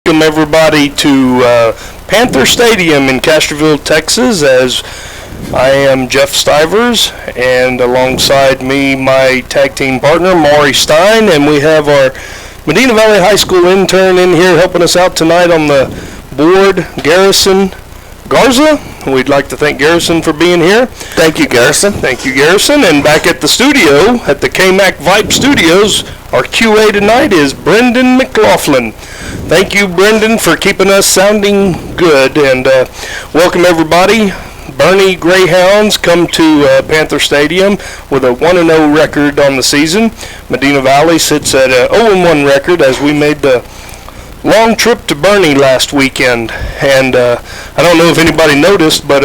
welcome everybody to Panther Stadium in Castroville, Texas, as I am Jeff Stivers, and alongside me, my tag team partner, Maury Stein, and we have our Medina Valley High School intern in here helping us out tonight on the board, Garrison Garza. We'd like to thank Garrison for being here. Thank you, Garrison. Thank you, Garrison. And back at the studio, at the KMAC Vype Studios, our QA tonight is Brendan McLaughlin. Thank you, Brendan, for keeping us sounding good. And welcome, everybody. Boerne Greyhounds come to Panther Stadium with a 1-0 record on the season. Medina Valley sits at a 0-1 record as we made the long trip to Boerne last weekend. And I don't know if anybody noticed, but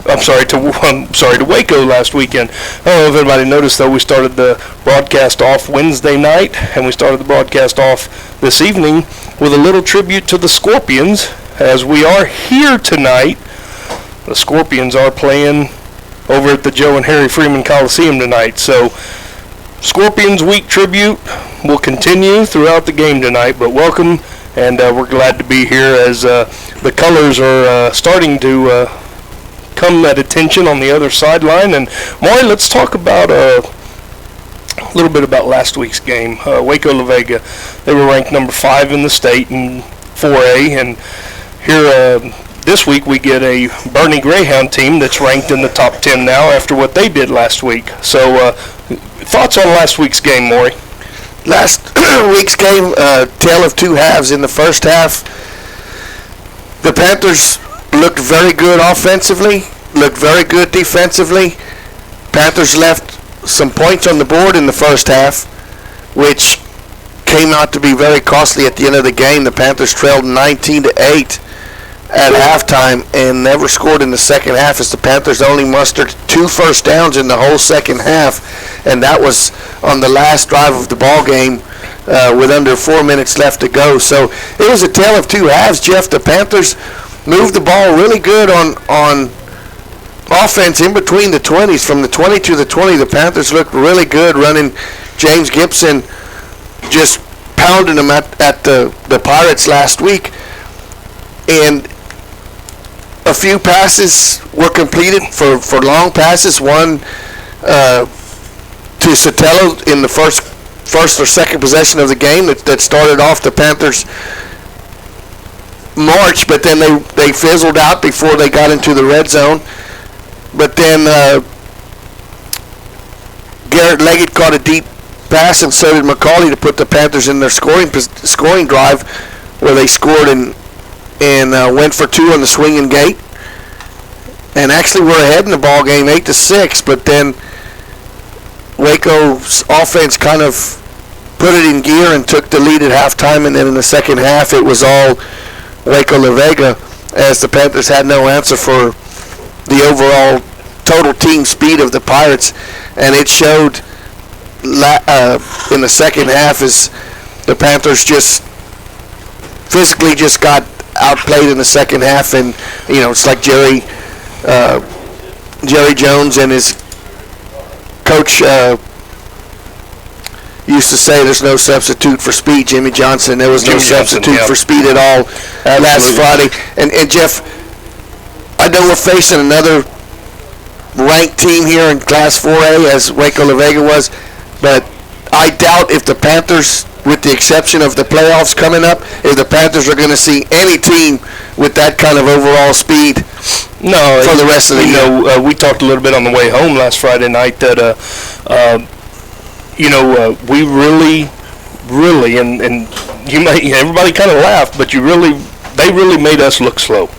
I'm sorry to Waco last weekend. I don't know if anybody noticed, though, we started the broadcast off Wednesday night, and we started the broadcast off this evening with a little tribute to the Scorpions, as we are here tonight. The Scorpions are playing over at the Joe and Harry Freeman Coliseum tonight. So Scorpions Week tribute will continue throughout the game tonight, but welcome, and we're glad to be here as the colors are starting to come at attention on the other sideline. And Maury, let's talk about a little bit about last week's game. Waco La Vega, they were ranked number 5 in the state in 4A, and here this week we get a Boerne Greyhound team that's ranked in the top 10 now after what they did last week. So thoughts on last week's game, Maury? Last week's game, tale of two halves. In the first half, the Panthers looked very good offensively, looked very good defensively. Panthers left some points on the board in the first half, which came out to be very costly at the end of the game. The Panthers trailed 19-8 at halftime and never scored in the second half, as the Panthers only mustered 2 first downs in the whole second half, and that was on the last drive of the ball game with under 4 minutes left to go. So it was a tale of two halves, Jeff. The Panthers moved the ball really good on offense in between the 20s. From the 20 to the 20, the Panthers looked really good, running James Gibson, just pounding them at the Pirates last week. And a few passes were completed for long passes. One to Sotelo in the first or second possession of the game that started off the Panthers' march, but then they fizzled out before they got into the red zone. But then Garrett Leggett caught a deep pass, and so did McCauley, to put the Panthers in their scoring drive, where they scored and went for 2 on the swinging gate, and actually were ahead in the ball game 8-6. But then Waco's offense kind of put it in gear and took the lead at halftime, and then in the second half it was all Waco La Vega, as the Panthers had no answer for the overall total team speed of the Pirates, and it showed in the second half as the Panthers just physically just got outplayed in the second half. And it's like Jerry Jones and his coach used to say, there's no substitute for speed. Jimmy Johnson, there was no substitute for speed at all last Friday. And Jeff, I know we're facing another ranked team here in Class 4A, as Waco La Vega was, but I doubt if the Panthers, with the exception of the playoffs coming up, if the Panthers are going to see any team with that kind of overall speed for the rest of the year. We talked a little bit on the way home last Friday night that, we really, and everybody kind of laughed, but they really made us look slow.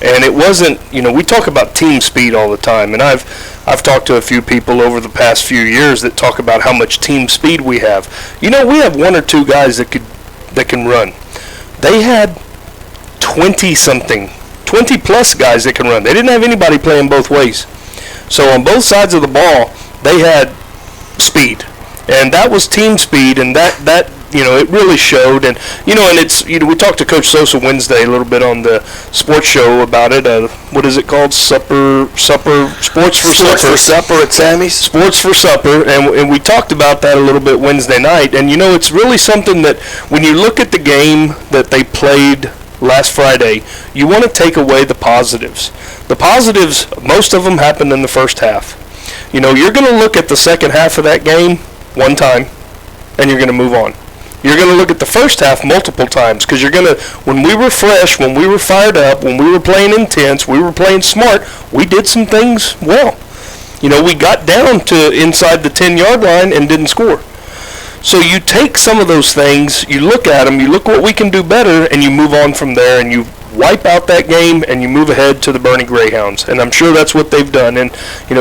And it wasn't, we talk about team speed all the time, and I've talked to a few people over the past few years that talk about how much team speed we have. We have 1 or 2 guys that can run. They had 20-something, 20-plus guys that can run. They didn't have anybody playing both ways. So on both sides of the ball, they had speed, and that was team speed, and that it really showed. And and it's we talked to Coach Sosa Wednesday a little bit on the sports show about it. What is it called? Supper, sports for supper at Sammy's. Sports for supper, and we talked about that a little bit Wednesday night. And it's really something that when you look at the game that they played last Friday, you want to take away the positives. The positives, most of them happened in the first half. You're going to look at the second half of that game one time, and you're going to move on. You're going to look at the first half multiple times because when we were fresh, when we were fired up, when we were playing intense, we were playing smart, we did some things well. We got down to inside the 10-yard line and didn't score. So you take some of those things, you look at them, you look what we can do better, and you move on from there, and you wipe out that game, and you move ahead to the Boerne Greyhounds. And I'm sure that's what they've done. And,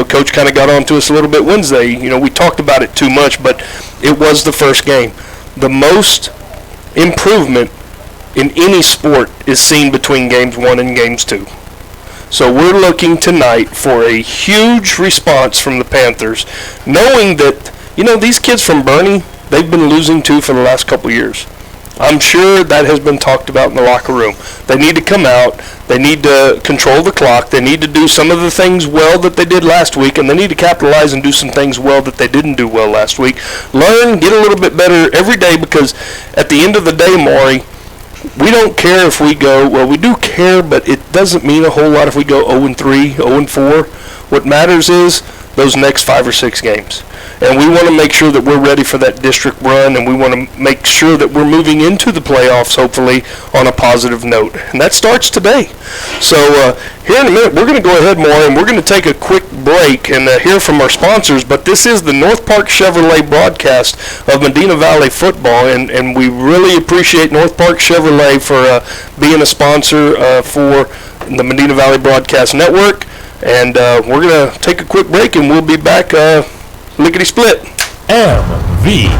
Coach kind of got on to us a little bit Wednesday. We talked about it too much, but it was the first game. The most improvement in any sport is seen between games 1 and games 2. So we're looking tonight for a huge response from the Panthers, knowing that, these kids from Boerne, they've been losing to for the last couple of years. I'm sure that has been talked about in the locker room. They need to come out. They need to control the clock. They need to do some of the things well that they did last week, and they need to capitalize and do some things well that they didn't do well last week. Learn, get a little bit better every day, because at the end of the day, Maury, we don't care if we go, well, we do care, but it doesn't mean a whole lot if we go 0-3, 0-4. What matters is those next 5 or 6 games. And we want to make sure that we're ready for that district run, and we want to make sure that we're moving into the playoffs, hopefully, on a positive note. And that starts today. So here in a minute, we're going to go ahead more, and we're going to take a quick break and hear from our sponsors. But this is the North Park Chevrolet broadcast of Medina Valley football, and we really appreciate North Park Chevrolet for being a sponsor for the Medina Valley Broadcast Network. And we're going to take a quick break, and we'll be back lickety-split. MVBN.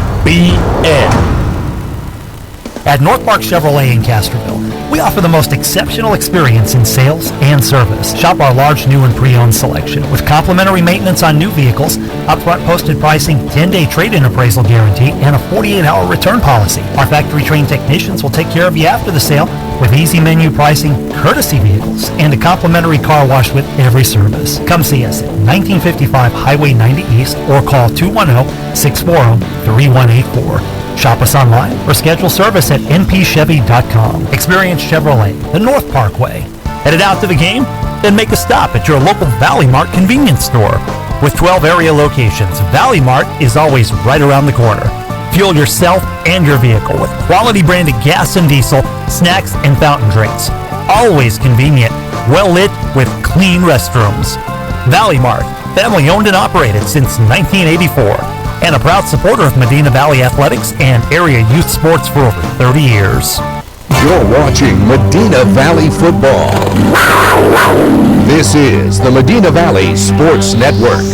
At North Park Chevrolet in Castroville, we offer the most exceptional experience in sales and service. Shop our large new and pre-owned selection with complimentary maintenance on new vehicles, upfront posted pricing, 10-day trade-in appraisal guarantee, and a 48-hour return policy. Our factory-trained technicians will take care of you after the sale with easy menu pricing, courtesy vehicles, and a complimentary car wash with every service. Come see us at 1955 Highway 90 East or call 210-640-3184. Shop us online or schedule service at npchevy.com. Experience Chevrolet, the North Parkway. Headed out to the game? Then make a stop at your local Valley Mart convenience store. With 12 area locations, Valley Mart is always right around the corner. Fuel yourself and your vehicle with quality branded gas and diesel, snacks, and fountain drinks. Always convenient, well lit with clean restrooms. Valley Mart, family owned and operated since 1984. And a proud supporter of Medina Valley Athletics and area youth sports for over 30 years. You're watching Medina Valley Football. This is the Medina Valley Sports Network.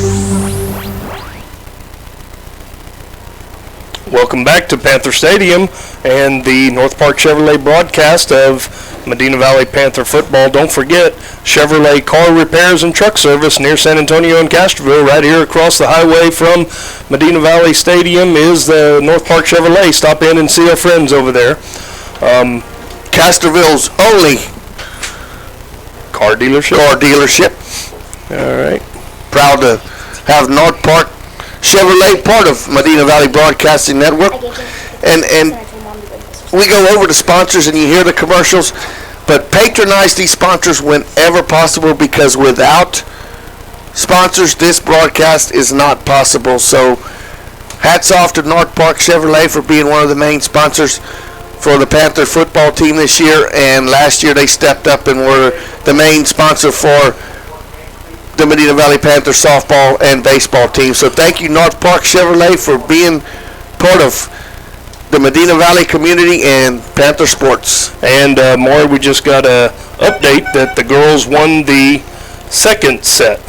Welcome back to Panther Stadium and the North Park Chevrolet broadcast of Medina Valley Panther football. Don't forget, Chevrolet car repairs and truck service near San Antonio and Castroville. Right here across the highway from Medina Valley Stadium is the North Park Chevrolet. Stop in and see our friends over there. Castroville's only car dealership. All right. Proud to have North Park Chevrolet part of Medina Valley Broadcasting Network. And we go over the sponsors and you hear the commercials, but patronize these sponsors whenever possible, because without sponsors, this broadcast is not possible. So hats off to North Park Chevrolet for being one of the main sponsors for the Panther football team this year, and last year they stepped up and were the main sponsor for the Medina Valley Panther softball and baseball team. So thank you, North Park Chevrolet, for being part of the Medina Valley community and Panther sports. And more, we just got a update that the girls won the second set.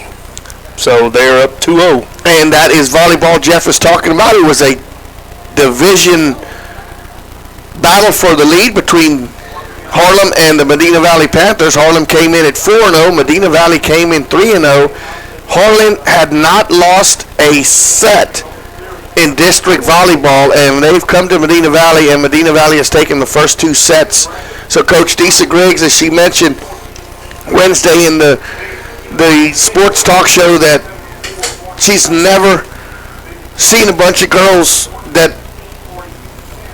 So they're up 2-0. And that is volleyball Jeff was talking about. It was a division battle for the lead between Harlem and the Medina Valley Panthers. Harlem came in at 4-0. Medina Valley came in 3-0. Harlem had not lost a set in district volleyball, and they've come to Medina Valley, and Medina Valley has taken the first 2 sets. So Coach Disa Griggs, as she mentioned Wednesday in the sports talk show, that she's never seen a bunch of girls that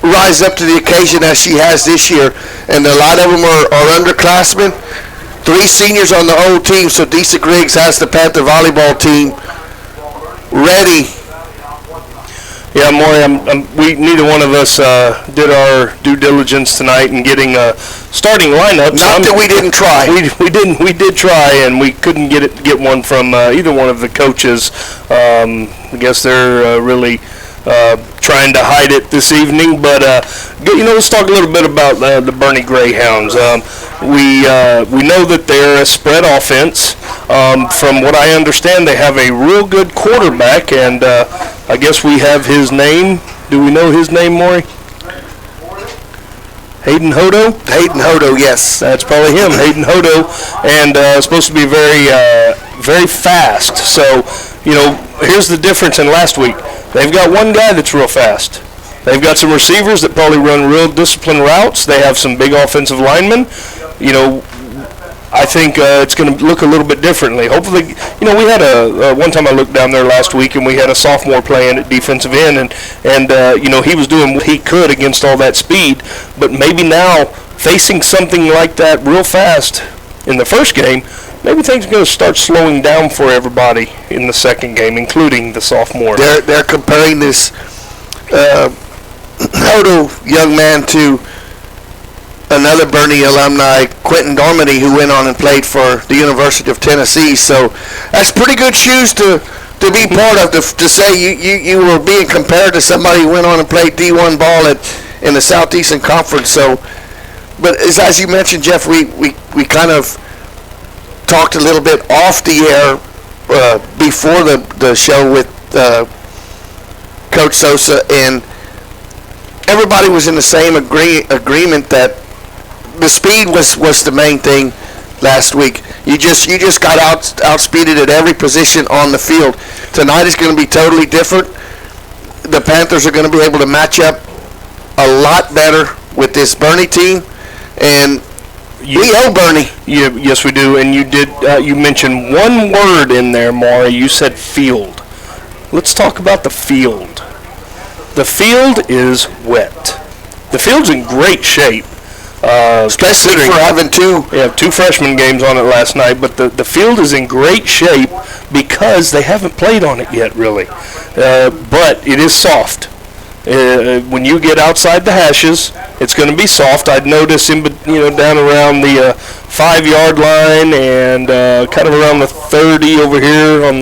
rise up to the occasion as she has this year, and a lot of them are underclassmen. 3 seniors on the whole team, so Disa Griggs has the Panther volleyball team ready. Yeah, Maury, we neither one of us did our due diligence tonight in getting a starting lineup. Not that we didn't try. We did try, and we couldn't get one from either one of the coaches. I guess they're really trying to hide it this evening. But let's talk a little bit about the Boerne Greyhounds. We know that they're a spread offense. From what I understand, they have a real good quarterback, and I guess we have his name. Do we know his name, Maury? Hayden Hodo? Hayden Hodo, yes. That's probably him, Hayden Hodo, and supposed to be very, very fast. So, here's the difference in last week. They've got one guy that's real fast. They've got some receivers that probably run real disciplined routes. They have some big offensive linemen. I think it's going to look a little bit differently. Hopefully, we had one time I looked down there last week, and we had a sophomore playing at defensive end, and he was doing what he could against all that speed. But maybe now, facing something like that real fast in the first game, maybe things are going to start slowing down for everybody in the second game, including the sophomore. They're comparing this Hodo young man to another Boerne alumni, Quentin Dormady, who went on and played for the University of Tennessee. So that's pretty good shoes to be part of, to say you were being compared to somebody who went on and played D1 ball in the Southeastern Conference. So, but as you mentioned, Jeff, we kind of talked a little bit off the air before the show with Coach Sosa, and everybody was in the same agreement that the speed was the main thing last week. You just got outspeeded at every position on the field. Tonight is going to be totally different. The Panthers are going to be able to match up a lot better with this Boerne team, and we owe Boerne. Yes, we do. And you did. You mentioned one word in there, Maury. You said field. Let's talk about the field. The field is wet. The field's in great shape. Especially for having two freshman games on it last night, but the field is in great shape because they haven't played on it yet, really. But it is soft. When you get outside the hashes, it's going to be soft. I'd notice down around the 5-yard line and kind of around the 30 over here on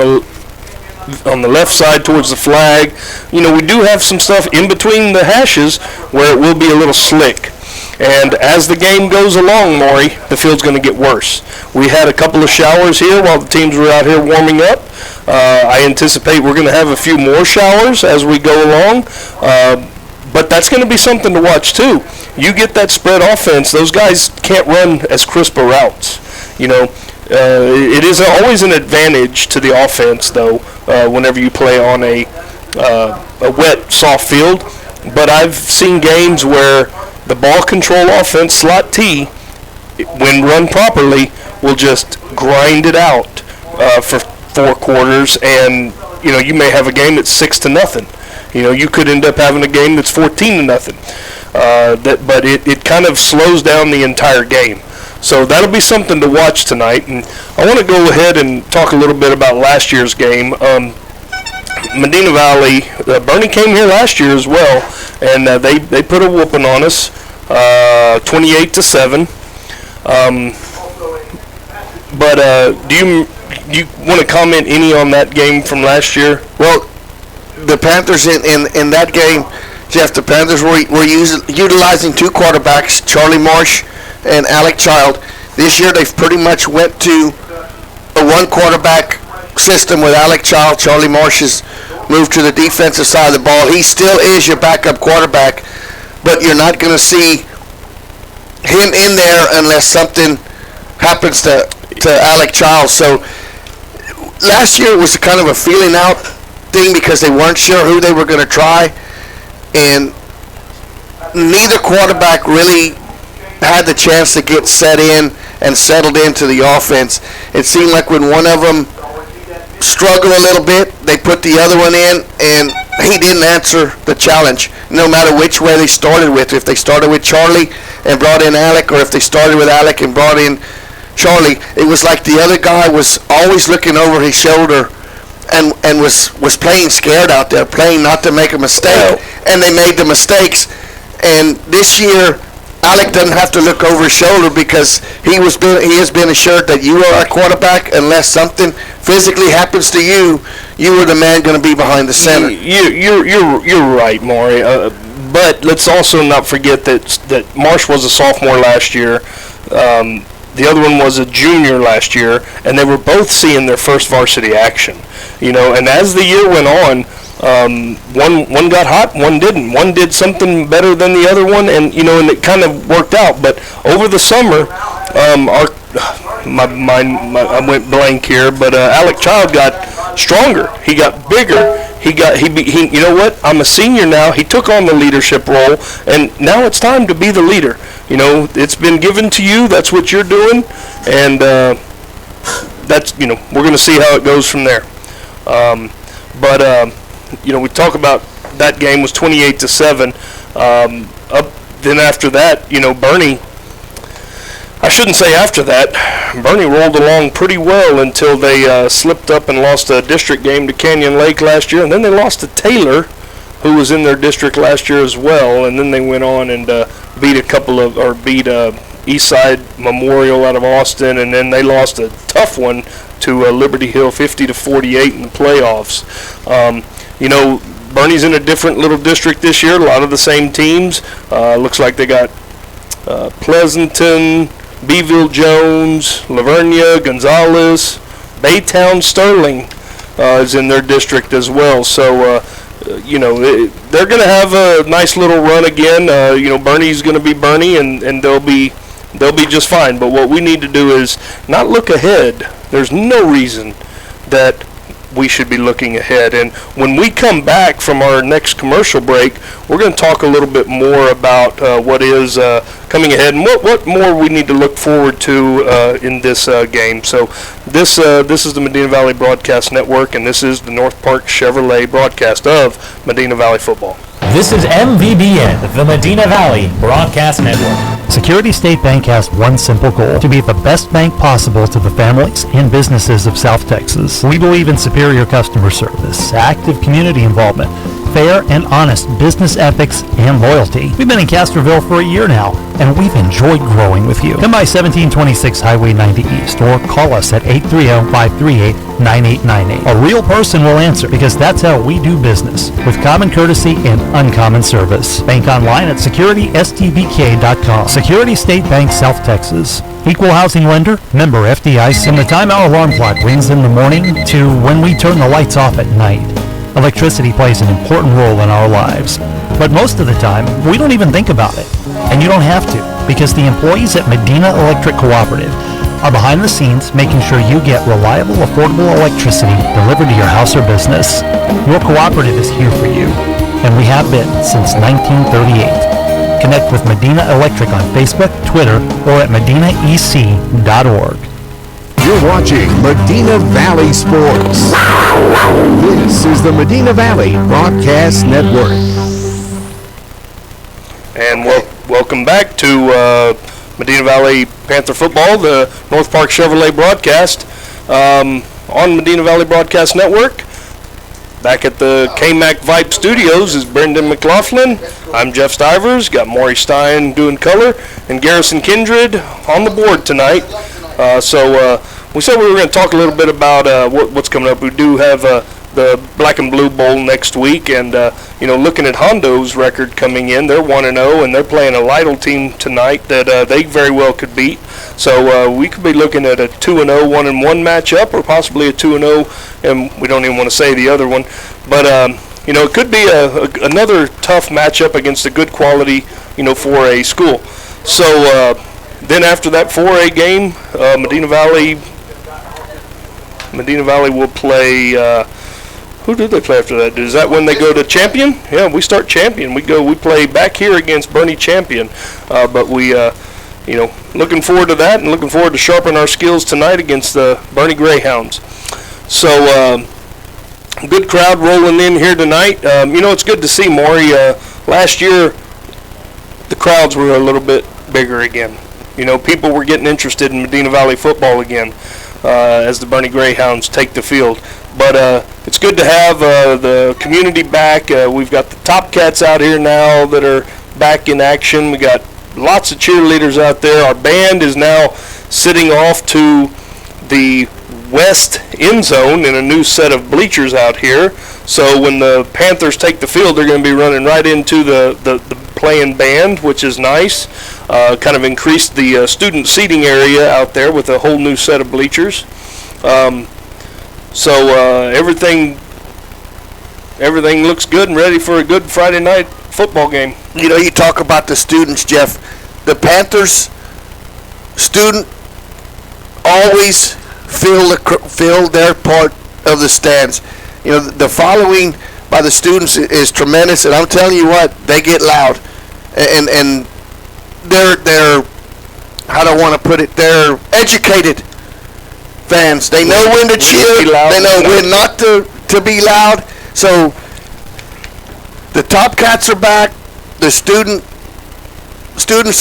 the left side towards the flag. We do have some stuff in between the hashes where it will be a little slick. And as the game goes along, Maury, the field's going to get worse. We had a couple of showers here while the teams were out here warming up. I anticipate we're going to have a few more showers as we go along. But that's going to be something to watch, too. You get that spread offense, those guys can't run as crisp a routes. It is always an advantage to the offense, though, whenever you play on a wet, soft field. But I've seen games where the ball control offense, slot T, when run properly, will just grind it out for 4 quarters, and you may have a game that's 6-0. You could end up having a game that's 14-0. But it kind of slows down the entire game. So that'll be something to watch tonight. And I want to go ahead and talk a little bit about last year's game. Medina Valley, Boerne came here last year as well, and they put a whooping on us, 28-7. But do you want to comment any on that game from last year? Well, the Panthers in that game, Jeff, the Panthers were utilizing 2 quarterbacks, Charlie Marsh and Alec Child. This year they've pretty much went to a 1 quarterback system with Alec Child. Charlie Marsh has moved to the defensive side of the ball. He still is your backup quarterback, but you're not going to see him in there unless something happens to Alec Child. So last year it was kind of a feeling out thing because they weren't sure who they were going to try, and neither quarterback really had the chance to get set in and settled into the offense. It seemed like when one of them struggled a little bit, they put the other one in, and he didn't answer the challenge, no matter which way they started with. If they started with Charlie and brought in Alec, or if they started with Alec and brought in Charlie, it was like the other guy was always looking over his shoulder and was playing scared out there, playing not to make a mistake, and they made the mistakes. And this year, Alec doesn't have to look over his shoulder because he has been assured that you are our quarterback. Unless something physically happens to you, you are the man going to be behind the center. You're right, Maury. But let's also not forget that Marsh was a sophomore last year. The other one was a junior last year, and they were both seeing their first varsity action. And as the year went on, one got hot, one didn't. One did something better than the other one, and it kind of worked out. But over the summer, I went blank here, but Alec Child got stronger. He got bigger. He you know what? I'm a senior now. He took on the leadership role, and now it's time to be the leader. It's been given to you. That's what you're doing, and that's we're going to see how it goes from there. But we talk about that game was 28-7. Then after that, Boerne. I shouldn't say after that. Boerne rolled along pretty well until they slipped up and lost a district game to Canyon Lake last year, and then they lost to Taylor, who was in their district last year as well, and then they went on and beat Eastside Memorial out of Austin, and then they lost a tough one to Liberty Hill 50-48 in the playoffs. Boerne's in a different little district this year, a lot of the same teams. Looks like they got Pleasanton, Beeville Jones, Lavernia, Gonzales, Baytown Sterling is in their district as well. So, they're going to have a nice little run again. Boerne's going to be Boerne, and they'll be just fine. But what we need to do is not look ahead. There's no reason that we should be looking ahead. And when we come back from our next commercial break, we're going to talk a little bit more about what is coming ahead and what more we need to look forward to in this game. So this is the Medina Valley Broadcast Network, and this is the North Park Chevrolet broadcast of Medina Valley football. This is MVBN, the Medina Valley Broadcast Network. Security State Bank has one simple goal: to be the best bank possible to the families and businesses of South Texas. We believe in superior customer service, active community involvement, fair and honest business ethics, and loyalty. We've been in Castroville for a year now, and we've enjoyed growing with you. Come by 1726 Highway 90 East or call us at 830-538-9898. A real person will answer, because that's how we do business, with common courtesy and uncommon service. Bank online at securitystbk.com. Security State Bank, South Texas. Equal housing lender, member FDIC. From the time our alarm clock rings in the morning to when we turn the lights off at night, electricity plays an important role in our lives. But most of the time, we don't even think about it. And you don't have to, because the employees at Medina Electric Cooperative are behind the scenes making sure you get reliable, affordable electricity delivered to your house or business. Your cooperative is here for you, and we have been since 1938. Connect with Medina Electric on Facebook, Twitter, or at medinaec.org. You're watching Medina Valley Sports. This is the Medina Valley Broadcast Network. And welcome back to Medina Valley Panther football, the North Park Chevrolet broadcast on Medina Valley Broadcast Network. Back at the KMAC Vype Studios is Brendan McLaughlin. I'm Jeff Stivers. Got Maury Stein doing color, and Garrison Kindred on the board tonight. So we said we were going to talk a little bit about what's coming up. We do have the Black and Blue Bowl next week, and looking at Hondo's record coming in, they're 1-0, and they're playing a Lytle team tonight that they very well could beat. So we could be looking at a 2-0, 1-1 matchup, or possibly a 2-0, and we don't even want to say the other one. But it could be another tough matchup against a good quality, for a school. So then after that 4A game, Medina Valley will play. Who do they play after that? Is that when they go to Champion? Yeah, we start Champion. We play back here against Boerne Champion. But we, looking forward to that and looking forward to sharpening our skills tonight against the Boerne Greyhounds. So, good crowd rolling in here tonight. It's good to see, Maury. Last year, the crowds were a little bit bigger again. People were getting interested in Medina Valley football again as the Boerne Greyhounds take the field. But it's good to have the community back. We've got the Top Cats out here now that are back in action. We got lots of cheerleaders out there. Our band is now sitting off to the west end zone in a new set of bleachers out here. So when the Panthers take the field, they're going to be running right into the playing band, which is nice. Kind of increased the student seating area out there with a whole new set of bleachers. So everything looks good and ready for a good Friday night football game. You talk about the students, Jeff. The Panthers student always fill their part of the stands. The following by the students is tremendous, and I'm telling you what, they get loud, and they're how do I want to put it? They're educated fans. They know when to cheer. They know when not to be loud. So the Top Cats are back. The students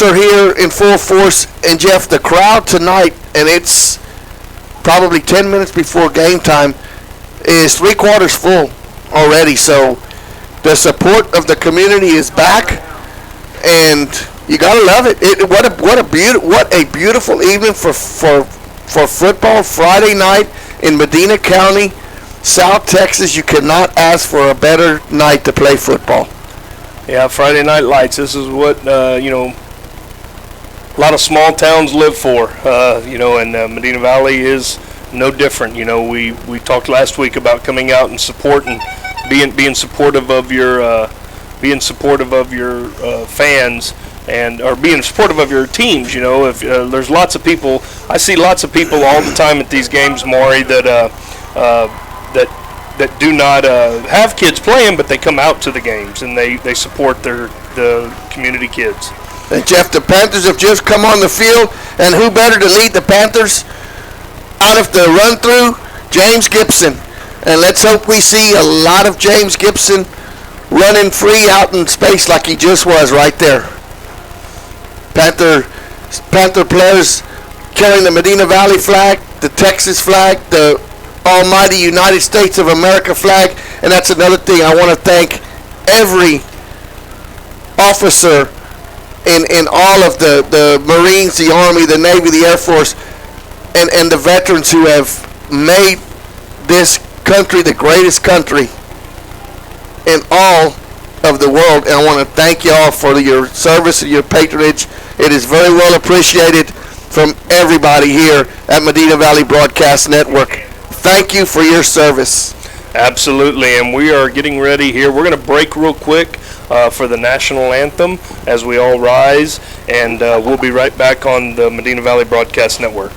are here in full force. And Jeff, the crowd tonight, and it's probably 10 minutes before game time, is 3/4 full already. So the support of the community is back, and you gotta love it. What a beautiful evening for football. Friday night in Medina County, South Texas. You cannot ask for a better night to play football. Yeah, Friday Night Lights. This is what a lot of small towns live for. And Medina Valley is no different. We talked last week about coming out and supporting, being supportive of your fans. Or being supportive of your teams. If there's lots of people, I see lots of people all the time at these games, Maury, that do not have kids playing, but they come out to the games and they support the community kids. And Jeff, the Panthers have just come on the field, and who better to lead the Panthers out of the run-through? James Gibson. And let's hope we see a lot of James Gibson running free out in space like he just was right there. Panther players carrying the Medina Valley flag, the Texas flag, the almighty United States of America flag. And that's another thing. I want to thank every officer in all of the Marines, the Army, the Navy, the Air Force, and the veterans who have made this country the greatest country in all of the world. And I want to thank you all for your service and your patronage. It is very well appreciated from everybody here at Medina Valley Broadcast Network. Thank you for your service. Absolutely, and we are getting ready here. We're going to break real quick for the national anthem as we all rise, and we'll be right back on the Medina Valley Broadcast Network.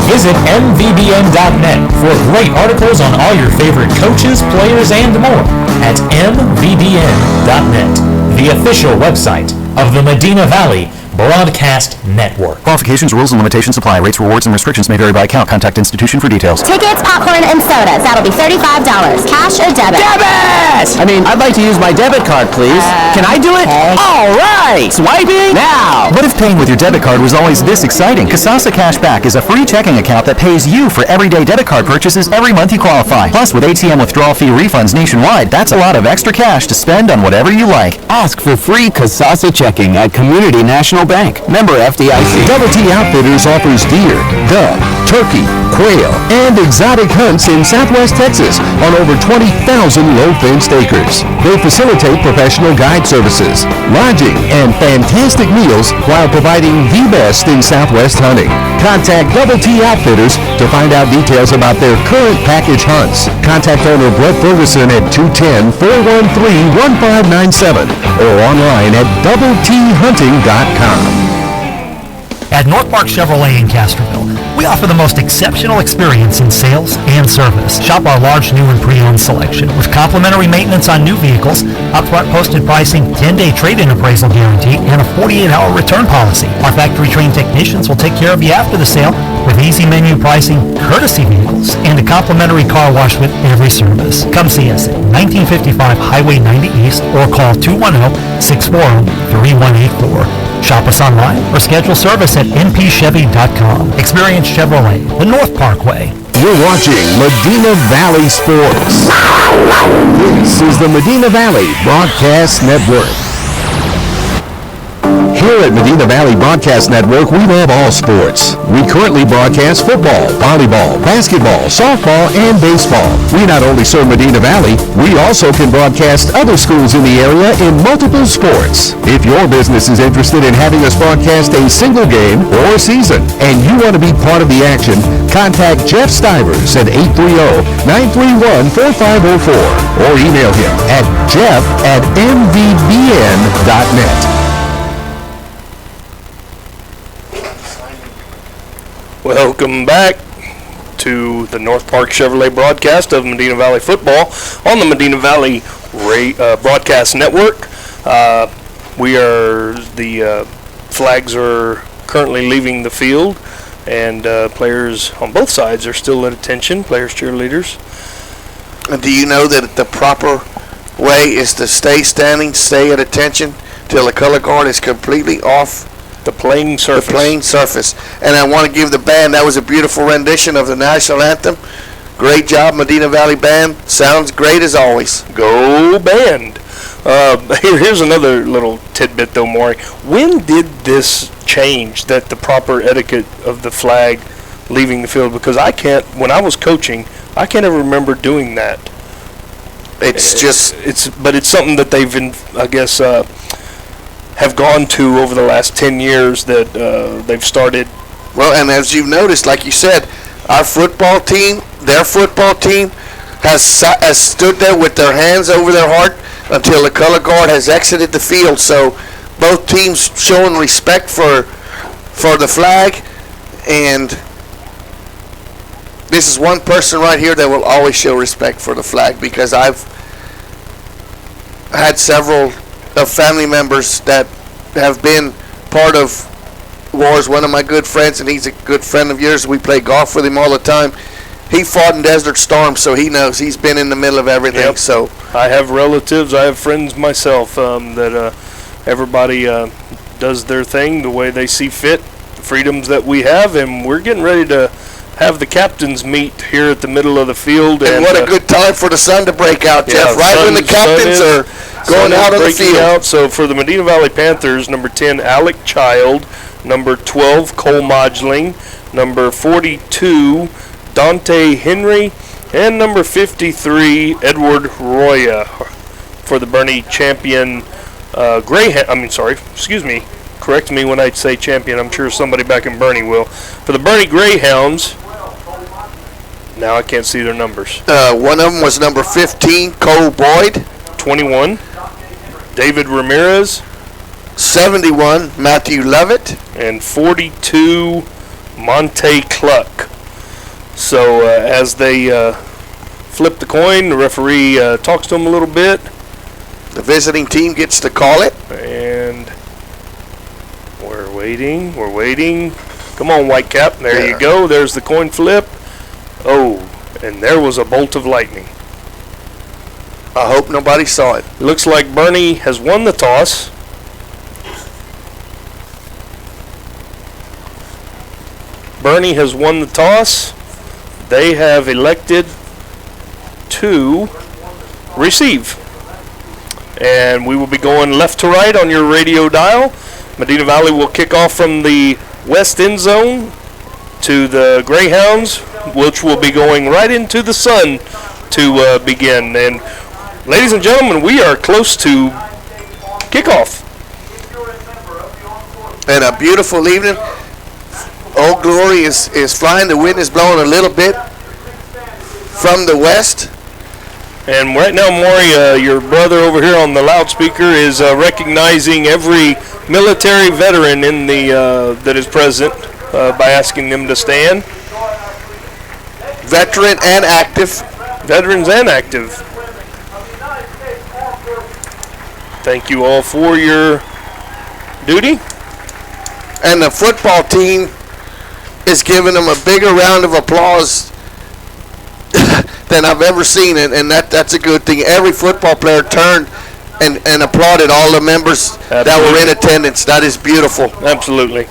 Visit mvbn.net for great articles on all your favorite coaches, players, and more at mvbn.net, the official website of the Medina Valley Broadcast Network. Qualifications, rules, and limitations apply. Rates, rewards, and restrictions may vary by account. Contact institution for details. Tickets, popcorn, and sodas. That'll be $35. Cash or debit? Debit! I'd like to use my debit card, please. Can I do it? Okay. All right! Swiping now! What if paying with your debit card was always this exciting? Kasasa Cashback is a free checking account that pays you for everyday debit card purchases every month you qualify. Plus, with ATM withdrawal fee refunds nationwide, that's a lot of extra cash to spend on whatever you like. Ask for free Kasasa checking at Community National Bank. Member FDIC. Double T Outfitters offers deer, dove, turkey, quail, and exotic hunts in Southwest Texas on over 20,000 low-fenced acres. They facilitate professional guide services, lodging, and fantastic meals while providing the best in Southwest hunting. Contact Double T Outfitters to find out details about their current package hunts. Contact owner Brett Ferguson at 210-413-1597 or online at doubleThunting.com. At North Park Chevrolet in Castroville, we offer the most exceptional experience in sales and service. Shop our large new and pre-owned selection with complimentary maintenance on new vehicles, upfront posted pricing, 10-day trade-in appraisal guarantee, and a 48-hour return policy. Our factory-trained technicians will take care of you after the sale with easy menu pricing, courtesy vehicles, and a complimentary car wash with every service. Come see us at 1955 Highway 90 East or call 210-640-3184. Shop us online or schedule service at npchevy.com. Experience Chevrolet, the North Parkway. You're watching Medina Valley Sports. This is the Medina Valley Broadcast Network. Here at Medina Valley Broadcast Network, we love all sports. We currently broadcast football, volleyball, basketball, softball, and baseball. We not only serve Medina Valley, we also can broadcast other schools in the area in multiple sports. If your business is interested in having us broadcast a single game or season, and you want to be part of the action, contact Jeff Stivers at 830-931-4504 or email him at jeff@mvbn.net. Welcome back to the North Park Chevrolet broadcast of Medina Valley football on the Medina Valley Broadcast Network. The flags are currently leaving the field, and players on both sides are still at attention, players, cheerleaders. Do you know that the proper way is to stay standing, stay at attention till the color guard is completely off the playing surface. And I want to give the band, that was a beautiful rendition of the national anthem. Great job, Medina Valley Band. Sounds great as always. Go band. Here's another little tidbit though, Maury. When did this change, that the proper etiquette of the flag leaving the field? Because when I was coaching, I can't ever remember doing that. It's something that they've been, I guess, have gone to over the last 10 years that they've started. Well, and as you've noticed, like you said, our football team, their football team, has stood there with their hands over their heart until the color guard has exited the field. So both teams showing respect for the flag, and this is one person right here that will always show respect for the flag, because I've had several of family members that have been part of wars. One of my good friends, and he's a good friend of yours, we play golf with him all the time. He fought in Desert Storm, so he knows. He's been in the middle of everything. Yep. So I have relatives, I have friends myself, that everybody does their thing the way they see fit, the freedoms that we have, and we're getting ready to have the captains meet here at the middle of the field. And what a good time for the sun to break out, Jeff, right when the captains are going out of the field. So for the Medina Valley Panthers, number 10, Alec Child, number 12, Cole Modgling, number 42, Dante Henry, and number 53, Edward Roya. For the Boerne champion correct me when I say champion, I'm sure somebody back in Boerne will. For the Boerne Greyhounds, now I can't see their numbers. One of them was number 15, Cole Boyd. 21, David Ramirez. 71, Matthew Lovett. And 42, Monte Cluck. So as they flip the coin, the referee talks to them a little bit. The visiting team gets to call it. And we're waiting. Come on, Whitecap. There you go. There's the coin flip. Oh, and there was a bolt of lightning. I hope nobody saw it. Looks like Boerne has won the toss. Boerne has won the toss. They have elected to receive. And we will be going left to right on your radio dial. Medina Valley will kick off from the west end zone to the Greyhounds, which will be going right into the sun to begin. And ladies and gentlemen, we are close to kickoff. And a beautiful evening. Old Glory is flying. The wind is blowing a little bit from the west. And right now, Maury, your brother over here on the loudspeaker is recognizing every military veteran in the that is present by asking them to stand. Veteran and active. Veterans and active. Thank you all for your duty. And the football team is giving them a bigger round of applause than I've ever seen, and that's a good thing. Every football player turned and applauded all the members that were in attendance. That is beautiful. Absolutely.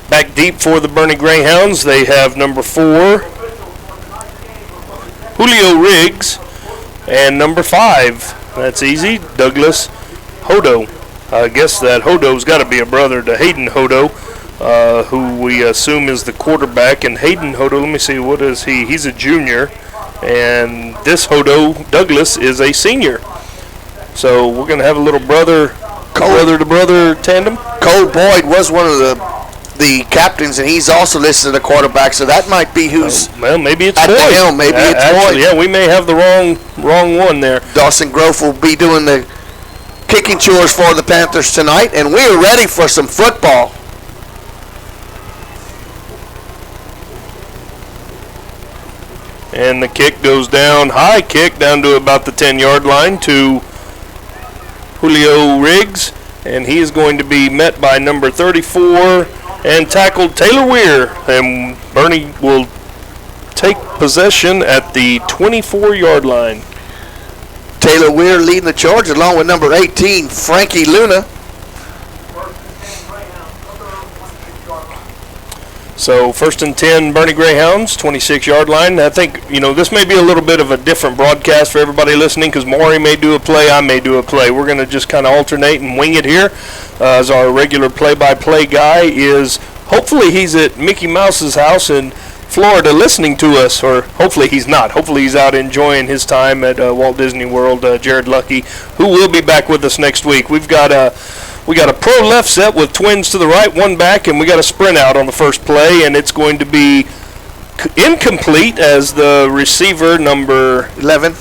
Back deep for the Boerne Greyhounds, they have number 4, Julio Riggs, and number 5, that's easy, Douglas Hodo. I guess that Hodo's got to be a brother to Hayden Hodo, who we assume is the quarterback. And Hayden Hodo, let me see, what is he? He's a junior, and this Hodo, Douglas, is a senior. So we're going to have a little brother-to-brother tandem. Cole Boyd was one of the captains, and he's also listed as a quarterback, so that might be who's well, maybe it's at Boyd. the helm. Maybe it's Actually, Boyd. yeah, we may have the wrong one there. Dawson Grove will be doing the kicking chores for the Panthers tonight, and we are ready for some football. And the kick goes down, high kick down to about the 10-yard line to Julio Riggs, and he is going to be met by number 34 and tackled Taylor Weir, and Boerne will take possession at the 24-yard line. Taylor Weir leading the charge along with number 18, Frankie Luna. So 1st and 10, Boerne Greyhounds, 26-yard line. I think, this may be a little bit of a different broadcast for everybody listening because Maury may do a play, I may do a play. We're going to just kind of alternate and wing it here as our regular play-by-play guy is, hopefully he's at Mickey Mouse's house in Florida listening to us, or hopefully he's not. Hopefully he's out enjoying his time at Walt Disney World, Jared Lucky, who will be back with us next week. We got a pro left set with twins to the right, one back, and we got a sprint out on the first play, and it's going to be incomplete as the receiver number 11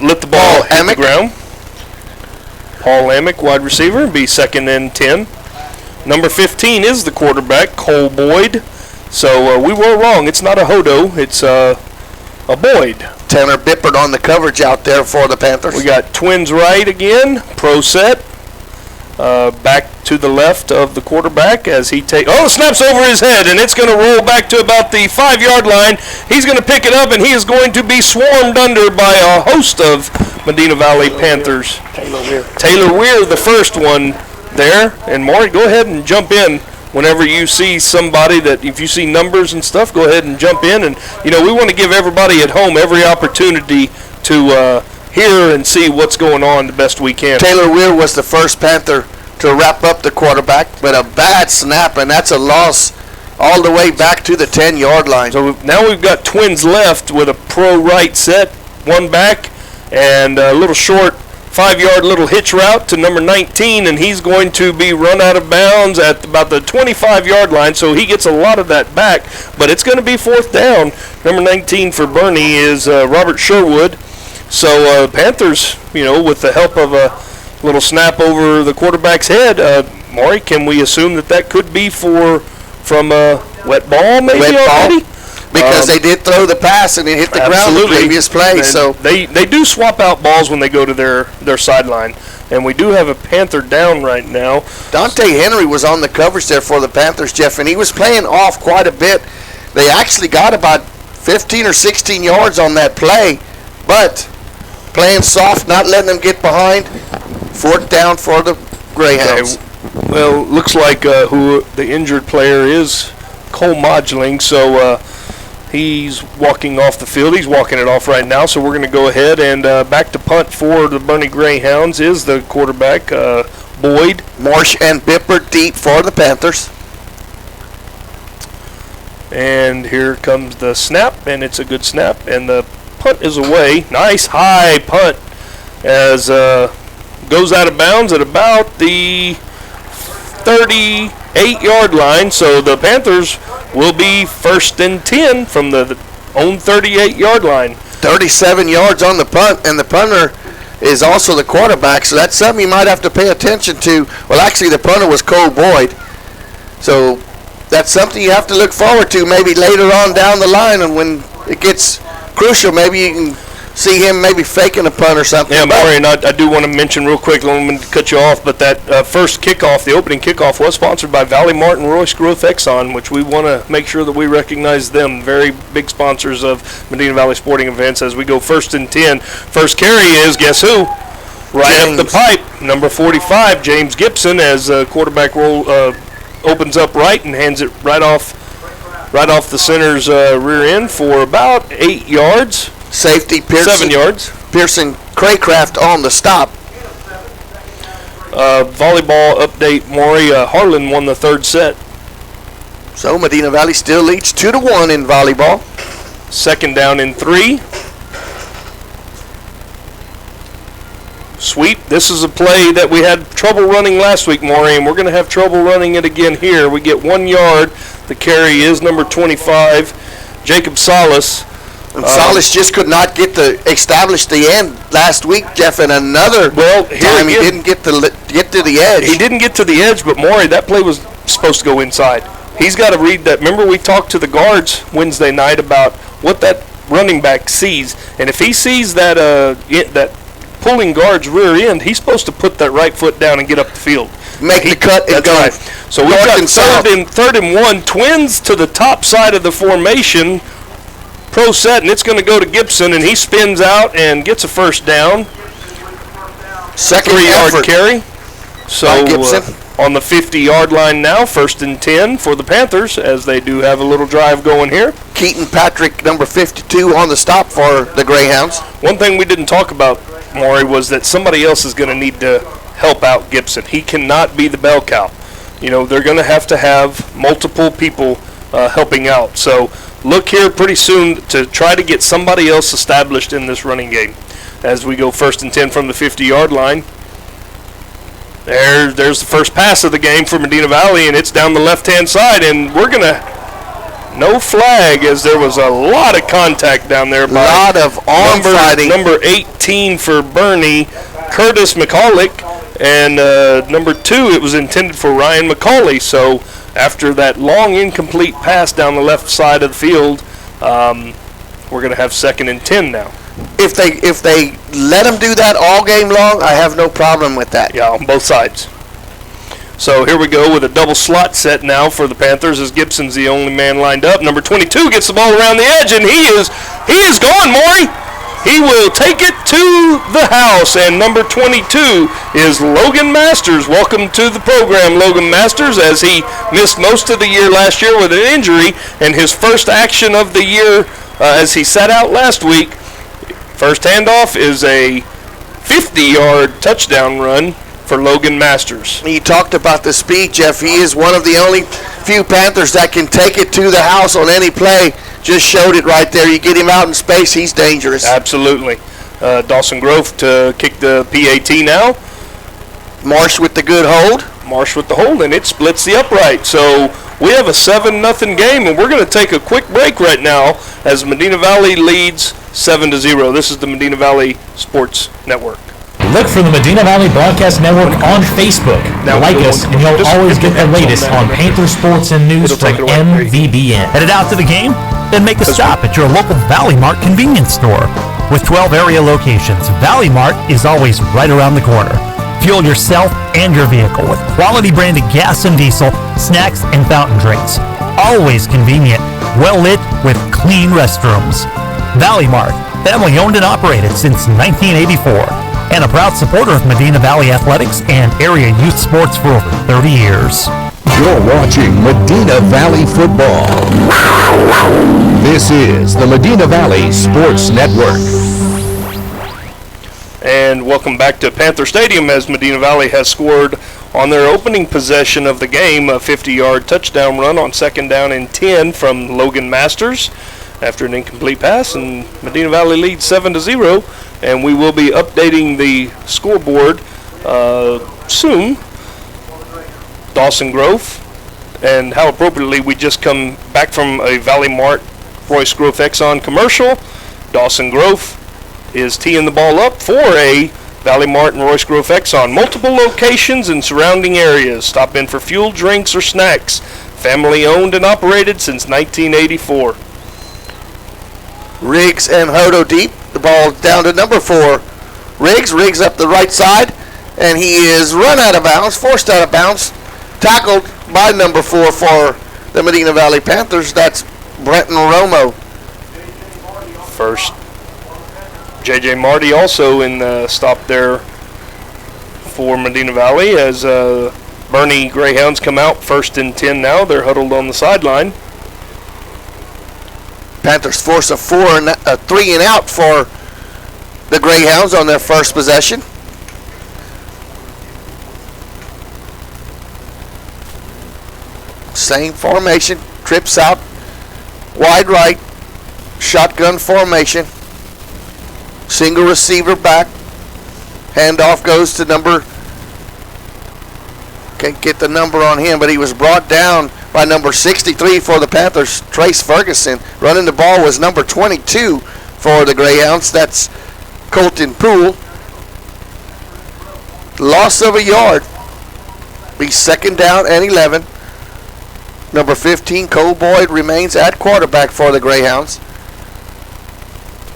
let the ball hit the ground. Paul Amick, wide receiver, be 2nd and 10. Number 15 is the quarterback, Cole Boyd. So we were wrong. It's not a Hodo. It's a Boyd. Tanner Bippert on the coverage out there for the Panthers. We got twins right again. Pro set. Back to the left of the quarterback as he takes... Oh, snaps over his head, and it's going to roll back to about the 5-yard line. He's going to pick it up, and he is going to be swarmed under by a host of Medina Valley Panthers. Taylor Weir, the first one there. And Maury, go ahead and jump in whenever you see somebody that, if you see numbers and stuff, go ahead and jump in. And, we want to give everybody at home every opportunity to hear and see what's going on the best we can. Taylor Weir was the first Panther to wrap up the quarterback, but a bad snap, and that's a loss all the way back to the 10-yard line. So now we've got twins left with a pro right set, one back, and a little short 5-yard little hitch route to number 19, and he's going to be run out of bounds at about the 25-yard line, so he gets a lot of that back, but it's going to be 4th down. Number 19 for Boerne is Robert Sherwood. So Panthers, with the help of a little snap over the quarterback's head, Maury, can we assume that could be from a wet ball maybe already? Because they did throw the pass and it hit the ground the previous play. And so they do swap out balls when they go to their sideline. And we do have a Panther down right now. Dante Henry was on the coverage there for the Panthers, Jeff, and he was playing off quite a bit. They actually got about 15 or 16 yards on that play, but playing soft, not letting them get behind. 4th down for the Greyhounds. Okay. Well, looks like who the injured player is Cole Modgeling, so he's walking off the field. He's walking it off right now, so we're going to go ahead and back to punt for the Boerne Greyhounds is the quarterback, Boyd. Marsh and Bippert deep for the Panthers. And here comes the snap, and it's a good snap, and the punt is away. Nice high punt as goes out of bounds at about the 38-yard line. So the Panthers will be 1st and 10 from the own 38-yard line. 37 yards on the punt, and the punter is also the quarterback, so that's something you might have to pay attention to. Well, actually, the punter was Cole Boyd, so that's something you have to look forward to maybe later on down the line, and when it gets crucial, maybe you can see him maybe faking a punt or something. Yeah, Maury, and I do want to mention real quick, I don't mean to cut you off, but that first kickoff, the opening kickoff, was sponsored by Valley Mart and Royce Growth Exxon, which we want to make sure that we recognize them. Very big sponsors of Medina Valley sporting events as we go 1st and 10. First carry is, guess who? Right James. up the pipe, number 45, James Gibson, as quarterback roll opens up right and hands it right off the center's rear end for about 8 yards. Safety Pearson. 7 yards. Pearson Craycraft on the stop. Volleyball update, Maury. Harlan won the 3rd set. So Medina Valley still leads 2-1 in volleyball. 2nd down and 3. Sweep. This is a play that we had trouble running last week, Maury, and we're going to have trouble running it again here. We get 1 yard. The carry is number 25, Jacob Salas. And Salas just could not establish the end last week, Jeff, and another time he didn't get to the edge. He didn't get to the edge, but Maury, that play was supposed to go inside. He's got to read that. Remember we talked to the guards Wednesday night about what that running back sees, and if he sees that that pulling guard's rear end, he's supposed to put that right foot down and get up the field. Make the cut and go. Right. So we've got third and 1, twins to the top side of the formation. Pro set, and it's going to go to Gibson, and he spins out and gets a 1st down. Second 3-yard carry. So Gibson. On the 50-yard line now, 1st and 10 for the Panthers, as they do have a little drive going here. Keaton Patrick, number 52, on the stop for the Greyhounds. One thing we didn't talk about, Maury, was that somebody else is going to need to help out Gibson. He cannot be the bell cow. You know, they're going to have multiple people helping out. So look here pretty soon to try to get somebody else established in this running game as we go 1st and 10 from the 50-yard line. There's the first pass of the game for Medina Valley, and it's down the left-hand side, and we're going to no flag as there was a lot of contact down there. A lot of arm fighting. Number 18 for Boerne, Curtis McCulloch, and number 2, it was intended for Ryan McCauley. So after that long incomplete pass down the left side of the field, we're going to have 2nd and 10 now. If they let them do that all game long, I have no problem with that. Yeah, on both sides. So here we go with a double slot set now for the Panthers as Gibson's the only man lined up. Number 22 gets the ball around the edge, and he is gone, Maury. He will take it to the house, and number 22 is Logan Masters. Welcome to the program, Logan Masters, as he missed most of the year last year with an injury, and his first action of the year as he sat out last week. First handoff is a 50-yard touchdown run for Logan Masters. You talked about the speed, Jeff. He is one of the only few Panthers that can take it to the house on any play. Just showed it right there. You get him out in space, he's dangerous. Absolutely. Dawson Grove to kick the PAT now. Marsh with the good hold. Marsh with the hold, and it splits the upright. So we have a 7-0 game, and we're going to take a quick break right now as Medina Valley leads 7-0. This is the Medina Valley Sports Network. Look for the Medina Valley Broadcast Network on Facebook. Like us, and you'll always get the latest on Panther sports and news from MVBN. Headed out to the game? Then make a stop at your local Valley Mart convenience store. With 12 area locations, Valley Mart is always right around the corner. Fuel yourself and your vehicle with quality branded gas and diesel, snacks, and fountain drinks. Always convenient, well lit with clean restrooms. Valley Mart, family owned and operated since 1984. And a proud supporter of Medina Valley Athletics and area youth sports for over 30 years. You're watching Medina Valley Football. This is the Medina Valley Sports Network. And welcome back to Panther Stadium as Medina Valley has scored on their opening possession of the game, a 50-yard touchdown run on 2nd down and 10 from Logan Masters after an incomplete pass, and Medina Valley leads 7-0. And we will be updating the scoreboard soon. Dawson Grove, and how appropriately we just come back from a Valley Mart Royce Growth Exxon commercial. Dawson Grove is teeing the ball up for a Valley Mart and Royce Grove Exxon. Multiple locations in surrounding areas. Stop in for fuel, drinks, or snacks. Family owned and operated since 1984. Riggs and Hodo deep. The ball down to number 4. Riggs up the right side, and he is run out of bounds, forced out of bounds, tackled by number 4 for the Medina Valley Panthers. That's Brenton Romo. First, J.J. Marty also in the stop there for Medina Valley as Boerne Greyhounds come out. 1st and 10 now. They're huddled on the sideline. Panthers force a 3 and out for the Greyhounds on their first possession. Same formation, trips out, wide right, shotgun formation, single receiver back, handoff goes to can't get the number on him, but he was brought down by number 63 for the Panthers, Trace Ferguson. Running the ball was number 22 for the Greyhounds. That's Colton Poole. Loss of a yard. Be 2nd down and 11. Number 15, Cole Boyd, remains at quarterback for the Greyhounds.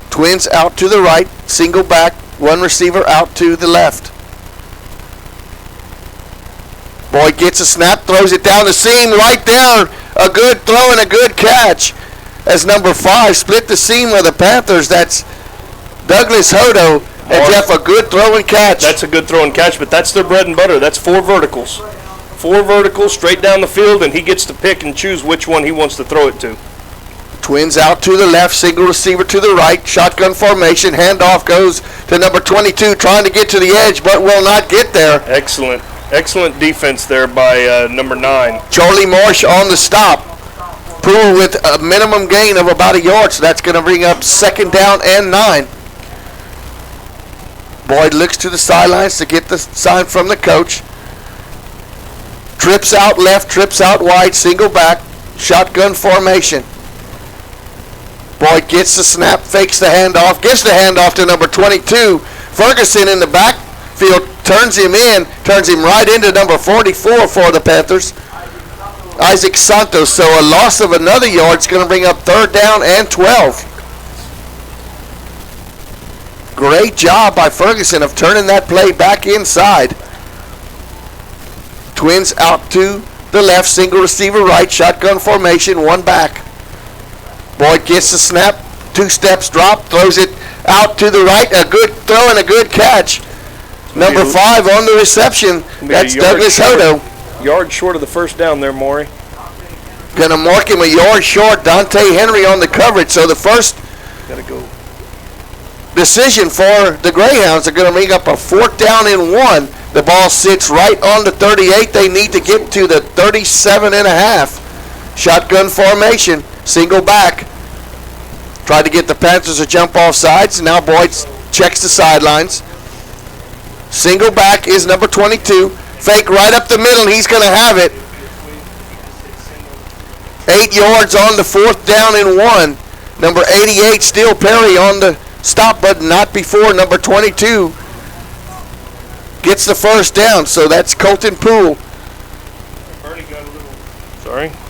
Twins out to the right, single back, one receiver out to the left. Boyd gets a snap, throws it down the seam, right there. A good throw and a good catch. As number 5 split the seam with the Panthers. That's Douglas Hodo. And Jeff, a good throw and catch. That's a good throw and catch, but that's their bread and butter. That's 4 verticals. 4 verticals straight down the field, and he gets to pick and choose which one he wants to throw it to. Twins out to the left, single receiver to the right, shotgun formation, handoff goes to number 22, trying to get to the edge, but will not get there. Excellent defense there by number 9. Charlie Marsh on the stop. Poole with a minimum gain of about a yard, so that's going to bring up 2nd down and 9. Boyd looks to the sidelines to get the sign from the coach. Trips out left, trips out wide, single back, shotgun formation. Boyd gets the snap, fakes the handoff, gives the handoff to number 22. Ferguson in the backfield turns him right into number 44 for the Panthers, Isaac Santos. So a loss of another yard is going to bring up 3rd down and 12. Great job by Ferguson of turning that play back inside. Twins out to the left, single receiver right, shotgun formation, one back. Boyd gets the snap, 2 steps drop, throws it out to the right, a good throw and a good catch. Number 5 on the reception, that's Douglas Hodo. Yard short of the 1st down there, Maury. Going to mark him a yard short. Dante Henry on the coverage. So the first decision for the Greyhounds are going to bring up a 4th down and 1. The ball sits right on the 38. They need to get to the 37 and a half. Shotgun formation, single back. Tried to get the Panthers to jump off sides. Now Boyd checks the sidelines. Single back is number 22. Fake right up the middle. He's going to have it. 8 yards on the 4th down and 1. Number 88, Steele Perry on the stop, but not before number 22 gets the 1st down. So that's Colton Poole.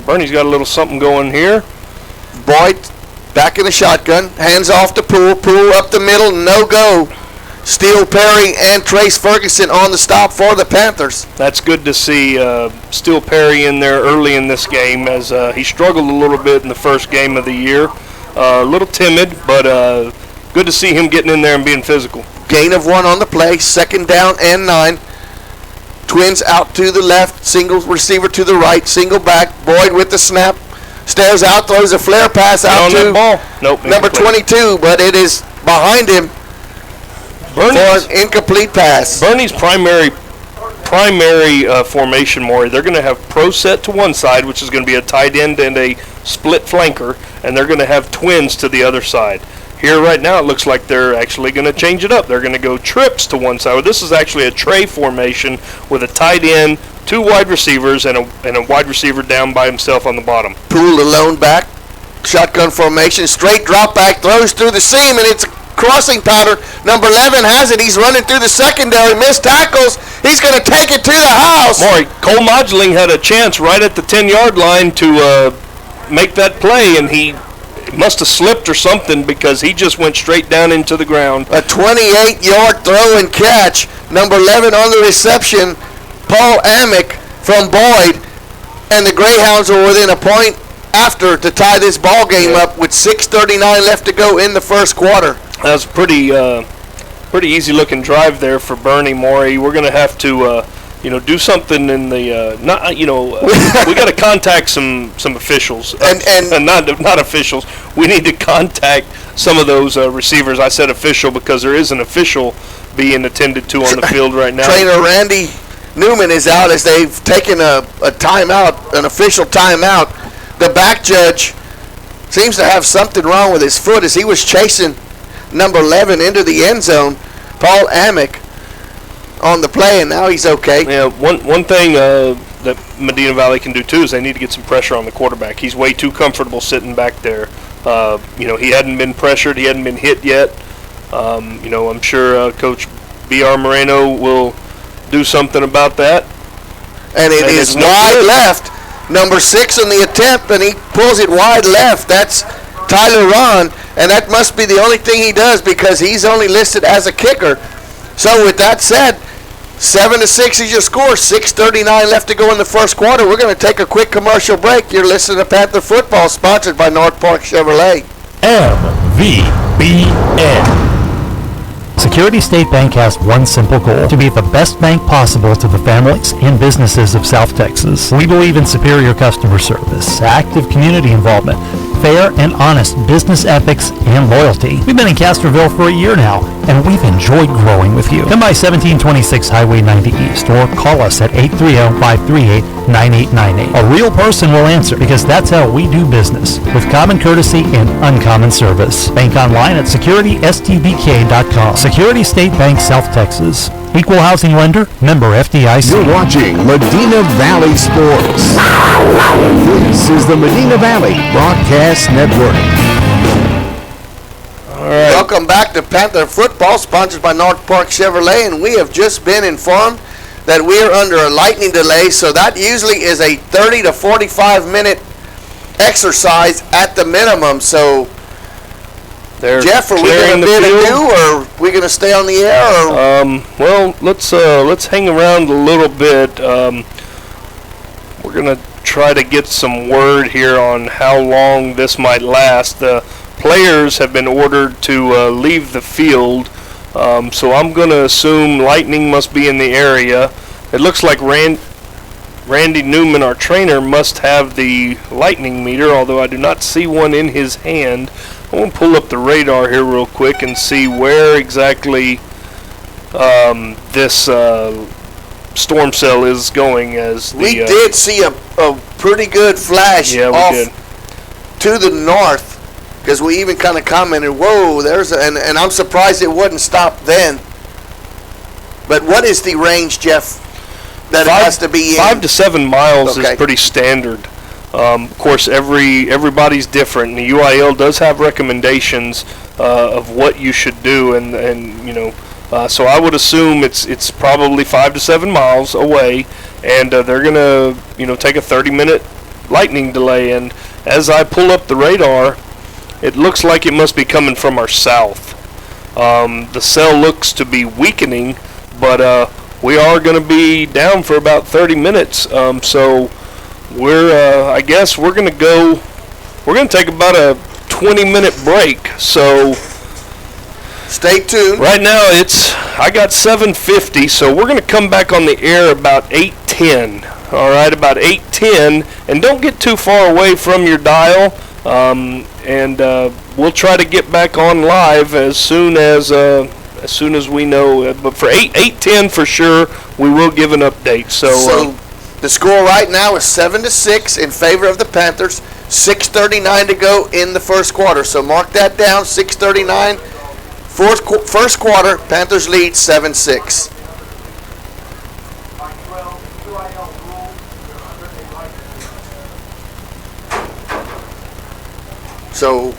Bernie's got a little something going here. Boyd back in the shotgun. Hands off to Poole. Poole up the middle. No go. Steele Perry and Trace Ferguson on the stop for the Panthers. That's good to see Steele Perry in there early in this game, as he struggled a little bit in the first game of the year. A little timid, but good to see him getting in there and being physical. Gain of 1 on the play, 2nd down and 9. Twins out to the left, single receiver to the right, single back. Boyd with the snap, stares out, throws a flare pass out to number 22, but it is behind him for an incomplete pass. Bernie's primary formation, Maury, they're going to have pro set to one side, which is going to be a tight end and a split flanker, and they're going to have twins to the other side. Here right now it looks like they're actually going to change it up. They're going to go trips to one side. Well, this is actually a tray formation with a tight end, 2 wide receivers, and a wide receiver down by himself on the bottom. Poole alone back, shotgun formation, straight drop back, throws through the seam, and it's crossing pattern. Number 11 has it. He's running through the secondary. Missed tackles. He's going to take it to the house. Maury, Cole Modgeling had a chance right at the 10-yard line to make that play, and he must have slipped or something because he just went straight down into the ground. A 28-yard throw and catch. Number 11 on the reception, Paul Amick from Boyd, and the Greyhounds are within a point after to tie this ball game up with 6:39 left to go in the first quarter. That was a pretty easy-looking drive there for Bernie Maury. We're going to have to do something in the we got to contact some officials and not officials. We need to contact some of those receivers. I said official because there is an official being attended to on the field right now. Trainer Randy Newman is out as they've taken a timeout, an official timeout. The back judge seems to have something wrong with his foot as he was chasing number 11 into the end zone. Paul Amick on the play, and now he's okay. Yeah, one thing that Medina Valley can do too is they need to get some pressure on the quarterback. He's way too comfortable sitting back there. He hadn't been pressured, he hadn't been hit yet. I'm sure Coach B.R. Moreno will do something about that. And it is wide left. Number 6 on the attempt, and he pulls it wide left. That's Tyler Ron, and that must be the only thing he does because he's only listed as a kicker. So with that said, 7-6 is your score. 6:39 left to go in the first quarter. We're going to take a quick commercial break. You're listening to Panther Football, sponsored by North Park Chevrolet. MVBN. Security State Bank has one simple goal: to be the best bank possible to the families and businesses of South Texas. We believe in superior customer service, active community involvement, fair and honest business ethics, and loyalty. We've been in Castroville for a year now, and we've enjoyed growing with you. Come by 1726 Highway 90 East or call us at 830-538-9898. A real person will answer because that's how we do business, with common courtesy and uncommon service. Bank online at securitystbk.com. Security State Bank, South Texas. Equal housing lender, member FDIC. You're watching Medina Valley Sports. This is the Medina Valley Broadcast Network. All right. Welcome back to Panther Football, sponsored by North Park Chevrolet, and we have just been informed that we are under a lightning delay, so that usually is a 30 to 45 minute exercise at the minimum. So Jeff, are we going to bid adieu, or are we going to stay on the air? Well, let's hang around a little bit. We're going to try to get some word here on how long this might last. The players have been ordered to leave the field, so I'm going to assume lightning must be in the area. It looks like Randy Newman, our trainer, must have the lightning meter, although I do not see one in his hand. I'm going to pull up the radar here real quick and see where exactly this storm cell is going. We did see a pretty good flash off to the north, because we even kind of commented, whoa, and I'm surprised it wouldn't stop then. But what is the range, Jeff, that it has to be in? 5 to 7 miles is pretty standard. Of course, everybody's different, and the UIL does have recommendations of what you should do, and so I would assume it's probably 5 to 7 miles away, and they're gonna take a 30-minute lightning delay. And as I pull up the radar, it looks like it must be coming from our south. The cell looks to be weakening, but we are going to be down for about 30 minutes. So I guess we're going to take about a 20-minute break. So stay tuned. Right now I got 7:50, so we're going to come back on the air about 8:10. All right, about 8:10, and don't get too far away from your dial. And we'll try to get back on live as soon as we know. But for 8:10 for sure, we will give an update. So the score right now is 7-6 in favor of the Panthers. 6:39 to go in the first quarter. So mark that down. 6:39, first quarter. Panthers lead 7-6. So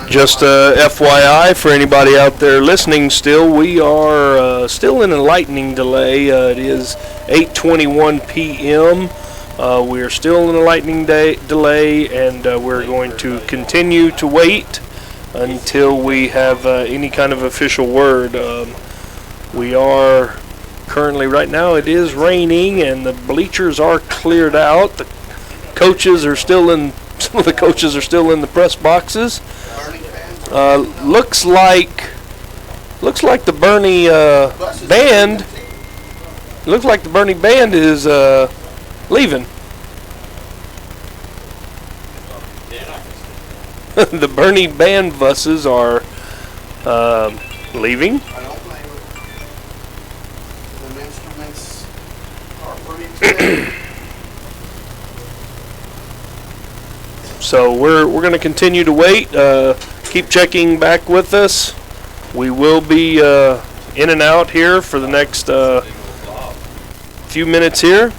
Just FYI for anybody out there listening still, we are still in a lightning delay. It is 8:21 p.m. We are still in a lightning delay, and we're going to continue to wait until we have any kind of official word. We are currently, right now, it is raining, and the bleachers are cleared out. The coaches are still in. Some of the coaches are still in the press boxes. Looks like the Boerne band. Looks like the Boerne band is leaving. The Boerne band buses are leaving. I don't blame them. The instruments are pretty expensive. So we're going to continue to wait. Keep checking back with us. We will be in and out here for the next few minutes here,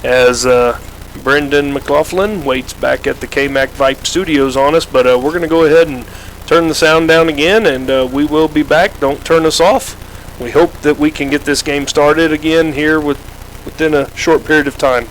as Brendan McLaughlin waits back at the KMAC Vype Studios on us. But we're going to go ahead and turn the sound down again, and we will be back. Don't turn us off. We hope that we can get this game started again here within a short period of time.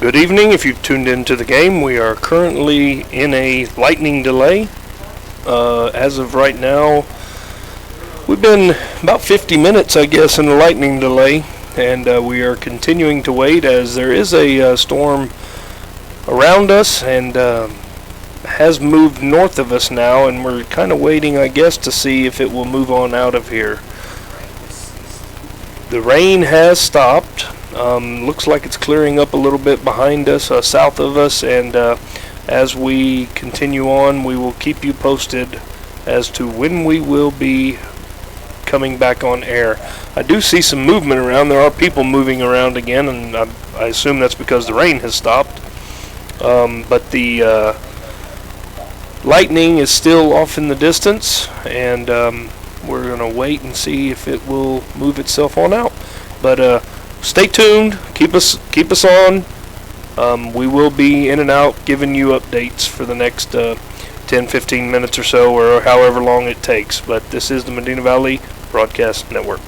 Good evening. If you've tuned into the game, we are currently in a lightning delay. As of right now, we've been about 50 minutes, I guess, in the lightning delay, and we are continuing to wait as there is a storm around us and has moved north of us now, and we're kind of waiting, I guess, to see if it will move on out of here. The rain has stopped. Looks like it's clearing up a little bit behind us, south of us, and as we continue on, we will keep you posted as to when we will be coming back on air. I do see some movement around. There are people moving around again, and I assume that's because the rain has stopped. But the lightning is still off in the distance, and we're going to wait and see if it will move itself on out. But stay tuned. Keep us on. We will be in and out giving you updates for the next 10-15 minutes or so, or however long it takes. But this is the Medina Valley Broadcast Network.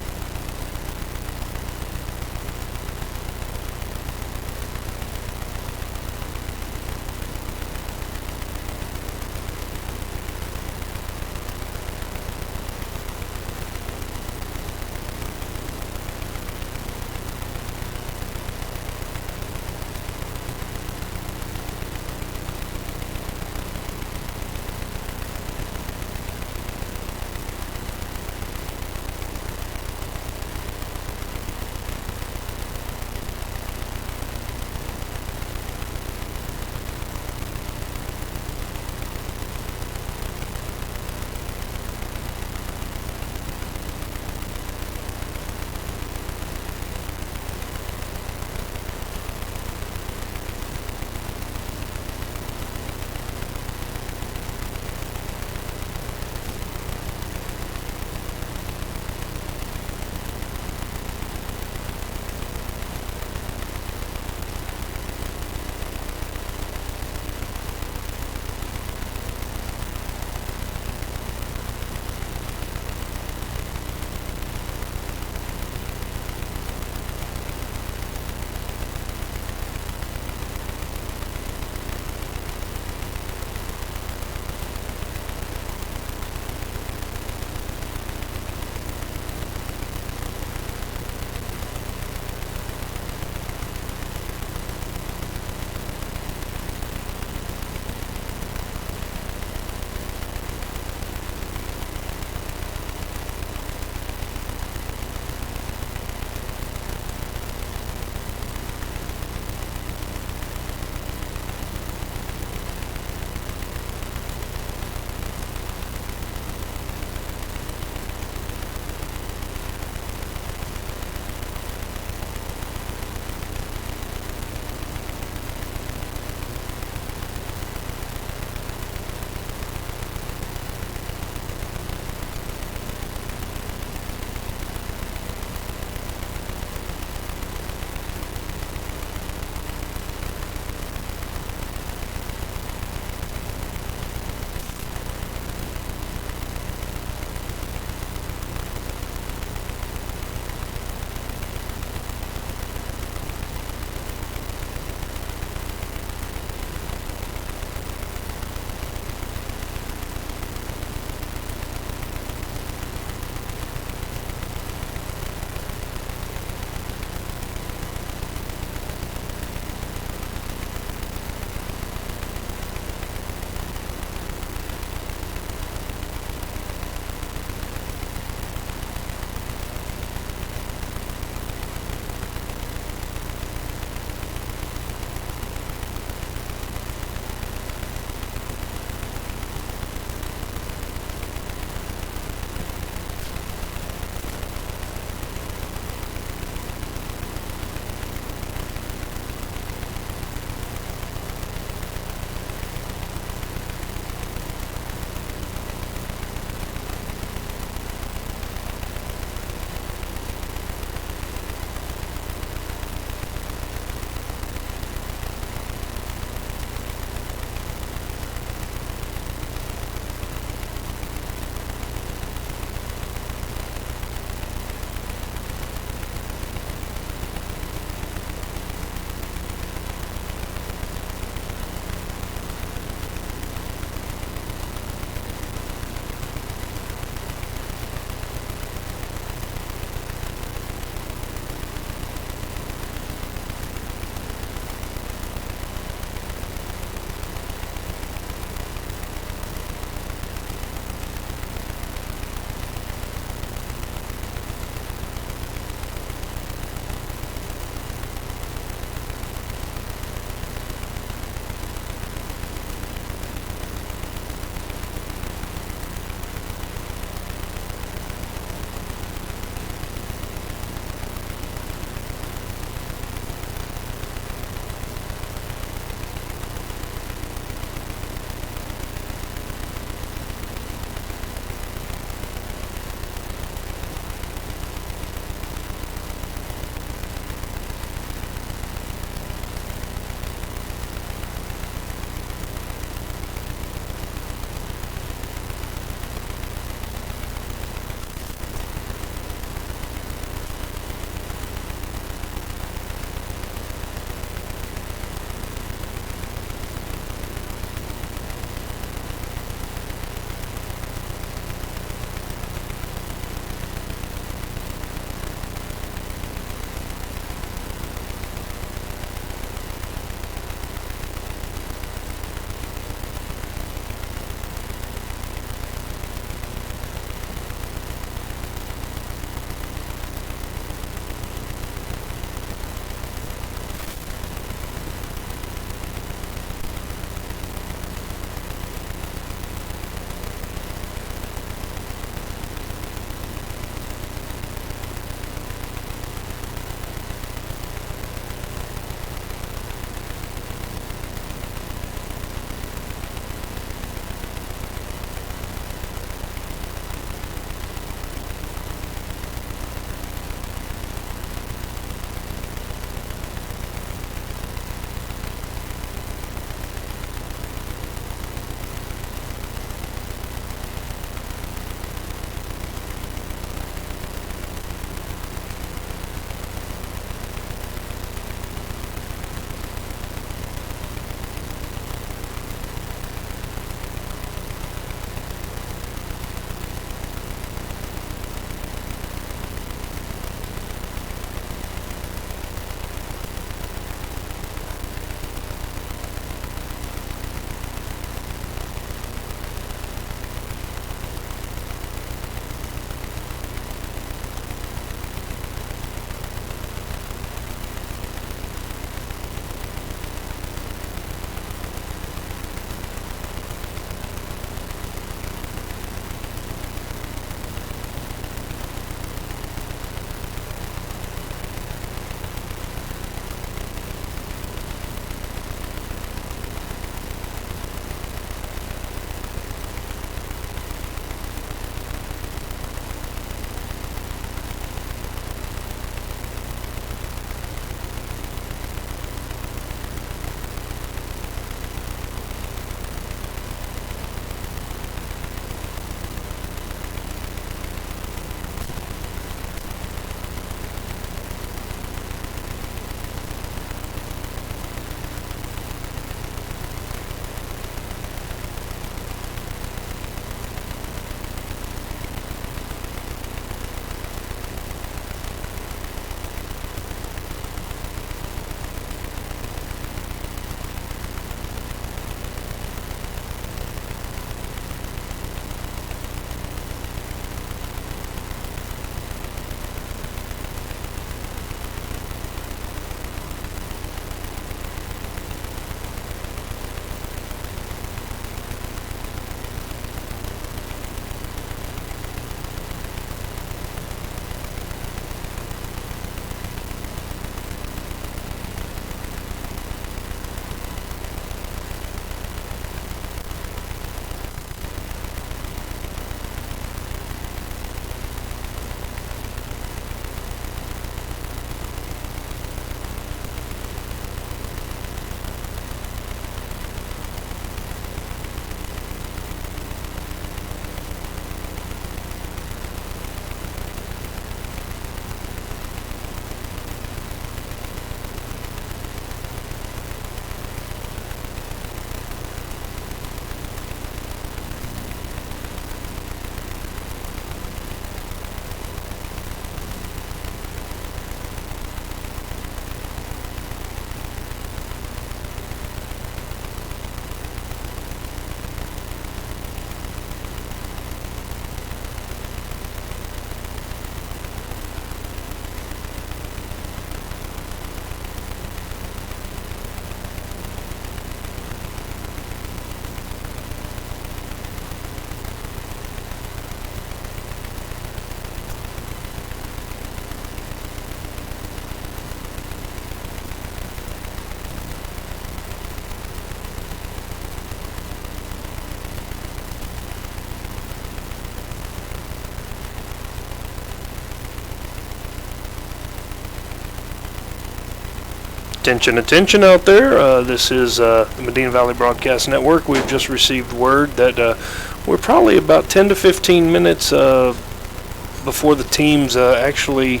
Attention, attention out there. This is the Medina Valley Broadcast Network. We've just received word that we're probably about 10 to 15 minutes before the teams actually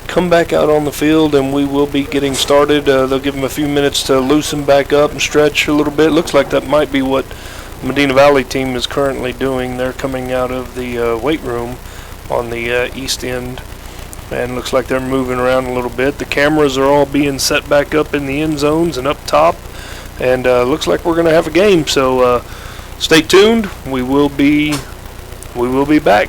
come back out on the field, and we will be getting started. They'll give them a few minutes to loosen back up and stretch a little bit. Looks like that might be what Medina Valley team is currently doing. They're coming out of the weight room on the east end, and looks like they're moving around a little bit. The cameras are all being set back up in the end zones and up top, and looks like we're going to have a game. So stay tuned. We will be back.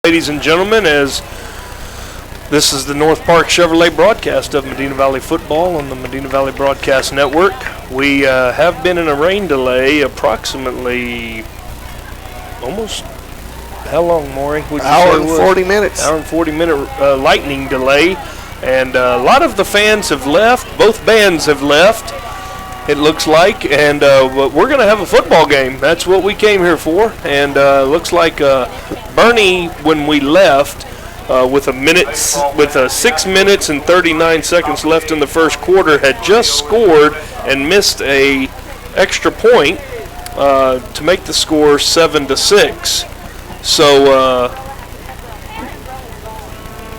Ladies and gentlemen, as this is the North Park Chevrolet broadcast of Medina Valley football on the Medina Valley Broadcast Network. We have been in a rain delay approximately almost, how long, Maury? Hour and 40 minutes. Hour and 40-minute lightning delay. And a lot of the fans have left. Both bands have left, it looks like. And we're going to have a football game. That's what we came here for. And looks like Boerne, when we left, with 6 minutes and 39 seconds left in the first quarter, had just scored and missed a extra point to make the score 7-6. So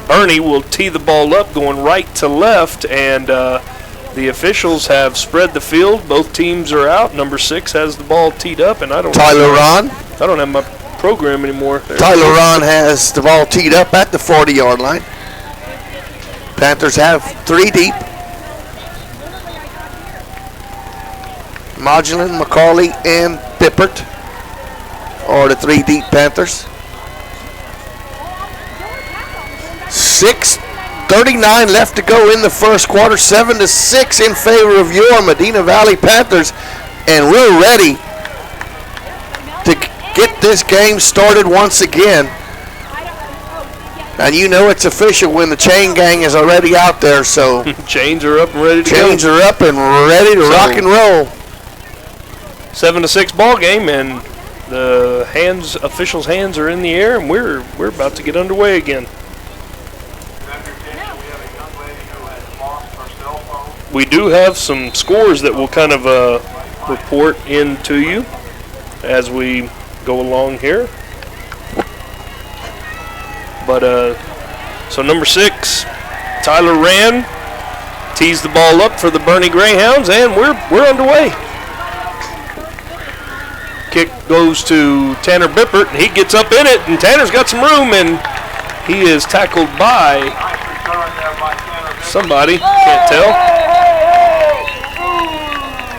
Boerne will tee the ball up going right to left, and the officials have spread the field. Both teams are out. Number 6 has the ball teed up, and I don't have my program anymore. Tyler Ron has the ball teed up at the 40-yard line. Panthers have 3 deep. Modulin, McCauley, and Bippert are the 3 deep Panthers. 6:39 left to go in the first quarter. 7-6 in favor of your Medina Valley Panthers, and we're ready to get this game started once again. And you know it's official when the chain gang is already out there, so chains are up and ready to go. Chains are up and ready to rock and roll. 7-6 ball game, and the officials' hands are in the air, and we're about to get underway again. We do have some scores that we'll kind of report in to you as we go along here. But so number 6, Tyler Rand tees the ball up for the Boerne Greyhounds, and we're underway. Kick goes to Tanner Bippert, and he gets up in it, and Tanner's got some room, and he is tackled by somebody, can't tell.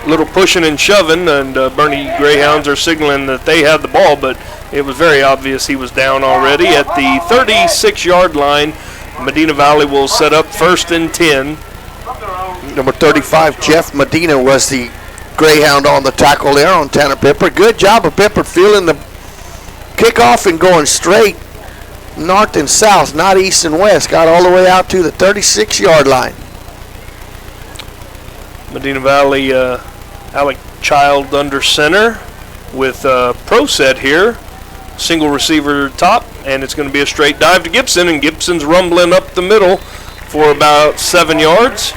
Little pushing and shoving, and Boerne Greyhounds are signaling that they have the ball, but it was very obvious he was down already. At the 36-yard line, Medina Valley will set up 1st and 10. Number 35, Jeff Medina, was the Greyhound on the tackle there on Tanner Bippert. Good job of Bippert feeling the kickoff and going straight north and south, not east and west. Got all the way out to the 36-yard line. Medina Valley, Alec Child under center with pro set here. Single receiver top, and it's going to be a straight dive to Gibson, and Gibson's rumbling up the middle for about 7 yards.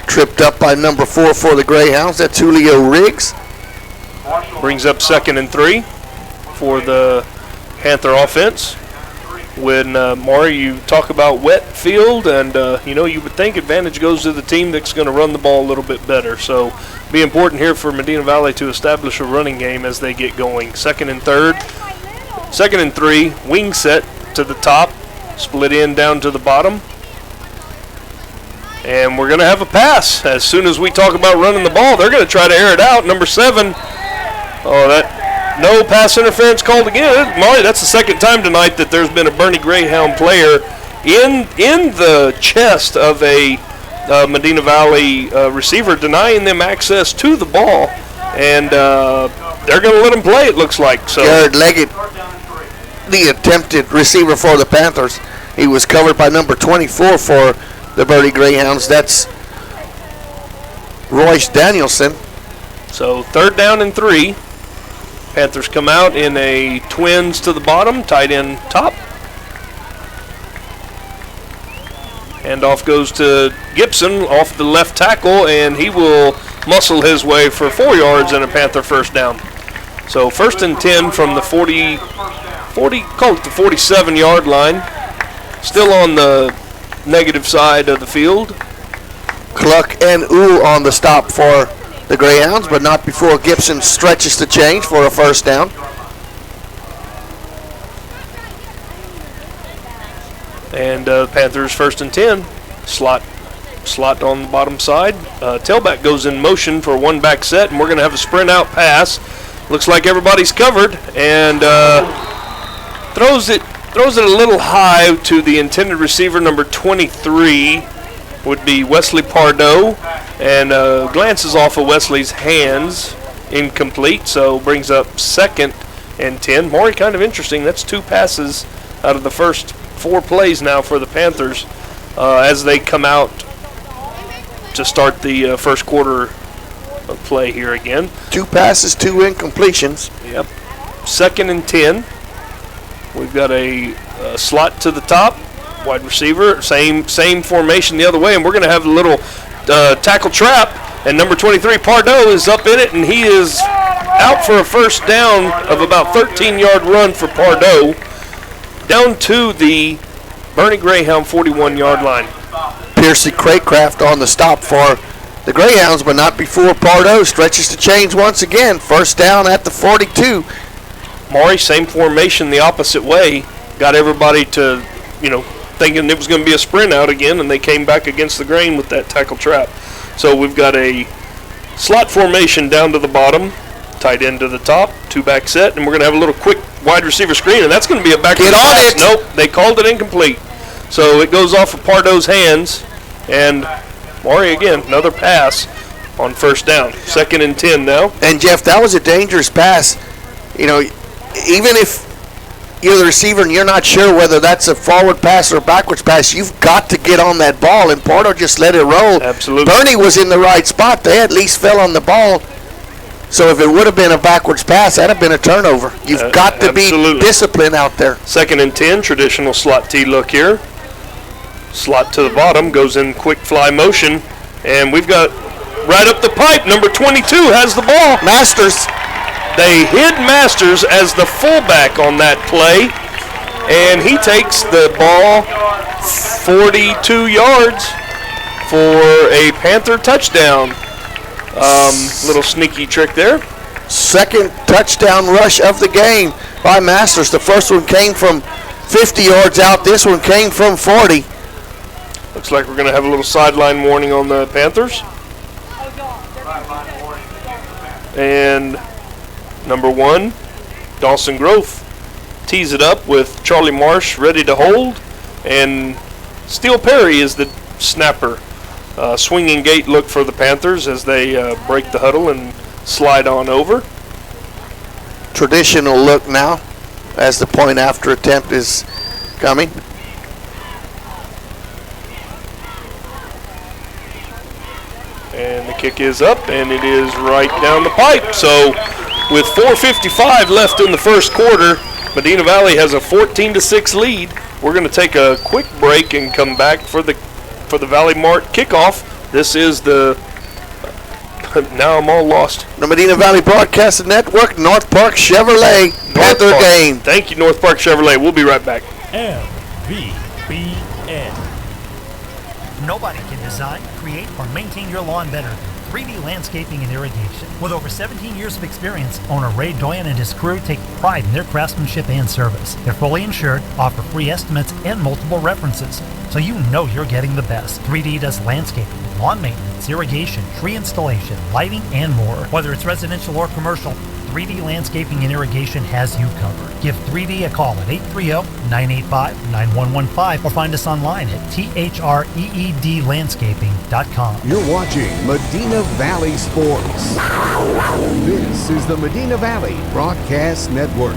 Tripped up by number 4 for the Greyhounds. That's Julio Riggs. Brings up 2nd and 3 for the Panther offense. When, Maury, you talk about wet field, and, you would think advantage goes to the team that's going to run the ball a little bit better. So be important here for Medina Valley to establish a running game as they get going. 2nd and 3, wing set to the top, split in down to the bottom. And we're going to have a pass. As soon as we talk about running the ball, they're going to try to air it out. Number 7, no pass interference called again. Molly, that's the second time tonight that there's been a Boerne Greyhound player in the chest of a Medina Valley receiver, denying them access to the ball. And they're going to let him play, it looks like. So Garrett Leggett, the attempted receiver for the Panthers. He was covered by number 24 for the Boerne Greyhounds. That's Royce Danielson. So 3rd down and 3. Panthers come out in a twins to the bottom, tight end top. Handoff goes to Gibson off the left tackle, and he will muscle his way for 4 yards and a Panther 1st down. So 1st and 10 from the 47-yard line. Still on the negative side of the field. Cluck and Ooh on the stop for the Greyhounds, but not before Gibson stretches the change for a 1st down. And Panthers 1st and 10. Slot on the bottom side. Tailback goes in motion for a 1-back set, and we're going to have a sprint out pass. Looks like everybody's covered, and throws it throws it a little high to the intended receiver, number 23, would be Wesley Pardo, and glances off of Wesley's hands, incomplete, so brings up 2nd and 10. Maury, kind of interesting. That's 2 passes out of the first 4 plays now for the Panthers as they come out to start the first quarter of play here again. 2 passes, 2 incompletions. Yep. 2nd and 10. We've got a slot to the top, wide receiver, same formation the other way, and we're going to have a little tackle trap, and number 23, Pardo, is up in it, and he is out for a first down of about 13-yard run for Pardo, down to the Boerne Greyhound 41-yard line. Piercy Craycraft on the stop for the Greyhounds, but not before Pardo stretches the chains once again. First down at the 42. Maury, same formation the opposite way. Got everybody to, thinking it was going to be a sprint out again, and they came back against the grain with that tackle trap. So we've got a slot formation down to the bottom, tight end to the top, 2-back set, and we're going to have a little quick wide receiver screen, and that's going to be a backwards pass. It. Nope, they called it incomplete. So it goes off of Pardo's hands, and Maury again, another pass on first down. 2nd and 10 now. And Jeff, that was a dangerous pass. Even if you're the receiver and you're not sure whether that's a forward pass or a backwards pass, you've got to get on that ball, and Pardo just let it roll. Absolutely. Boerne was in the right spot. They at least fell on the ball. So if it would have been a backwards pass, that would have been a turnover. You've got to be disciplined out there. 2nd and 10, traditional slot T look here. Slot to the bottom, goes in quick fly motion, and we've got right up the pipe, number 22 has the ball. Masters. They hid Masters as the fullback on that play, and he takes the ball 42 yards for a Panther touchdown. Little sneaky trick there. 2nd touchdown rush of the game by Masters. The first one came from 50 yards out. This one came from 40. Looks like we're going to have a little sideline warning on the Panthers. And number 1, Dawson Grove tees it up with Charlie Marsh ready to hold, and Steele Perry is the snapper. Swinging gate look for the Panthers as they break the huddle and slide on over. Traditional look now as the point after attempt is coming. And the kick is up, and it is right down the pipe. So with 4:55 left in the first quarter, Medina Valley has a 14-6 lead. We're going to take a quick break and come back for the Valley Mart kickoff. This is the now I'm all lost. The Medina Valley Broadcasting Network, North Park Chevrolet Panther game. Thank you, North Park Chevrolet. We'll be right back. MVBN. Nobody can design, create, or maintain your lawn better than 3D Landscaping and Irrigation. With over 17 years of experience, owner Ray Doyen and his crew take pride in their craftsmanship and service. They're fully insured, offer free estimates, and multiple references, so you know you're getting the best. 3D does landscaping, lawn maintenance, irrigation, tree installation, lighting, and more. Whether it's residential or commercial, 3D Landscaping and Irrigation has you covered. Give 3D a call at 830-985-9115 or find us online at threedlandscaping.com. You're watching Medina Valley Sports. This is the Medina Valley Broadcast Network.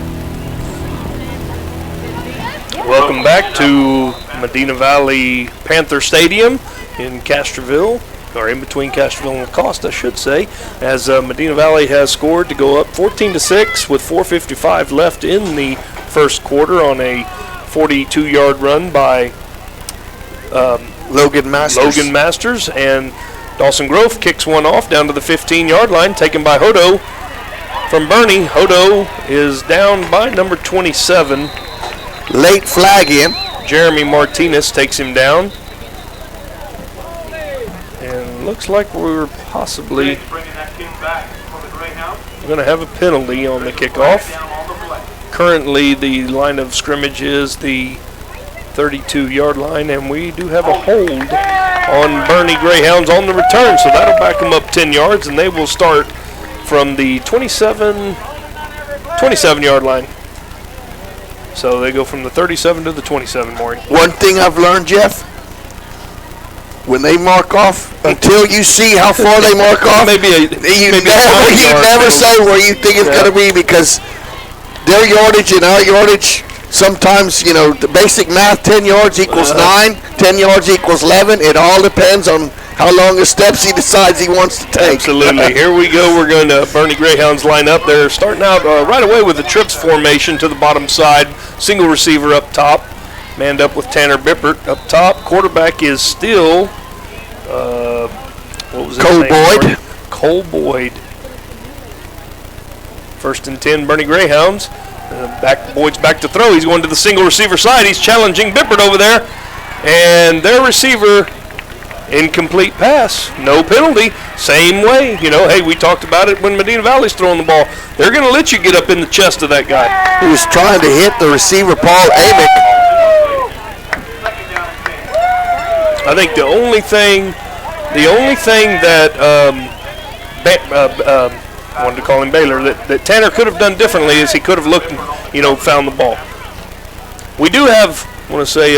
Welcome back to Medina Valley Panther Stadium in Castroville, or in between Castroville and LaCoste, I should say, as Medina Valley has scored to go up 14-6 with 4:55 left in the first quarter on a 42-yard run by Logan Masters, and Dawson Grove kicks one off down to the 15-yard line, taken by Hodo from Boerne. Hodo is down by number 27. Late flag in. Jeremy Martinez takes him down. And looks like we're possibly going to have a penalty on the kickoff. Currently, the line of scrimmage is the 32-yard line, and we do have a hold on Boerne Greyhounds on the return, so that'll back them up 10 yards, and they will start from the 27-yard line. So they go from the 37 to the 27, Maury. One thing I've learned, Jeff, when they mark off, until you see how far they mark off, you never say where you think it's going to be, because their yardage and our yardage, sometimes, the basic math, 10 yards equals 9, 10 yards equals 11. It all depends on how long the steps he decides he wants to take. Absolutely. Here we go. We're going to Boerne Greyhounds line up. They're starting out right away with the trips formation to the bottom side. Single receiver up top. Manned up with Tanner Bippert up top. Quarterback is still, what was his Cole name? Boyd. Cole Boyd. 1st and 10, Boerne Greyhounds. Boyd's back to throw. He's going to the single receiver side. He's challenging Bippert over there. And their receiver, incomplete pass. No penalty. Same way. Hey, we talked about it when Medina Valley's throwing the ball. They're going to let you get up in the chest of that guy. He was trying to hit the receiver, Paul Amick. I think the only thing that I wanted to call him Baylor, that Tanner could have done differently is he could have looked and, found the ball. We do have, I want to say,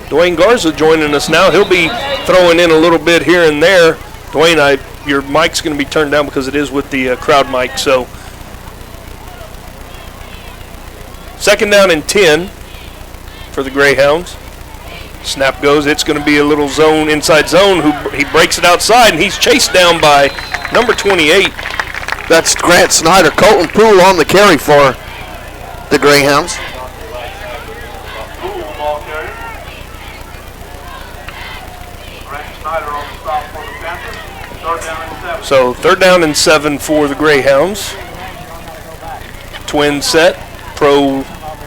Dwayne Garza joining us now. He'll be throwing in a little bit here and there. Dwayne, your mic's going to be turned down because it is with the crowd mic. So, 2nd down and 10 for the Greyhounds. Snap goes. It's going to be a little zone, inside zone. He breaks it outside, and he's chased down by number 28. That's Grant Snyder. Colton Poole on the carry for the Greyhounds. So 3rd down and 7 for the Greyhounds. Twin set.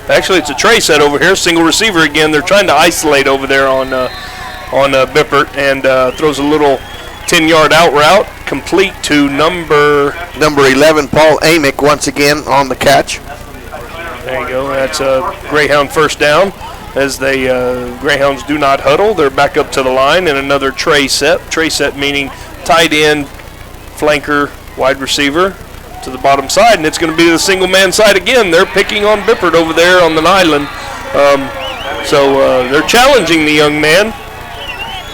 Actually, it's a tray set over here. Single receiver again. They're trying to isolate over there on Bippert, and throws a little 10-yard out route, complete to number 11, Paul Amick, once again on the catch. There you go. That's a Greyhound 1st down. As they Greyhounds do not huddle, they're back up to the line, and another tray set. Tray set meaning tight end, flanker, wide receiver to the bottom side, and it's going to be the single man side again. They're picking on Bippert over there on the island. So they're challenging the young man.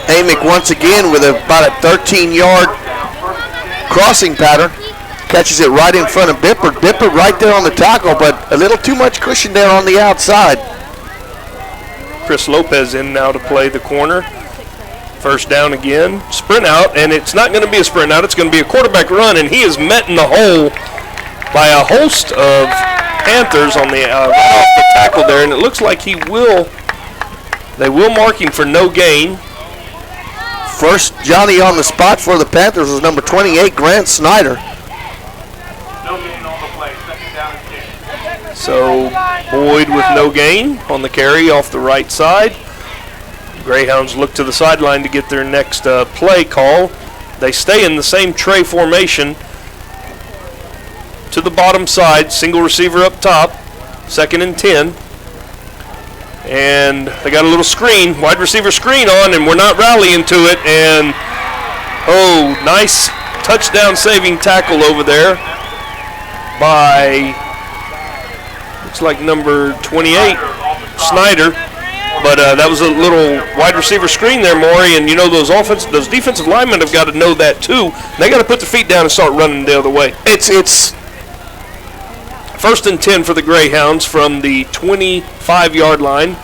Amick once again with about a 13-yard crossing pattern. Catches it right in front of Bippert. Bippert right there on the tackle, but a little too much cushion there on the outside. Chris Lopez in now to play the corner. 1st down again. Sprint out, and it's not going to be a sprint out. It's going to be a quarterback run, and he is met in the hole by a host of Panthers on the right off the tackle there, and it looks like they will mark him for no gain. First Johnny on the spot for the Panthers was number 28, Grant Snyder. No gain on the play. 2nd down and 10. So Boyd with no gain on the carry off the right side. Greyhounds look to the sideline to get their next play call. They stay in the same tray formation to the bottom side. Single receiver up top. 2nd and 10. And they got a little screen, wide receiver screen on, and we're not rallying to it. And, nice touchdown saving tackle over there by, looks like number 28, Snyder. But that was a little wide receiver screen there, Maury, and those defensive linemen have got to know that too. They got to put their feet down and start running the other way. It's 1st and 10 for the Greyhounds from the 25-yard line.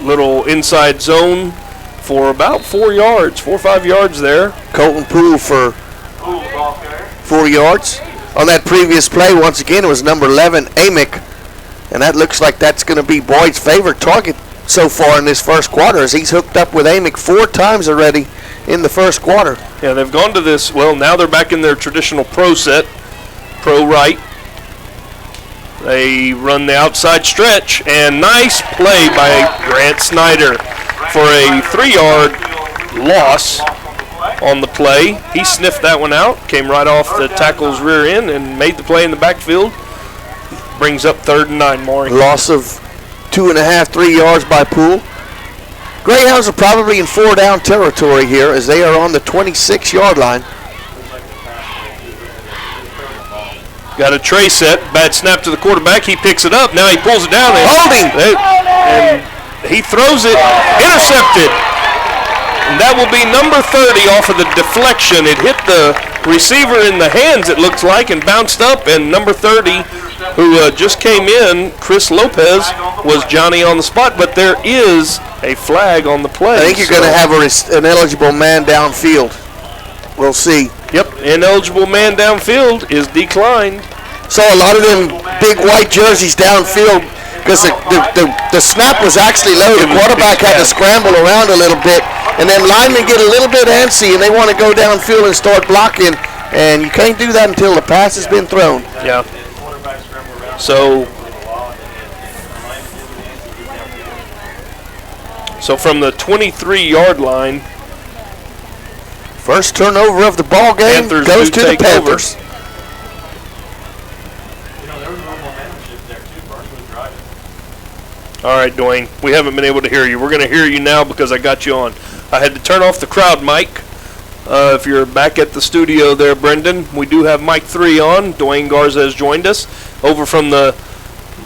Little inside zone for about 4 or 5 yards there. Colton Poole for 4 yards. On that previous play, once again, it was number 11, Amick. And that looks like that's going to be Boyd's favorite target so far in this first quarter, as he's hooked up with Amick 4 times already in the first quarter. Yeah, they've gone to this. Well, now they're back in their traditional pro set, pro right. They run the outside stretch, and nice play by Grant Snyder for a 3-yard loss on the play. He sniffed that one out, came right off the tackle's rear end, and made the play in the backfield. Brings up 3rd and 9, Maury. Loss of 2.5, 3 yards by Poole. Greyhounds are probably in 4-down territory here as they are on the 26-yard line. Got a tray set. Bad snap to the quarterback. He picks it up. Now he pulls it down. Holding. And he throws it. Intercepted. And that will be number 30 off of the deflection. It hit the receiver in the hands, it looks like, and bounced up. And number 30, who just came in, Chris Lopez, was Johnny on the spot. But there is a flag on the play. I think you're going to have an eligible man downfield. We'll see. Yep, ineligible man downfield is declined. So a lot of them big white jerseys downfield, because the snap was actually low. The quarterback had to scramble around a little bit, and then linemen get a little bit antsy, and they want to go downfield and start blocking, and you can't do that until the pass has been thrown. Yeah. So from the 23-yard line, first turnover of the ball game Panthers goes to the Panthers. All right, Dwayne, we haven't been able to hear you. We're going to hear you now because I got you on. I had to turn off the crowd mic. If you're back at the studio there, Brendan, we do have mic 3 on. Dwayne Garza has joined us over from the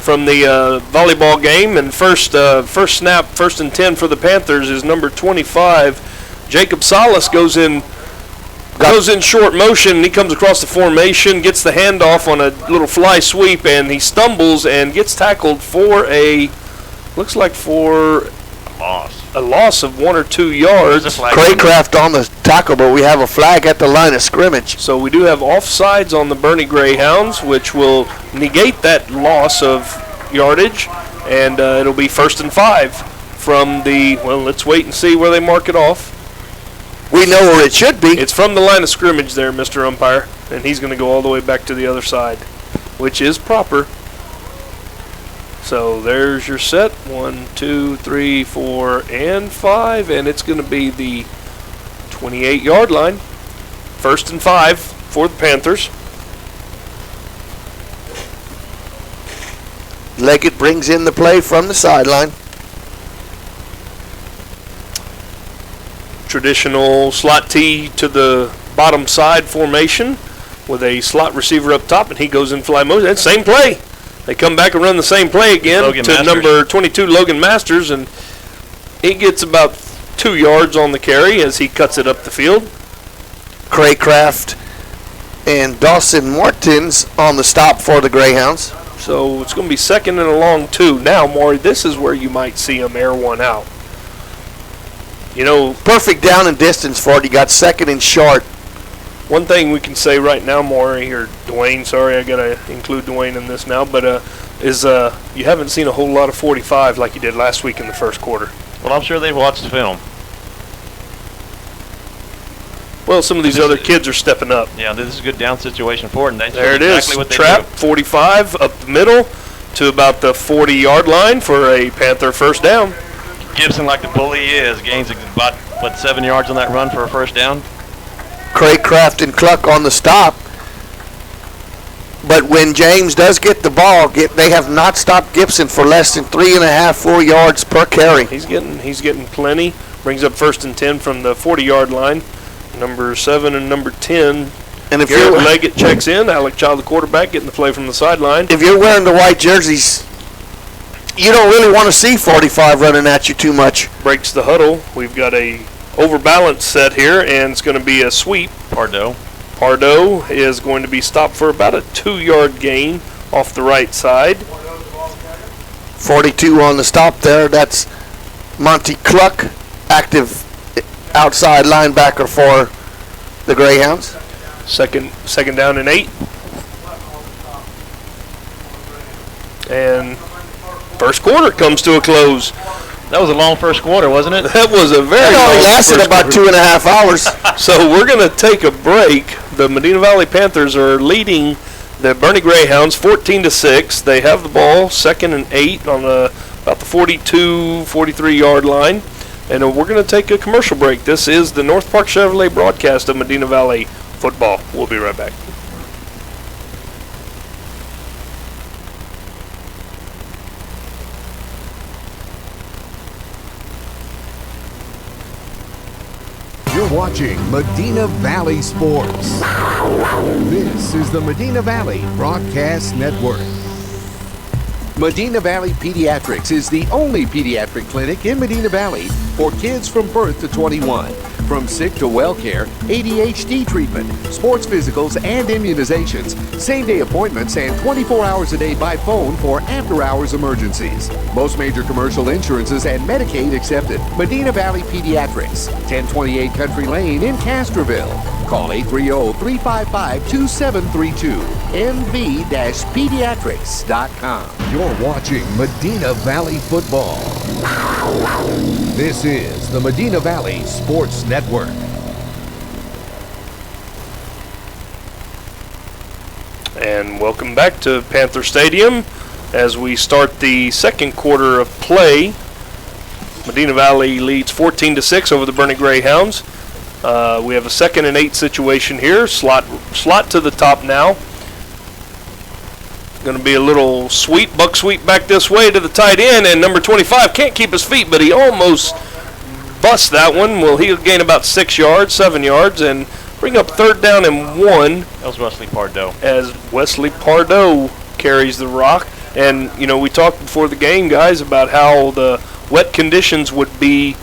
volleyball game. And first snap, 1st and 10 for the Panthers is number 25. Jacob Salas goes in short motion. He comes across the formation, gets the handoff on a little fly sweep, and he stumbles and gets tackled for a loss of 1 or 2 yards. Craycraft on the tackle, but we have a flag at the line of scrimmage. So we do have offsides on the Boerne Greyhounds, which will negate that loss of yardage, and it'll be 1st and 5 from the, well, let's wait and see where they mark it off. We know where it should be. It's from the line of scrimmage there, Mr. Umpire, and he's going to go all the way back to the other side, which is proper. So there's your set, 1, 2, 3, 4, and 5, and it's going to be the 28-yard line. 1st and 5 for the Panthers. Leggett brings in the play from the sideline. Traditional slot T to the bottom side formation with a slot receiver up top, and he goes in fly motion. That's same play. They come back and run the same play again to number 22, Logan Masters, and he gets about 2 yards on the carry as he cuts it up the field. Craycraft and Dawson Martins on the stop for the Greyhounds. So it's going to be 2nd and a long 2. Now, Maury, this is where you might see him air one out. You know, perfect down and distance for it. You got 2nd and short. One thing we can say right now, Maury, or Dwayne, sorry, I got to include Dwayne in this now, but is you haven't seen a whole lot of 45 like you did last week in the first quarter. Well, I'm sure they've watched the film. Well, some of these other kids are stepping up. Yeah, this is a good down situation for it. And there it exactly is. What they Trap, do. 45 up the middle to about the 40-yard line for a Panther first down. Gibson, like the bully he is, gains about, 7 yards on that run for a first down? Craycraft and Cluck on the stop. But when James does get the ball, they have not stopped Gibson for less than 3.5, 4 yards per carry. He's getting plenty. Brings up 1st and 10 from the 40-yard line. Number 7 and number 10. And if Garrett Leggett checks in, Alec Child, the quarterback, getting the play from the sideline. If you're wearing the white jerseys, you don't really want to see 45 running at you too much. Breaks the huddle. We've got a overbalance set here, and it's going to be a sweep. Pardo is going to be stopped for about a 2-yard gain off the right side. 42 on the stop there. That's Monty Cluck, active outside linebacker for the Greyhounds. Second down and 8. And first quarter comes to a close. That was a long first quarter, wasn't it? That was a very long It lasted about 2.5 hours. So we're going to take a break. The Medina Valley Panthers are leading the Boerne Greyhounds 14-6. They have the ball, 2nd and 8 on about the 42, 43-yard line. And we're going to take a commercial break. This is the North Park Chevrolet broadcast of Medina Valley football. We'll be right back. You're watching Medina Valley Sports. This is the Medina Valley Broadcast Network. Medina Valley Pediatrics is the only pediatric clinic in Medina Valley for kids from birth to 21. From sick to well care, ADHD treatment, sports physicals and immunizations, same-day appointments, and 24 hours a day by phone for after-hours emergencies. Most major commercial insurances and Medicaid accepted. Medina Valley Pediatrics, 1028 Country Lane in Castroville. Call 830-355-2732, mv-pediatrics.com. You're watching Medina Valley Football. This is the Medina Valley Sports Network. And welcome back to Panther Stadium as we start the second quarter of play. Medina Valley leads 14-6 over the Boerne Greyhounds. We have a 2nd and 8 situation here. Slot to the top now. Going to be a little buck sweep back this way to the tight end, and number 25 can't keep his feet, but he almost busts that one. Well, he'll gain about 7 yards, and bring up 3rd down and 1. That was Wesley Pardo. As Wesley Pardo carries the rock. And, we talked before the game, guys, about how the wet conditions would be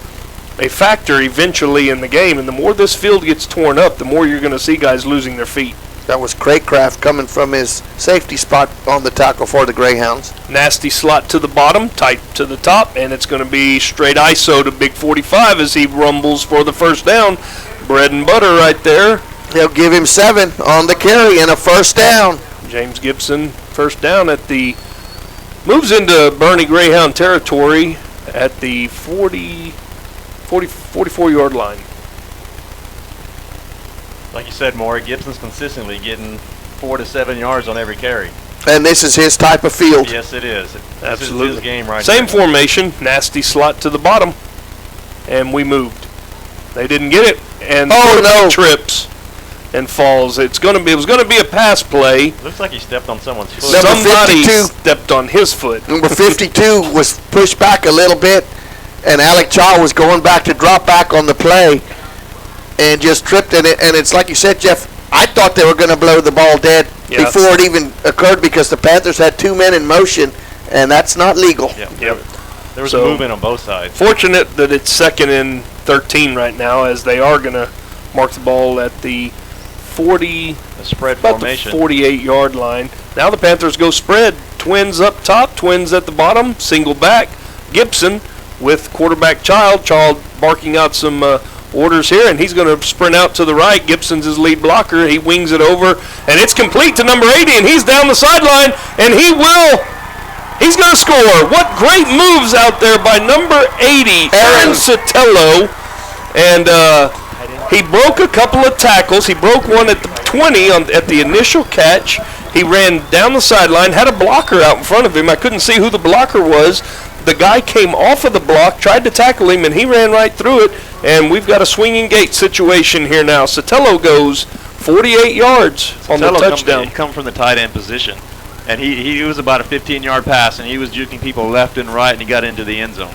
a factor eventually in the game. And the more this field gets torn up, the more you're going to see guys losing their feet. That was Craycraft coming from his safety spot on the tackle for the Greyhounds. Nasty slot to the bottom, tight to the top, and it's going to be straight ISO to Big 45 as he rumbles for the 1st down. Bread and butter right there. He'll give him 7 on the carry and a 1st down. James Gibson, 1st down moves into Boerne Greyhound territory at the 44-yard line. Like you said, Maury, Gibson's consistently getting 4 to 7 yards on every carry. And this is his type of field. Yes, it is. Absolutely. This is his game right Same now. formation, nasty slot to the bottom, and we moved. They didn't get it, and trips and falls. It was going to be a pass play. Looks like he stepped on someone's foot. Somebody stepped on his foot. Number 52 was pushed back a little bit, and Alec Chaw was going back to drop back on the play and just tripped in it. And it's like you said, Jeff, I thought they were going to blow the ball dead before it even occurred because the Panthers had 2 men in motion, and that's not legal. Yep. There was a movement on both sides. Fortunate that it's 2nd and 13 right now, as they are going to mark the ball at the 48-yard line. Now the Panthers go spread. Twins up top, twins at the bottom, single back. Gibson with quarterback Child barking out some orders here, and he's going to sprint out to the right. Gibson's his lead blocker. He wings it over, and it's complete to number 80, and he's down the sideline, and he's going to score. What great moves out there by number 80, Aaron Sotelo, and he broke a couple of tackles. He broke one at the 20 at the initial catch. He ran down the sideline, had a blocker out in front of him. I couldn't see who the blocker was. The guy came off of the block, tried to tackle him, and he ran right through it. And we've got a swinging gate situation here now. Sotelo goes 48 yards on the touchdown. Come from the tight end position. And he was about a 15-yard pass, and he was juking people left and right, and he got into the end zone.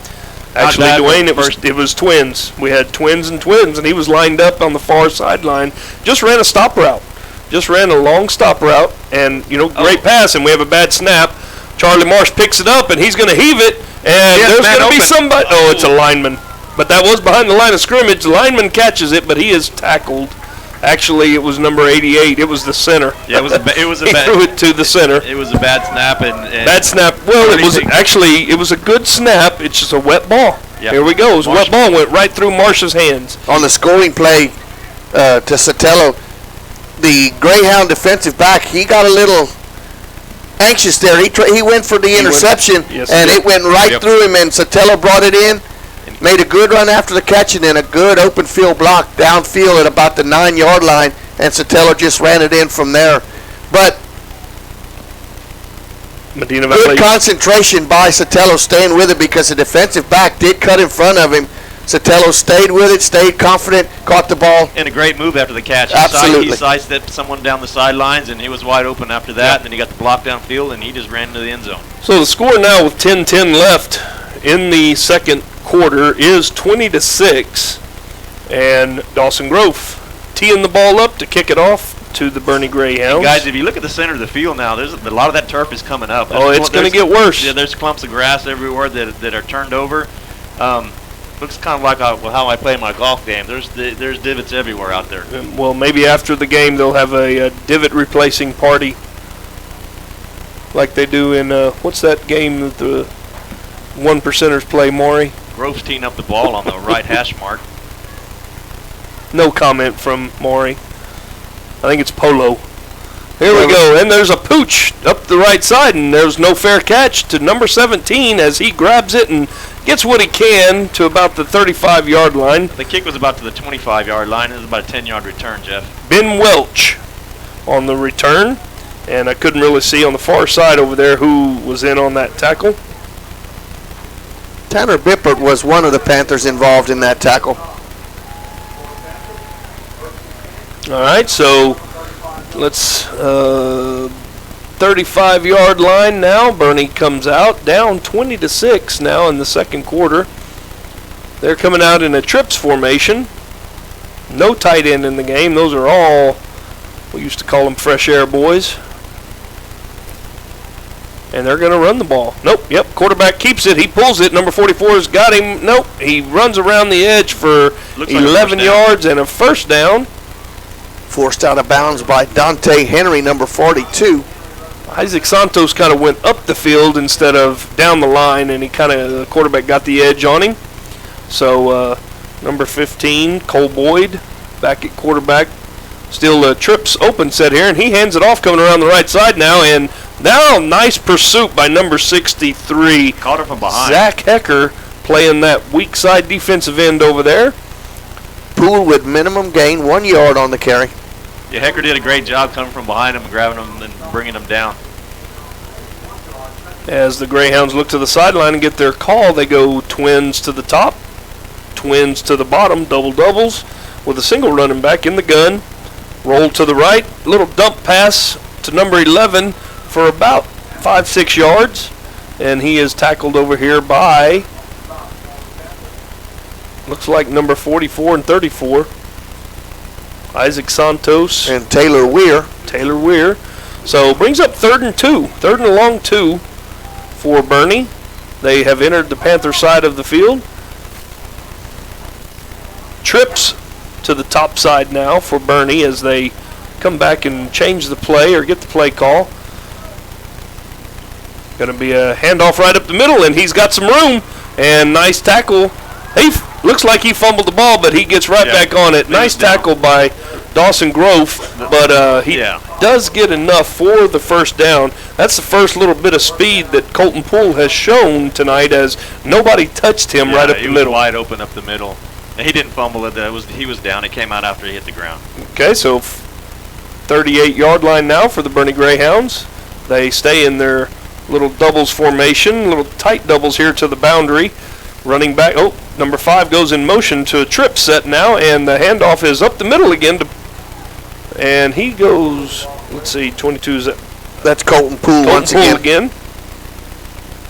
Actually, Dwayne, it was twins. We had twins, and he was lined up on the far sideline. Just ran a stop route. Just ran a long stop route, and, great pass, and we have a bad snap. Charlie Marsh picks it up, and he's going to heave it, and there's going to be somebody. Oh, it's a lineman. But that was behind the line of scrimmage. The lineman catches it, but he is tackled. Actually, it was number 88. It was the center. Yeah, it was a he threw it to the center. It was a bad snap. Bad snap. Well, it was a good snap. It's just a wet ball. Yep. Here we go. It was a wet ball. Went right through Marsh's hands. On the scoring play to Sotelo, the Greyhound defensive back, he got a little anxious there. He went for the interception, and it went right through him, and Sotelo brought it in. Made a good run after the catch, and then a good open field block downfield at about the 9-yard line, and Sotelo just ran it in from there. But Medina Valley. Good concentration by Sotelo staying with it because the defensive back did cut in front of him. Sotelo stayed with it, stayed confident, caught the ball. And a great move after the catch. Absolutely. He sidestepped someone down the sidelines, and he was wide open after that, and then he got the block downfield, and he just ran into the end zone. So the score now with 10-10 left in the second quarter is 20-6. And Dawson Grove teeing the ball up to kick it off to the Boerne Greyhounds. And guys, if you look at the center of the field now, there's a lot of that turf is coming up. It's going to get worse. Yeah, there's clumps of grass everywhere that are turned over. Looks kind of like how I play my golf game. There's divots everywhere out there. Well, maybe after the game they'll have a divot replacing party, like they do in what's that game that the 1%ers play, Maury? Grove's teeing up the ball on the right hash mark. No comment from Maury. I think it's polo. Here we go, and there's a pooch up the right side, and there's no fair catch to number 17 as he grabs it and gets what he can to about the 35-yard line. The kick was about to the 25-yard line. It was about a 10-yard return, Jeff. Ben Welch on the return, and I couldn't really see on the far side over there who was in on that tackle. Tanner Bippert was one of the Panthers involved in that tackle. All right, so let's 35-yard line now. Boerne comes out down 20-6 now in the second quarter. They're coming out in a trips formation. No tight end in the game. Those are all, we used to call them fresh air boys. And they're going to run the ball. Nope, yep, quarterback keeps it. He pulls it. Number 44 has got him. Nope, he runs around the edge for 11 yards and a first down. Forced out of bounds by Dante Henry, number 42. Isaac Santos kind of went up the field instead of down the line, and the quarterback got the edge on him. So number 15, Cole Boyd, back at quarterback. Still trips open set here, and he hands it off coming around the right side now, and now nice pursuit by number 63. Caught her from behind. Zach Hecker playing that weak side defensive end over there. Poole with minimum gain, 1 yard on the carry. Yeah, Hecker did a great job coming from behind him and grabbing him and bringing him down. As the Greyhounds look to the sideline and get their call, they go twins to the top, twins to the bottom, double-doubles with a single running back in the gun. Roll to the right, little dump pass to number 11 for about 5-6 yards. And he is tackled over here by, looks like number 44 and 34. Isaac Santos. And Taylor Weir. So brings up 3rd and 2. 3rd and a long 2 for Boerne. They have entered the Panther side of the field. Trips to the top side now for Boerne as they come back and change the play or get the play call. Going to be a handoff right up the middle, and he's got some room. And nice tackle. He looks like he fumbled the ball, but he gets right back on it. Nice tackle by Dawson Grove, but he does get enough for the first down. That's the first little bit of speed that Colton Poole has shown tonight, as nobody touched him right up the middle. He was wide open up the middle. And he didn't fumble it. He was down. It came out after he hit the ground. Okay, so 38-yard line now for the Boerne Greyhounds. They stay in their little doubles formation, little tight doubles here to the boundary. Running back, number 5 goes in motion to a trip set now, and the handoff is up the middle again. And he goes, let's see, 22 is that? That's Colton Poole once again.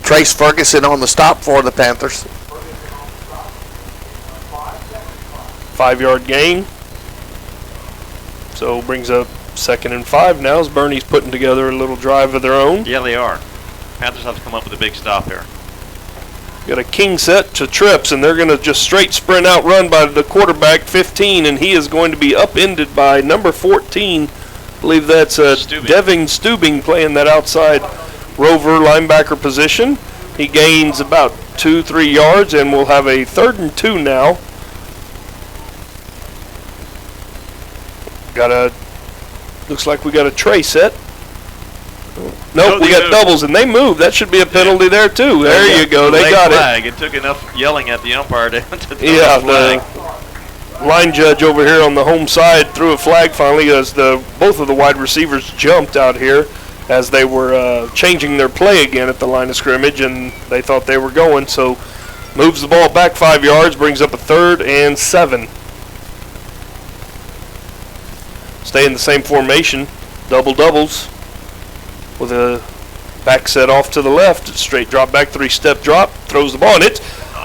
Trace Ferguson on the stop for the Panthers. 5-yard gain. So brings up 2nd and 5 now as Boerne's putting together a little drive of their own. Yeah, they are. Panthers have to come up with a big stop here. Got a king set to trips, and they're going to just straight sprint out run by the quarterback, 15, and he is going to be upended by number 14. I believe that's Devin Stubing playing that outside rover linebacker position. He gains about 2-3 yards, and we'll have a 3rd and 2 now. Looks like we got a tray set. Nope, we got doubles, and they moved. That should be a penalty there, too. There you go. They got it. It took enough yelling at the umpire to throw the flag. The line judge over here on the home side threw a flag finally as both of the wide receivers jumped out here as they were changing their play again at the line of scrimmage, and they thought they were going. So moves the ball back 5 yards, brings up a 3rd and 7. Stay in the same formation, doubles. With a back set off to the left, straight drop back, 3-step drop, throws the ball, and it's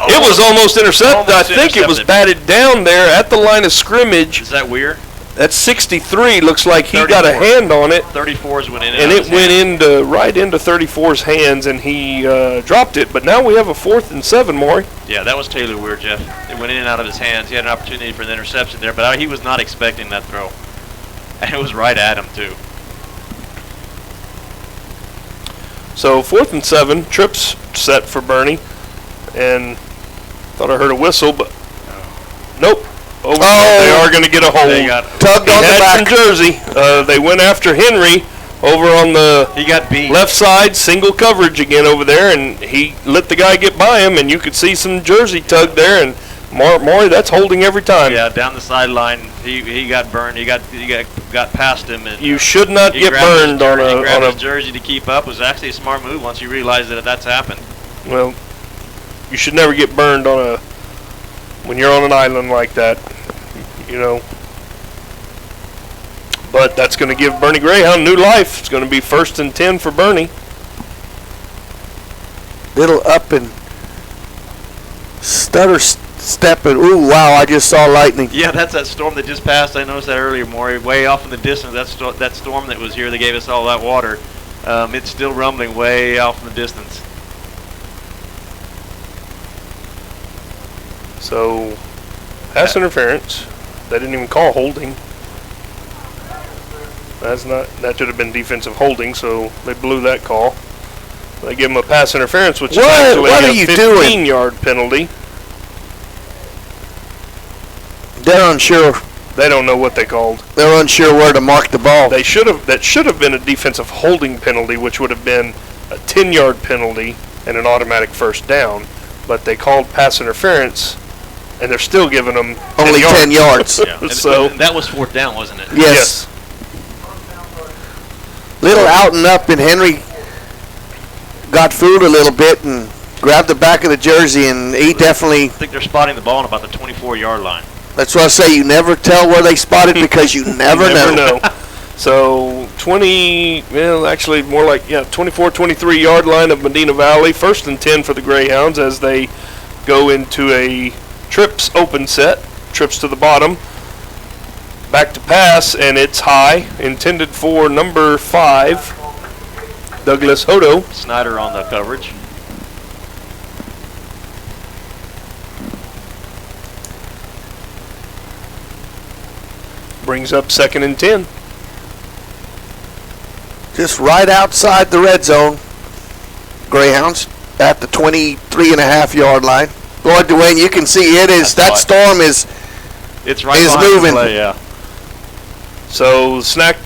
It was almost intercepted. I think it was intercepted. batted down there at the line of scrimmage. Is that Weir? That's 63. Looks like he got a 34. hand on it. 34's went in And it went into right into 34's hands, and he dropped it. But now we have a 4th and 7, Maury. Yeah, that was Taylor Weir, Jeff. It went in and out of his hands. He had an opportunity for an interception there, but he was not expecting that throw. And it was right at him, too. So 4th and 7, trips set for Bernie, and thought I heard a whistle, but nope. Oh, they are going to get a hold. They got Tugged on the back. From Jersey. They went after Henry over on the He got beat. left side, single coverage again over there, and he let the guy get by him, and you could see some Jersey tug there, and Maury, that's holding every time. Yeah, down the sideline, he got burned. He got past him, and You should not he get grabbed burned on he grabbed his a. jersey to keep up. Was actually a smart move once you realize that that's happened. Well, you should never get burned when you're on an island like that, you know. But that's going to give Bernie Greyhound new life. It's going to be 1st and 10 for Bernie. Little up and stutter stepping. Ooh, wow, I just saw lightning. Yeah, that's that storm that just passed. I noticed that earlier, Maury. Way off in the distance, that storm that was here that gave us all that water. It's still rumbling way off in the distance. So, pass interference. They didn't even call holding. That should have been defensive holding, so they blew that call. They give him a pass interference, which is actually what are a you doing? 15-yard penalty. They're unsure. They don't know what they called. They're unsure where to mark the ball. That should have been a defensive holding penalty, which would have been a 10-yard penalty and an automatic 1st down. But they called pass interference, and they're still giving them Only 10 yards. Yeah. And So that was 4th down, wasn't it? Yes. Little out and up, and Henry got fooled a little bit and grabbed the back of the jersey, and he definitely. I think they're spotting the ball on about the 24-yard line. That's why I say you never tell where they spotted because you never know. So 24, 23-yard line of Medina Valley. 1st and 10 for the Greyhounds as they go into a trips open set. Trips to the bottom. Back to pass, and it's high. Intended for number 5, Douglas Hodo. Snyder on the coverage. Brings up 2nd and 10. Just right outside the red zone. Greyhounds at the 23.5-yard line. Boy, Dwayne, you can see it is. That storm is. It's right is behind moving. the play, yeah. So snap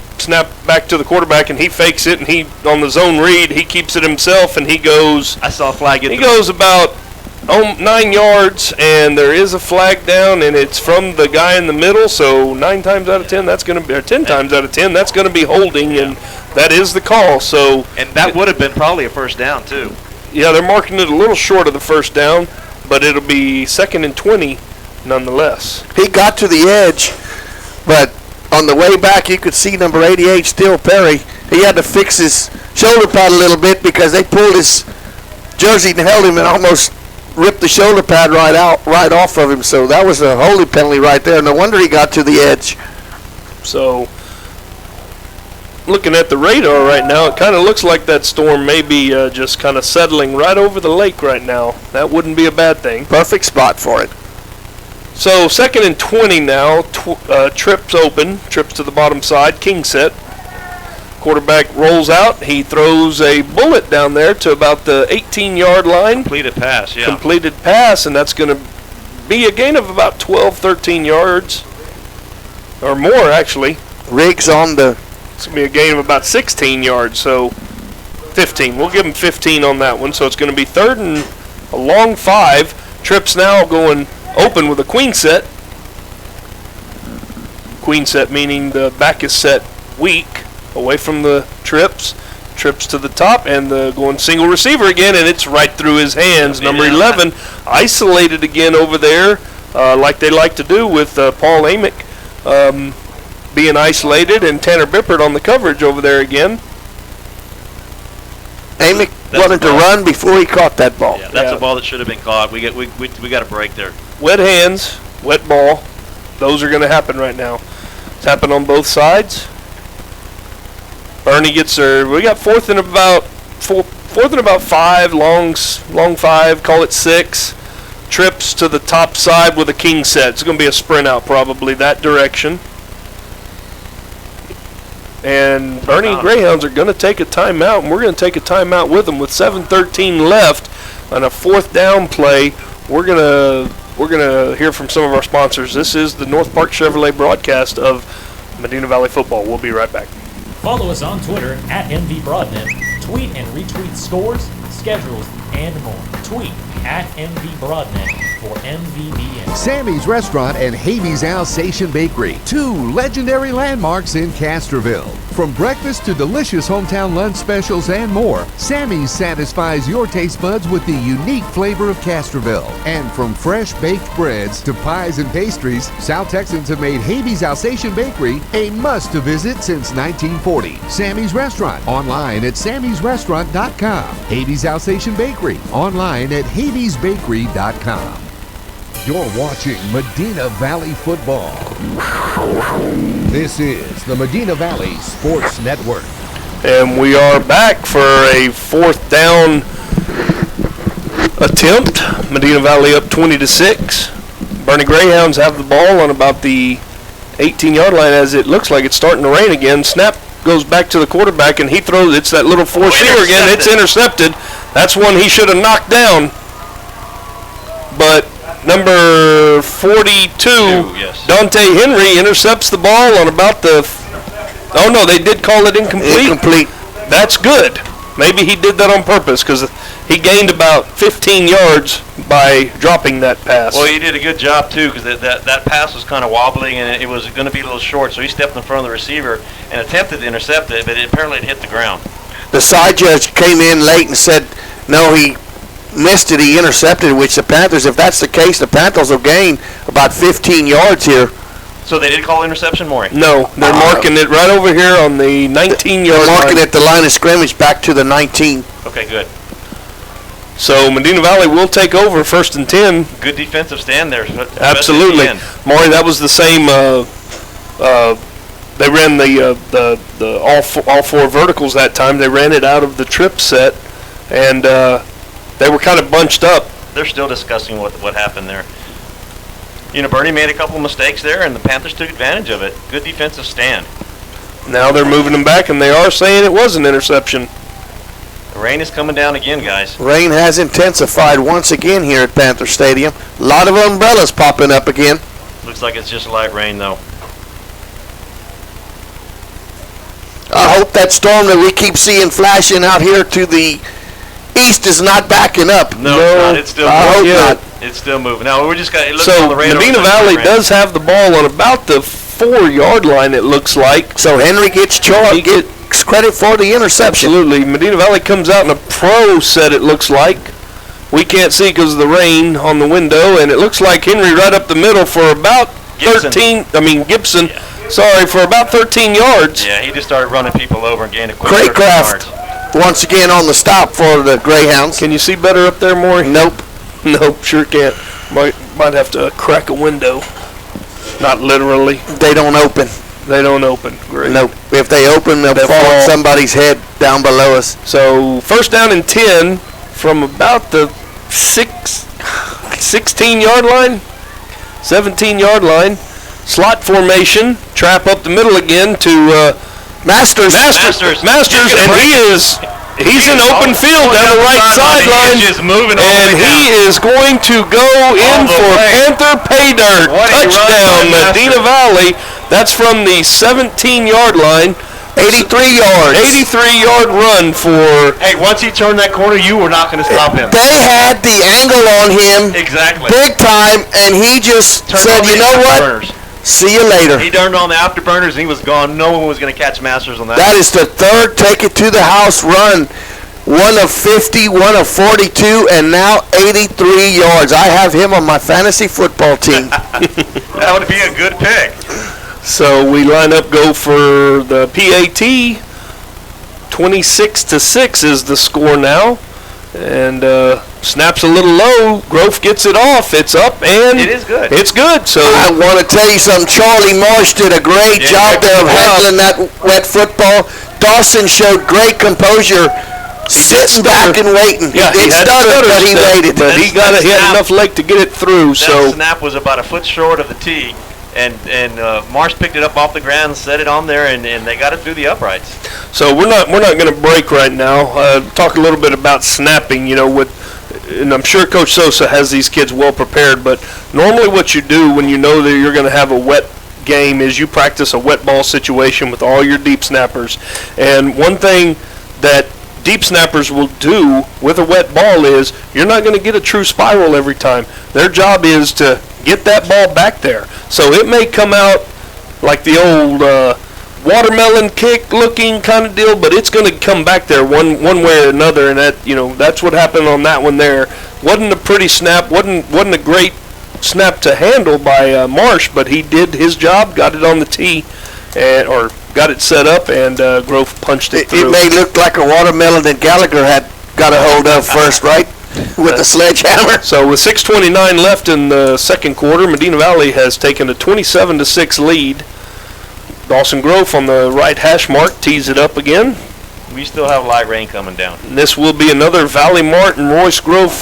back to the quarterback, and he fakes it, and he on the zone read, he keeps it himself, and he goes. I saw a flag. He goes about 9 yards, and there is a flag down, and it's from the guy in the middle. So 9 times out of 10, that's going to be, or 10 times out of 10, that's going to be holding, and that is the call. So and that would have been probably a 1st down too. Yeah, they're marking it a little short of the 1st down, but it'll be 2nd and 20 nonetheless. He got to the edge, but on the way back, you could see number 88, Still Perry. He had to fix his shoulder pad a little bit because they pulled his jersey and held him and almost ripped the shoulder pad right off of him. So that was a holding penalty right there. No wonder he got to the edge. So, looking at the radar right now, it kind of looks like that storm may be just kind of settling right over the lake right now. That wouldn't be a bad thing. Perfect spot for it. So 2nd and 20 now. Trips open. Trips to the bottom side. King set. Quarterback rolls out. He throws a bullet down there to about the 18-yard line. Completed pass, yeah. Completed pass, and that's going to be a gain of about 12, 13 yards. Or more, actually. Riggs on the. It's going to be a gain of about 16 yards, so 15. We'll give him 15 on that one. So it's going to be 3rd and a long 5. Trips now going open with a queen set. Queen set meaning the back is set weak, away from the trips. Trips to the top, and going single receiver again, and it's right through his hands. Number 11, isolated again over there, like they like to do with Paul Amick being isolated, and Tanner Bippert on the coverage over there again. Amick wanted to run before he caught that ball. Yeah, that's a ball that should have been caught. We got a break there. Wet hands, wet ball. Those are going to happen right now. It's happened on both sides. Boerne gets there. We got fourth and about 5, long 5, call it 6. Trips to the top side with a king set. It's going to be a sprint out probably that direction. And Boerne Greyhounds are going to take a timeout, and we're going to take a timeout with them with 7:13 left on a fourth down play. We're gonna hear from some of our sponsors. This is the North Park Chevrolet broadcast of Medina Valley football. We'll be right back. Follow us on Twitter at MVBroadnet. Tweet and retweet scores, schedules, and more. Tweet at MVBroadnet for MVBN. Sammy's Restaurant and Habeas Alsatian Bakery, 2 legendary landmarks in Castroville. From breakfast to delicious hometown lunch specials and more, Sammy's satisfies your taste buds with the unique flavor of Castroville. And from fresh baked breads to pies and pastries, South Texans have made Habeas Alsatian Bakery a must-to-visit since 1940. Sammy's Restaurant, online at sammysrestaurant.com. Habeas Alsatian Bakery, online at habeasbakery.com. You're watching Medina Valley Football. This is the Medina Valley Sports Network. And we are back for a fourth down attempt. Medina Valley up 20-6. Boerne Greyhounds have the ball on about the 18-yard line as it looks like it's starting to rain again. Snap goes back to the quarterback, and he throws. It's that little four-seamer again. It's intercepted. That's one he should have knocked down. But number 42, Dante Henry, intercepts the ball on about the... Oh, no, they did call it incomplete. Incomplete. That's good. Maybe he did that on purpose because he gained about 15 yards by dropping that pass. Well, he did a good job, too, because that pass was kind of wobbling, and it was going to be a little short, so he stepped in front of the receiver and attempted to intercept it, but apparently it hit the ground. The side judge came in late and said, no, he missed it, he intercepted, which the Panthers, if that's the case, the Panthers will gain about 15 yards here. So they did call interception, Maury? No, they're marking it right over here on the 19-yard line. They're marking it at the line of scrimmage back to the 19. Okay, good. So Medina Valley will take over 1st and 10. Good defensive stand there. Absolutely. Maury, that was the same. They ran the all four verticals that time. They ran it out of the trip set, and they were kind of bunched up. They're still discussing what happened there. You know, Boerne made a couple of mistakes there, and the Panthers took advantage of it. Good defensive stand. Now they're moving them back, and they are saying it was an interception. The rain is coming down again, guys. Rain has intensified once again here at Panther Stadium. A lot of umbrellas popping up again. Looks like it's just light rain, though. I hope that storm that we keep seeing flashing out here to the east is not backing up. No, it's not. It's still moving. I hope not. It's still moving. Now, we just got to look So on the radar. Medina Valley does have the ball on about the 4-yard line, it looks like. So Henry gets credit for the interception. Absolutely. Medina Valley comes out in a pro set, it looks like. We can't see because of the rain on the window, and it looks like Henry right up the middle for about Gibson. Yeah. Sorry, for about 13 yards. Yeah, he just started running people over and gained a quick Craycraft once again on the stop for the Greyhounds. Can you see better up there, Maury? Nope. Nope, sure can't. Might have to crack a window. Not literally. They don't open. They don't open. Great. Nope. If they open, they'll fall on somebody's head down below us. So 1st down and 10 from about the 16-yard line, 17-yard line. Slot formation. Trap up the middle again to Masters, and he's in open field down the right sideline, and he is going to go in for Panther pay dirt. Touchdown, Medina Valley. That's from the 17-yard line. 83 yards. 83-yard run for... Hey, once he turned that corner, you were not going to stop him. They had the angle on him. Exactly. Big time, and he just said, you know what? See you later. He turned on the afterburners, and he was gone. No one was going to catch Masters on that. That is the third take it to the house run. One of 50, one of 42, and now 83 yards. I have him on my fantasy football team. That would be a good pick. So we line up, go for the PAT. 26-6 is the score now. And snaps a little low. Grove gets it off. It's up, and It is good. It's good. So I want to tell you something. Charlie Marsh did a great job there of handling that wet football. Dawson showed great composure, sitting back and waiting. yeah, It had stuttered, but he waited. But he had enough leg to get it through. That So snap was about a foot short of the tee, and Marsh picked it up off the ground, set it on there, and they got it through the uprights. So we're not going to break right now. Talk a little bit about snapping. And I'm sure Coach Sosa has these kids well prepared. But normally, what you do when you know that you're going to have a wet game is you practice a wet ball situation with all your deep snappers. And one thing that deep snappers will do with a wet ball is you're not going to get a true spiral every time. Their job is to get that ball back there. So it may come out like the old watermelon kick looking kind of deal, but it's going to come back there one way or another, and that's what happened on that one there. Wasn't a pretty snap, wasn't a great snap to handle by Marsh, but he did his job, got it on the tee, or got it set up, and Grove punched it through. It may look like a watermelon that Gallagher had got a hold of first, right? With the sledgehammer. So with 6:29 left in the second quarter, Medina Valley has taken a 27-6 lead. Dawson Grove on the right hash mark tees it up again. We still have light rain coming down. And this will be another Valley Mart and Royce Grove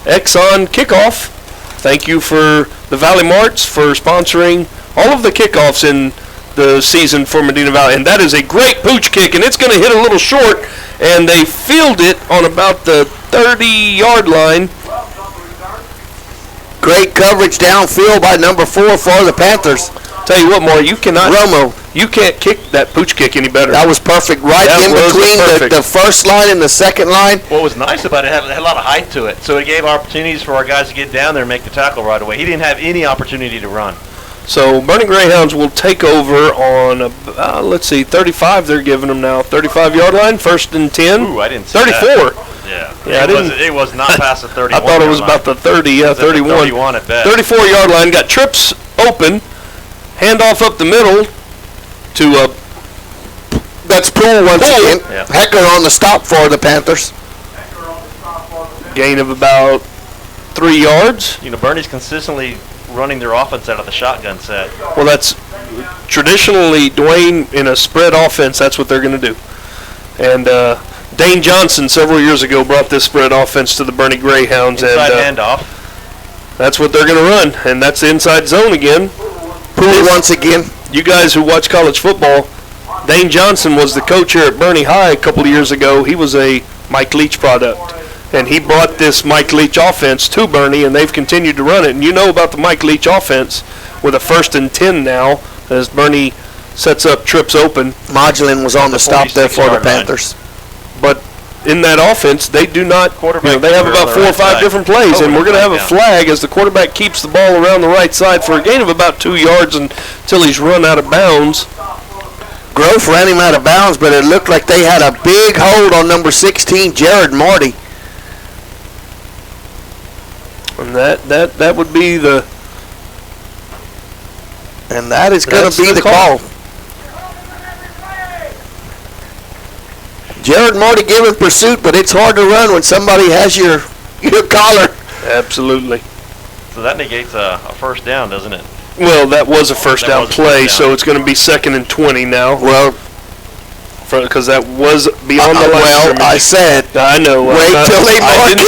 Exxon kickoff. Thank you for the Valley Marts for sponsoring all of the kickoffs in the season for Medina Valley. And that is a great pooch kick, and it's going to hit a little short, and they field it on about the 30-yard line. Great coverage downfield by number 4 for the Panthers. Tell you what, Moore, you can't kick that pooch kick any better. That was perfect, right in between the first line and the second line. What was nice about it, it had a lot of height to it, so it gave opportunities for our guys to get down there and make the tackle right away. He didn't have any opportunity to run. So Boerne Greyhounds will take over on, 35 they're giving them now. 35-yard line, 1st and 10. Ooh, I didn't see 34. That. Yeah, it was not past the 31. I thought it was about the 30, 31. 31 at best. 34-yard line, got trips open, handoff up the middle to that's Poole once again. Yeah. Hecker on the stop for the Panthers. Gain of about 3 yards. Boerne's consistently running their offense out of the shotgun set. Well, that's traditionally Dwayne in a spread offense. That's what they're going to do. And Dane Johnson several years ago brought this spread offense to the Boerne Greyhounds. Inside and handoff. That's what they're going to run, and that's the inside zone again. Poole once again. You guys who watch college football, Dane Johnson was the coach here at Boerne High a couple of years ago. He was a Mike Leach product. And he brought this Mike Leach offense to Boerne, and they've continued to run it. And you know about the Mike Leach offense with a 1st and 10 now as Boerne sets up trips open. Modulin was on the stop there for the Panthers. But in that offense, they do not, they have about 4 or 5 different plays, and we're going to have a flag as the quarterback keeps the ball around the right side for a gain of about 2 yards until he's run out of bounds. Grove ran him out of bounds, but it looked like they had a big hold on number 16, Jared Marty. And that would be the... And that is going to be the call. Jared Marty giving pursuit, but it's hard to run when somebody has your collar. Absolutely. So that negates a first down, doesn't it? Well, that was a first down play, so it's going to be 2nd and 20 now. Well, because that was beyond the line. Well, I said. I know. Wait till they mark it.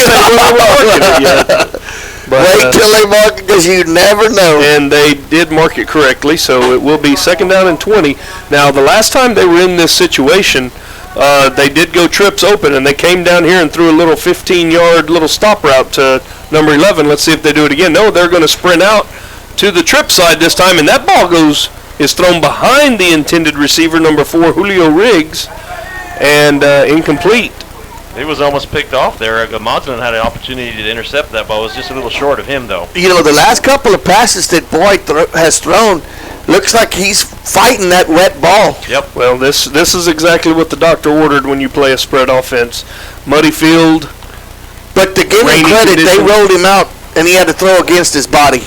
Wait till they mark it, because you never know. And they did mark it correctly, so it will be 2nd down and 20. Now, the last time they were in this situation, they did go trips open, and they came down here and threw a little 15-yard little stop route to number 11. Let's see if they do it again. No, they're going to sprint out to the trip side this time, and that ball is thrown behind the intended receiver, number 4, Julio Riggs, and incomplete. It was almost picked off there. Modulin had an opportunity to intercept that ball. It was just a little short of him, though. The last couple of passes that Boyd has thrown, looks like he's fighting that wet ball. Yep. Well, this is exactly what the doctor ordered when you play a spread offense. Muddy field. But to give him credit, they rolled him out, and he had to throw against his body.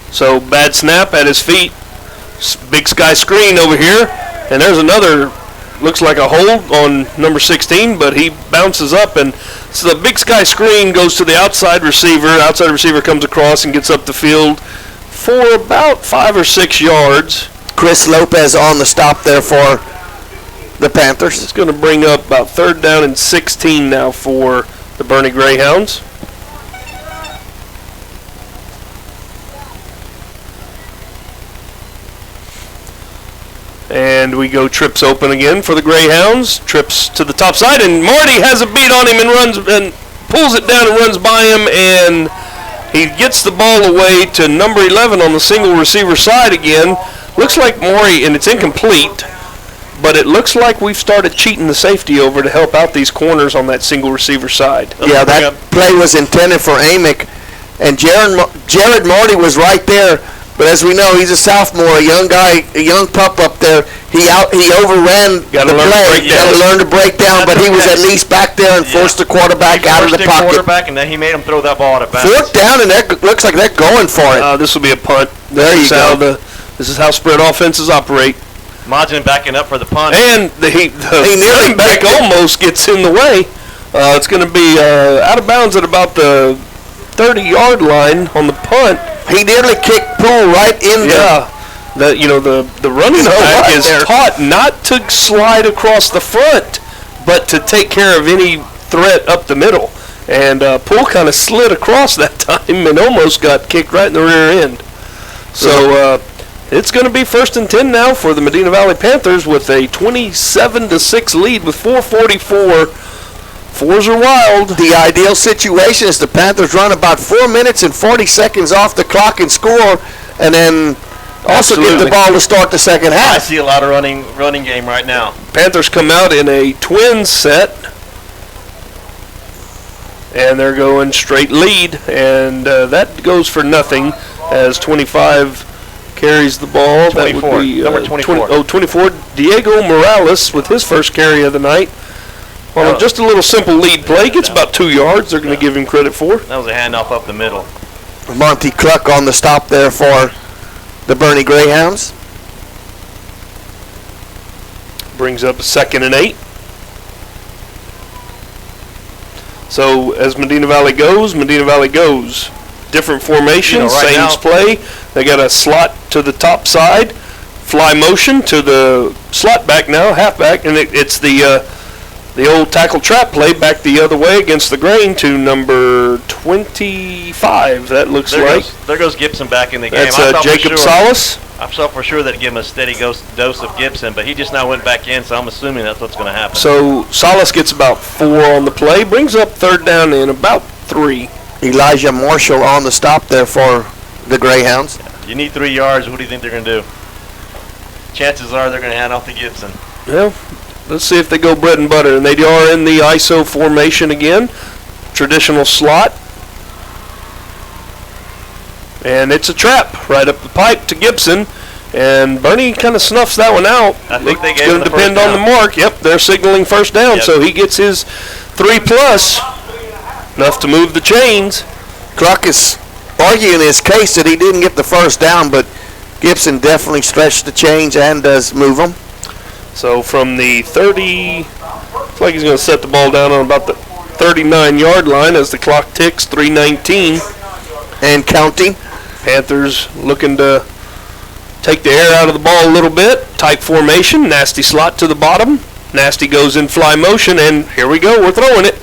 So, bad snap at his feet. Big sky screen over here. And there's another looks like a hold on number 16, but he bounces up, and so the Big Sky screen goes to the outside receiver. Outside receiver comes across and gets up the field for about 5 or 6 yards. Chris Lopez on the stop there for the Panthers. It's going to bring up about 3rd down and 16 now for the Boerne Greyhounds. And we go trips open again for the Greyhounds. Trips to the top side, and Marty has a beat on him and runs and pulls it down and runs by him, and he gets the ball away to number 11 on the single receiver side again. Looks like Maury, and it's incomplete, but it looks like we've started cheating the safety over to help out these corners on that single receiver side. Yeah, that play was intended for Amick, and Jared Marty was right there. But as we know, he's a sophomore, a young guy, a young pup up there. He overran the play. Got to learn to break down, but he was at least back there and forced the quarterback out of the pocket. Quarterback, and then he made him throw that ball out of bounds. 4th down, and that looks like they're going for it. This will be a punt. There you go. This is how spread offenses operate. Majin backing up for the punt. And the running back almost gets in the way. It's going to be out of bounds at about the 30-yard line on the punt. He nearly kicked Poole right in there. The running back is taught not to slide across the front, but to take care of any threat up the middle. And Poole kind of slid across that time and almost got kicked right in the rear end. So it's going to be 1st and 10 now for the Medina Valley Panthers with a 27-6 lead with 4:44. Fours are wild. The ideal situation is the Panthers run about 4 minutes and 40 seconds off the clock and score, and then also get the ball to start the second half. I see a lot of running game right now. Panthers come out in a twin set, and they're going straight lead, and that goes for nothing as 25 carries the ball. 24. That would be number 24. 24. Diego Morales with his first carry of the night. Well, just a little simple lead play. Gets about 2 yards. They're going to give him credit for. That was a handoff up the middle. Monty Cluck on the stop there for the Boerne Greyhounds. Brings up a 2nd and 8. So as Medina Valley goes. Different formation, same play. They got a slot to the top side, fly motion to the slot back now, halfback, and it's the old tackle trap play back the other way against the grain to number 25, that looks like. There goes Gibson back in the game. That's Jacob Salas. I thought for sure that he'd give him a steady dose of Gibson, but he just now went back in, so I'm assuming that's what's going to happen. So Salas gets about 4 on the play, brings up 3rd down and about 3. Elijah Marshall on the stop there for the Greyhounds. You need 3 yards. What do you think they're going to do? Chances are they're going to hand off to Gibson. Well, let's see if they go bread and butter. And they are in the ISO formation again. Traditional slot. And it's a trap right up the pipe to Gibson. And Boerne kind of snuffs that one out. I think they it's gave going to depend on the mark. Yep, they're signaling 1st down. Yep. So he gets his 3+. Enough to move the chains. Cluck is arguing his case that he didn't get the 1st down, but Gibson definitely stretched the chains and does move them. So from the 30, looks like he's going to set the ball down on about the 39-yard line as the clock ticks, 3:19. And counting. Panthers looking to take the air out of the ball a little bit. Tight formation, nasty slot to the bottom. Nasty goes in fly motion, and here we go, we're throwing it.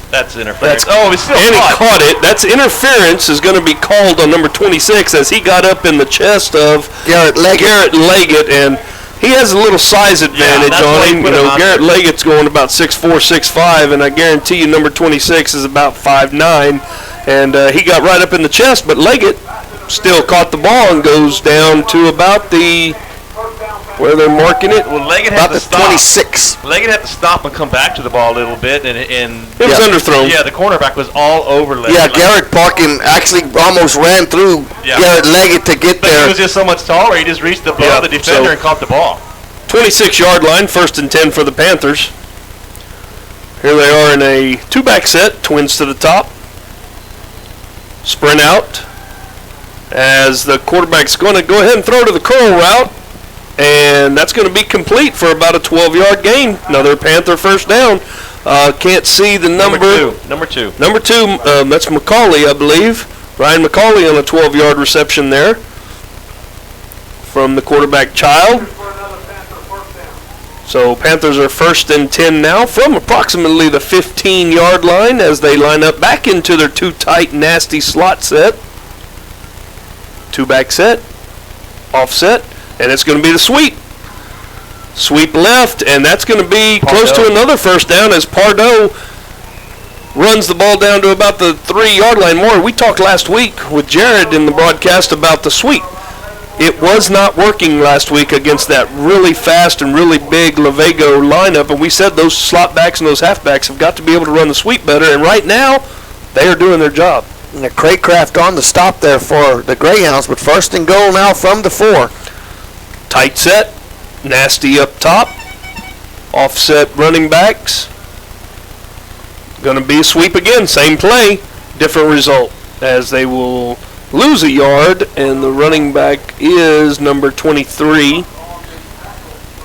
That's interference. He caught it. That's interference is going to be called on number 26 as he got up in the chest of Garrett Leggett, and he has a little size advantage on him. Garrett Leggett's going about 6'4", 6'5", and I guarantee you number 26 is about 5'9", and he got right up in the chest, but Leggett still caught the ball and goes down to about the where they're marking it. Well, Leggett had to stop. 26. Leggett had to stop and come back to the ball a little bit, and it was underthrown. Yeah, the cornerback was all over Leggett. Yeah, Garrett Parkin actually almost ran through Garrett Leggett to get there. He was just so much taller, he just reached above the defender and caught the ball. 26-yard line, 1st and 10 for the Panthers. Here they are in a 2-back set, twins to the top. Sprint out as the quarterback's going to go ahead and throw to the curl route. And that's going to be complete for about a 12-yard gain. Another Panther first down. Can't see the number. Number two. That's McCauley, I believe. Ryan McCauley on a 12-yard reception there from the quarterback Child. So Panthers are 1st and 10 now from approximately the 15-yard line as they line up back into their too tight, nasty slot set. Two-back set, offset, and it's going to be the sweep. Sweep left, and that's going to be close to another first down as Pardo runs the ball down to about the 3-yard line. More, we talked last week with Jared in the broadcast about the sweep. It was not working last week against that really fast and really big Lavego lineup, and we said those slot backs and those halfbacks have got to be able to run the sweep better, and right now they are doing their job. And the Craycraft on the stop there for the Greyhounds, but 1st and goal now from the 4. Tight set, nasty up top, offset running backs. Going to be a sweep again, same play, different result, as they will lose a yard, and the running back is number 23.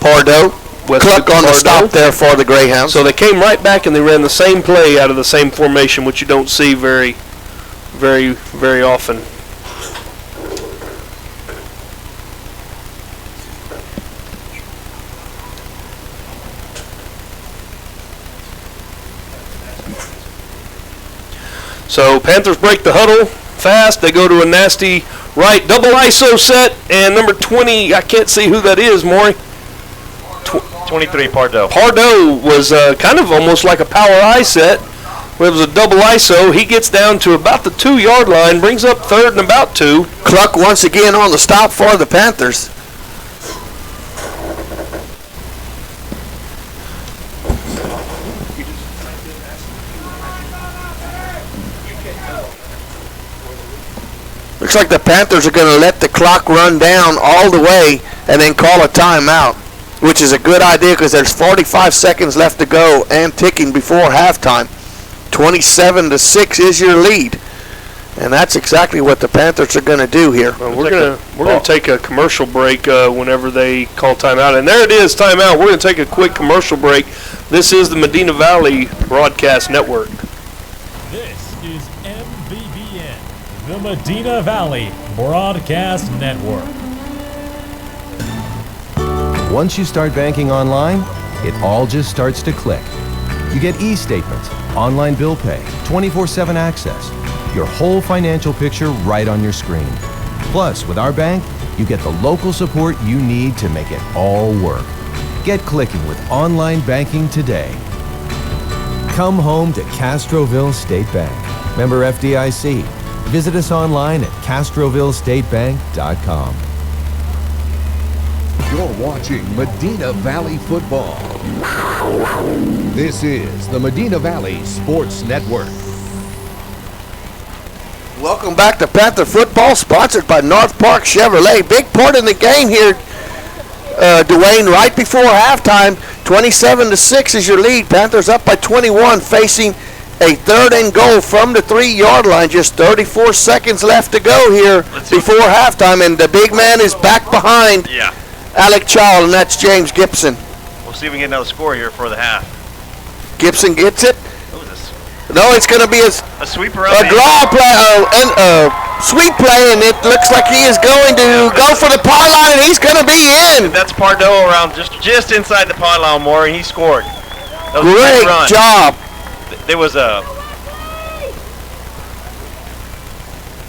Pardo. Cluck on the stop there for the Greyhounds. So they came right back and they ran the same play out of the same formation, which you don't see very, very, very often. So Panthers break the huddle fast. They go to a nasty right double ISO set, and number 20, I can't see who that is, Maury. 23, Pardo. Pardo was kind of almost like a power I set. It was a double ISO. He gets down to about the 2-yard line, brings up 3rd and about 2. Cluck once again on the stop for the Panthers. Looks like the Panthers are going to let the clock run down all the way and then call a timeout, which is a good idea because there's 45 seconds left to go and ticking before halftime. 27-6 is your lead, and that's exactly what the Panthers are going to do here. We're going to take a commercial break whenever they call timeout, and there it is, timeout. We're going to take a quick commercial break. This is the Medina Valley Broadcast Network. This is MVBN, the Medina Valley Broadcast Network. Once you start banking online, it all just starts to click. You get e-statements, online bill pay, 24/7 access, your whole financial picture right on your screen. Plus, with our bank, you get the local support you need to make it all work. Get clicking with online banking today. Come home to Castroville State Bank. Member FDIC. Visit us online at castrovillestatebank.com. You're watching Medina Valley Football. This is the Medina Valley Sports Network. Welcome back to Panther Football, sponsored by North Park Chevrolet. Big part in the game here, Dwayne, right before halftime. 27-6 is your lead. Panthers up by 21, facing a 3rd and goal from the 3-yard line. Just 34 seconds left to go here before halftime, and the big man is back behind Alec Child, and that's James Gibson. We'll see if we can get another score here for the half. Gibson gets it. No, it's going to be a sweep a draw play, sweep play, and it looks like he is going to go for the pylon, and he's going to be in. That's Pardo around just inside the pylon, more, and he scored. That was Great a run. job. There was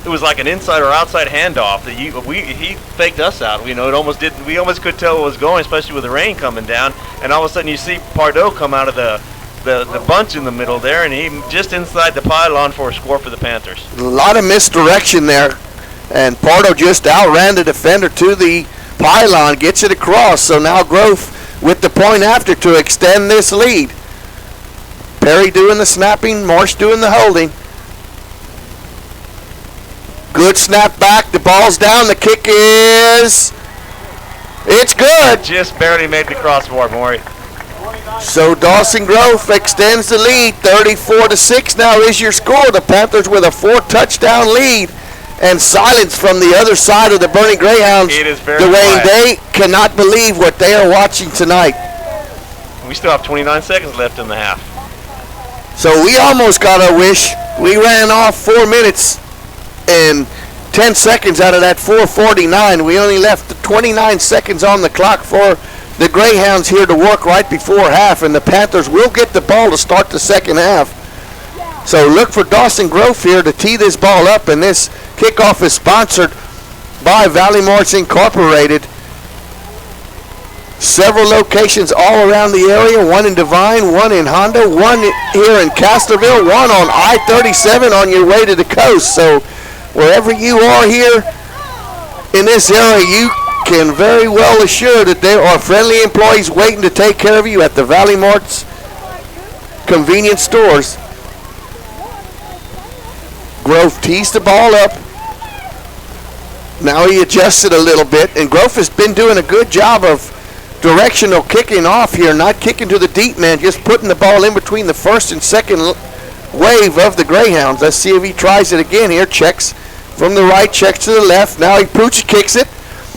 it was like an inside or outside handoff that he faked us out. You know, we almost could tell what was going, especially with the rain coming down, and all of a sudden you see Pardo come out of the bunch in the middle there, and he just inside the pylon for a score for the Panthers. A lot of misdirection there, and Pardo just outran the defender to the pylon, gets it across. So now Grove with the point after to extend this lead. Perry doing the snapping, Marsh doing the holding. Good snap back, the ball's down, the kick is, it's good. Just barely made the crossbar, Maury. So Dawson Grove extends the lead. 34-6 now is your score. The Panthers with a 4-touchdown lead and silence from the other side of the Boerne Greyhounds. It is very Dwayne, quiet. they cannot believe what they are watching tonight. We still have 29 seconds left in the half. So we almost got our wish. We ran off 4 minutes and 10 seconds out of that 4:49. We only left 29 seconds on the clock for the Greyhounds here to work right before half, and the Panthers will get the ball to start the second half. So look for Dawson Grove here to tee this ball up, and this kickoff is sponsored by Valley Marts Incorporated. Several locations all around the area, one in Devine, one in Honda, one here in Castroville, one on I-37 on your way to the coast. So wherever you are here in this area, you can very well assure that there are friendly employees waiting to take care of you at the Valley Marts convenience stores. Grove tees the ball up. Now he adjusted a little bit, and Grove has been doing a good job of directional kicking off here, not kicking to the deep man, just putting the ball in between the first and second wave of the Greyhounds. Let's see if he tries it again here. Checks from the right, checks to the left. Now he pooch kicks it.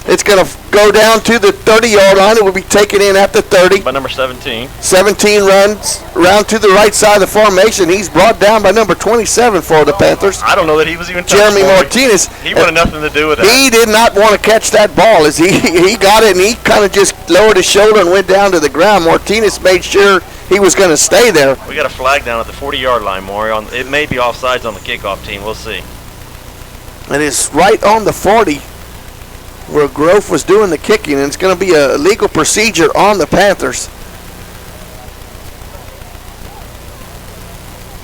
It's going to go down to the 30-yard line. It will be taken in at the 30. By number 17. 17 runs around to the right side of the formation. He's brought down by number 27 for the Panthers. I don't know that he was even Jeremy Martinez. He wanted nothing to do with that. He did not want to catch that ball. As he got it, and he kind of just lowered his shoulder and went down to the ground. Martinez made sure he was going to stay there. We got a flag down at the 40-yard line, Maury. It may be offsides on the kickoff team. We'll see. And it's right on the 40 where Grove was doing the kicking, and it's going to be a legal procedure on the Panthers.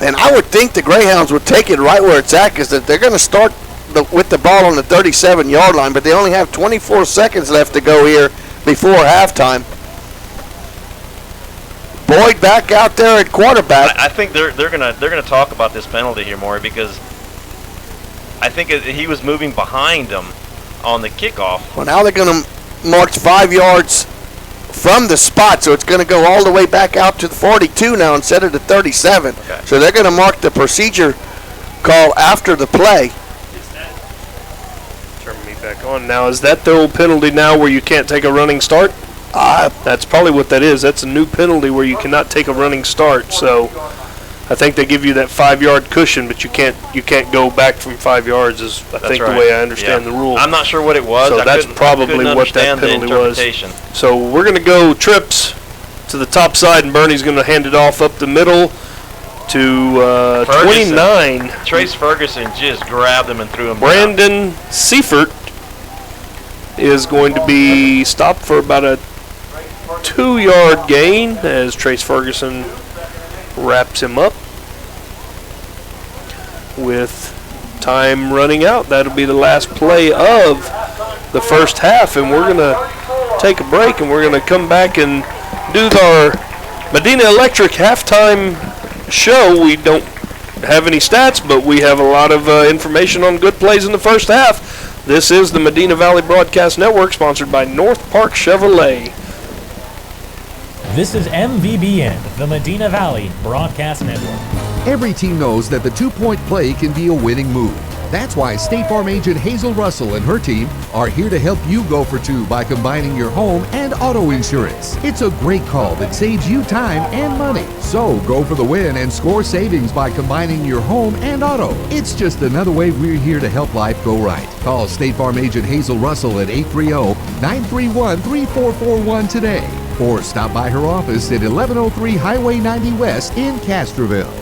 And I would think the Greyhounds would take it right where it's at, because they're going to start with the ball on the 37-yard line, but they only have 24 seconds left to go here before halftime. Boyd back out there at quarterback. I think they're gonna talk about this penalty here, Maury, because I think he was moving behind them on the kickoff. Well, now they're going to march 5 yards from the spot, so it's going to go all the way back out to the 42 now instead of the 37. Okay. So they're going to mark the procedure call after the play. Turn me back on now. Is that the old penalty now where you can't take a running start? That's probably what that is. That's a new penalty where you cannot take a running start. So I think they give you that 5-yard cushion, but you can't go back from 5 yards. Is I think right. the way I understand the rule. I'm not sure what it was. So that's probably what that penalty was. So we're going to go trips to the top side, and Bernie's going to hand it off up the middle to 29. Trace Ferguson just grabbed him and threw him Brandon Seifert is going to be stopped for about a 2-yard gain as Trace Ferguson wraps him up with time running out. That'll be the last play of the first half, and we're going to take a break, and we're going to come back and do our Medina Electric halftime show. We don't have any stats, but we have a lot of information on good plays in the first half. This is the Medina Valley Broadcast Network, sponsored by North Park Chevrolet. This is MVBN, the Medina Valley Broadcast Network. Every team knows that the two-point play can be a winning move. That's why State Farm agent Hazel Russell and her team are here to help you go for two by combining your home and auto insurance. It's a great call that saves you time and money. So go for the win and score savings by combining your home and auto. It's just another way we're here to help life go right. Call State Farm agent Hazel Russell at 830-931-3441 today. Or stop by her office at 1103 Highway 90 West in Castroville.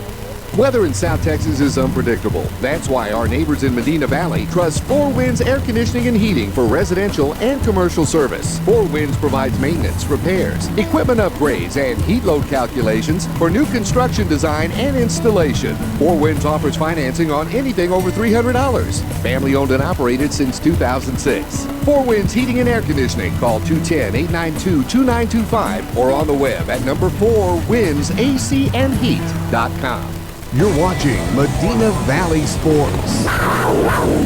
Weather in South Texas is unpredictable. That's why our neighbors in Medina Valley trust Four Winds Air Conditioning and Heating for residential and commercial service. Four Winds provides maintenance, repairs, equipment upgrades, and heat load calculations for new construction design and installation. Four Winds offers financing on anything over $300. Family owned and operated since 2006. Four Winds Heating and Air Conditioning. Call 210-892-2925 or on the web at number 4windsacandheat.com. You're watching Medina Valley Sports.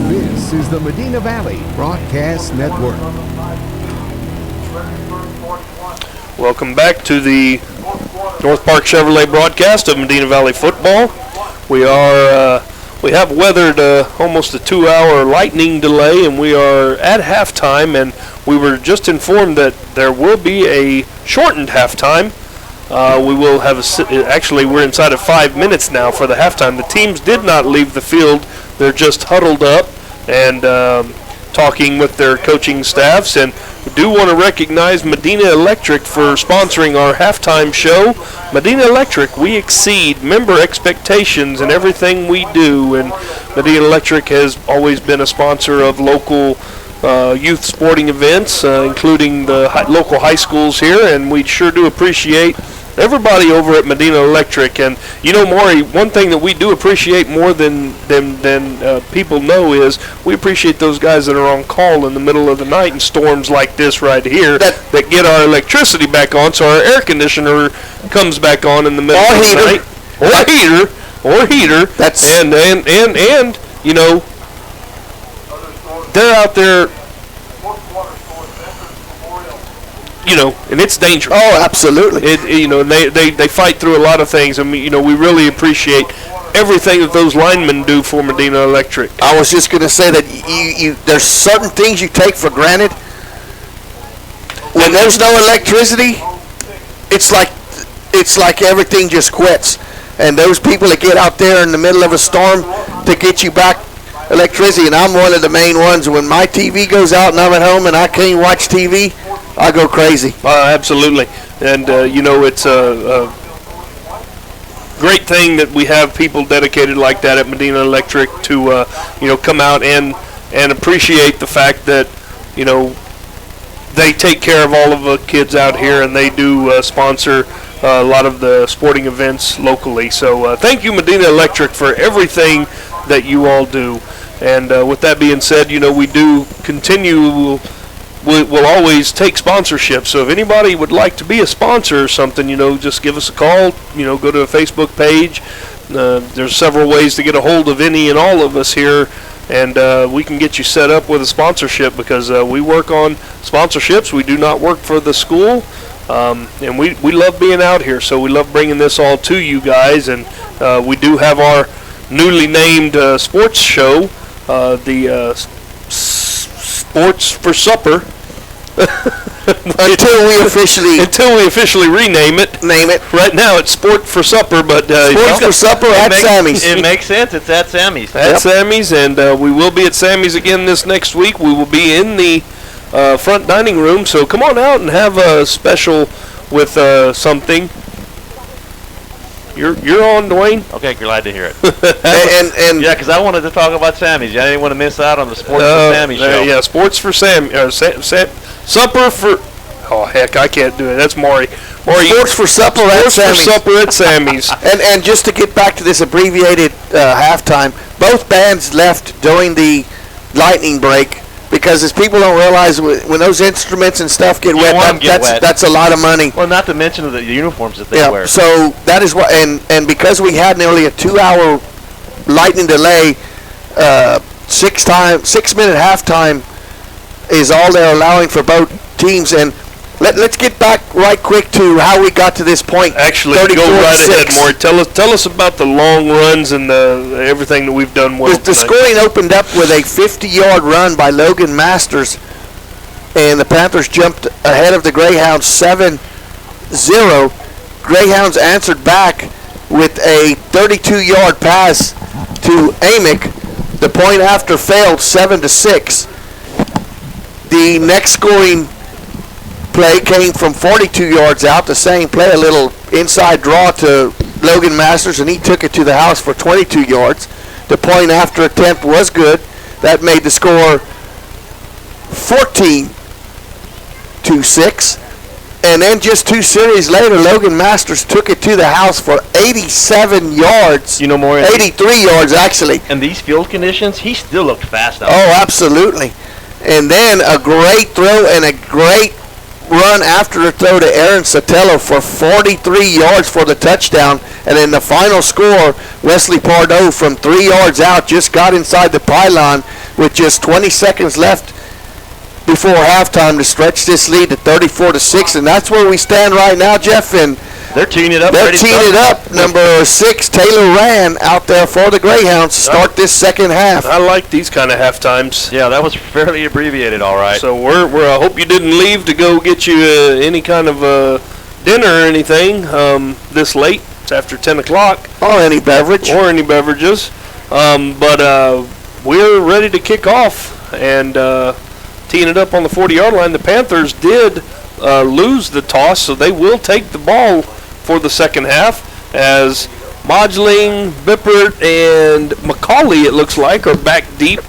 This is the Medina Valley Broadcast Network. Welcome back to the North Park Chevrolet broadcast of Medina Valley football. We are we have weathered almost a 2-hour lightning delay, and we are at halftime, and we were just informed that there will be a shortened halftime. We will have actually, we're inside of 5 minutes now for the halftime. The teams did not leave the field. They're just huddled up and talking with their coaching staffs. And we do want to recognize Medina Electric for sponsoring our halftime show. Medina Electric, we exceed member expectations in everything we do. And Medina Electric has always been a sponsor of local youth sporting events, including the local high schools here. And we sure do appreciate everybody over at Medina Electric. And you know, Maury, one thing that we do appreciate more than people know is we appreciate those guys that are on call in the middle of the night in storms like this right here that get our electricity back on, so our air conditioner comes back on in the middle of the night. Or heater. That's and you know, they're out there, you know, and it's dangerous. Oh, absolutely. You know, they fight through a lot of things. I mean, you know, we really appreciate everything that those linemen do for Medina Electric. I was just going to say that you there's certain things you take for granted. When there's no electricity, it's like everything just quits. And those people that get out there in the middle of a storm to get you back electricity, and I'm one of the main ones. When my TV goes out and I'm at home and I can't watch TV, I go crazy. Absolutely. And, you know, it's a great thing that we have people dedicated like that at Medina Electric to, you know, come out and appreciate the fact that, you know, they take care of all of the kids out here, and they do sponsor a lot of the sporting events locally. So thank you, Medina Electric, for everything that you all do. And with that being said, you know, we do continue, we'll always take sponsorships. So if anybody would like to be a sponsor or something, you know, just give us a call. You know, go to a Facebook page. There's several ways to get a hold of any and all of us here, and we can get you set up with a sponsorship, because we work on sponsorships. We do not work for the school, and we love being out here. So we love bringing this all to you guys, and we do have our newly named sports show, the Sports for Supper. until we officially rename it. Right now it's Sport for Supper, but Sports for Supper at Sammy's. It makes sense. It's at Sammy's. At Sammy's, and we will be at Sammy's again this next week. We will be in the front dining room, so come on out and have a special with something. You're on, Dwayne. Okay, glad to hear it. and yeah, because I wanted to talk about Sammy's. I didn't want to miss out on the Sports for Sammy show. Yeah, Sports for Sammy. Supper for. Oh heck, I can't do it. That's Maury. Sports for Supper at Sammy's. Supper at Sammy's. and just to get back to this abbreviated halftime, both bands left during the lightning break, because as people don't realize, when those instruments and stuff get wet, that's a lot of money. Well, not to mention the uniforms that they wear. So that is what, and because we had nearly a 2-hour lightning delay, 6-minute halftime is all they're allowing for both teams. And let's get back right quick to how we got to this point. Actually, go right ahead, Maury. Tell us about the long runs and everything that we've done well. The scoring opened up with a 50-yard run by Logan Masters, and the Panthers jumped ahead of the Greyhounds 7-0. Greyhounds answered back with a 32-yard pass to Amick. The point after failed 7-6. The next scoring play came from 42 yards out. The same play, a little inside draw to Logan Masters, and he took it to the house for 22 yards. The point after attempt was good. That made the score 14-6. And then just 2 series later, Logan Masters took it to the house for 87 yards. You know, more 83 yards, actually. And these field conditions, he still looked fast out there. Oh, absolutely. And then a great throw and a great run after the throw to Aaron Sotelo for 43 yards for the touchdown. And then the final score, Wesley Pardo from 3 yards out just got inside the pylon with just 20 seconds left before halftime to stretch this lead to 34-6. And that's where we stand right now, Jeff. And They're teeing it up. They're teeing it up. Number 6, Taylor Rand, out there for the Greyhounds to start this second half. I like these kind of half times. Yeah, that was fairly abbreviated, all right. So I hope you didn't leave to go get you any kind of dinner or anything this late. It's after 10 o'clock. Or any beverage. Or any beverages. But we're ready to kick off and teeing it up on the 40-yard line. The Panthers did lose the toss, so they will take the ball for the second half as Modgeling, Bippert, and McCauley, it looks like, are back deep.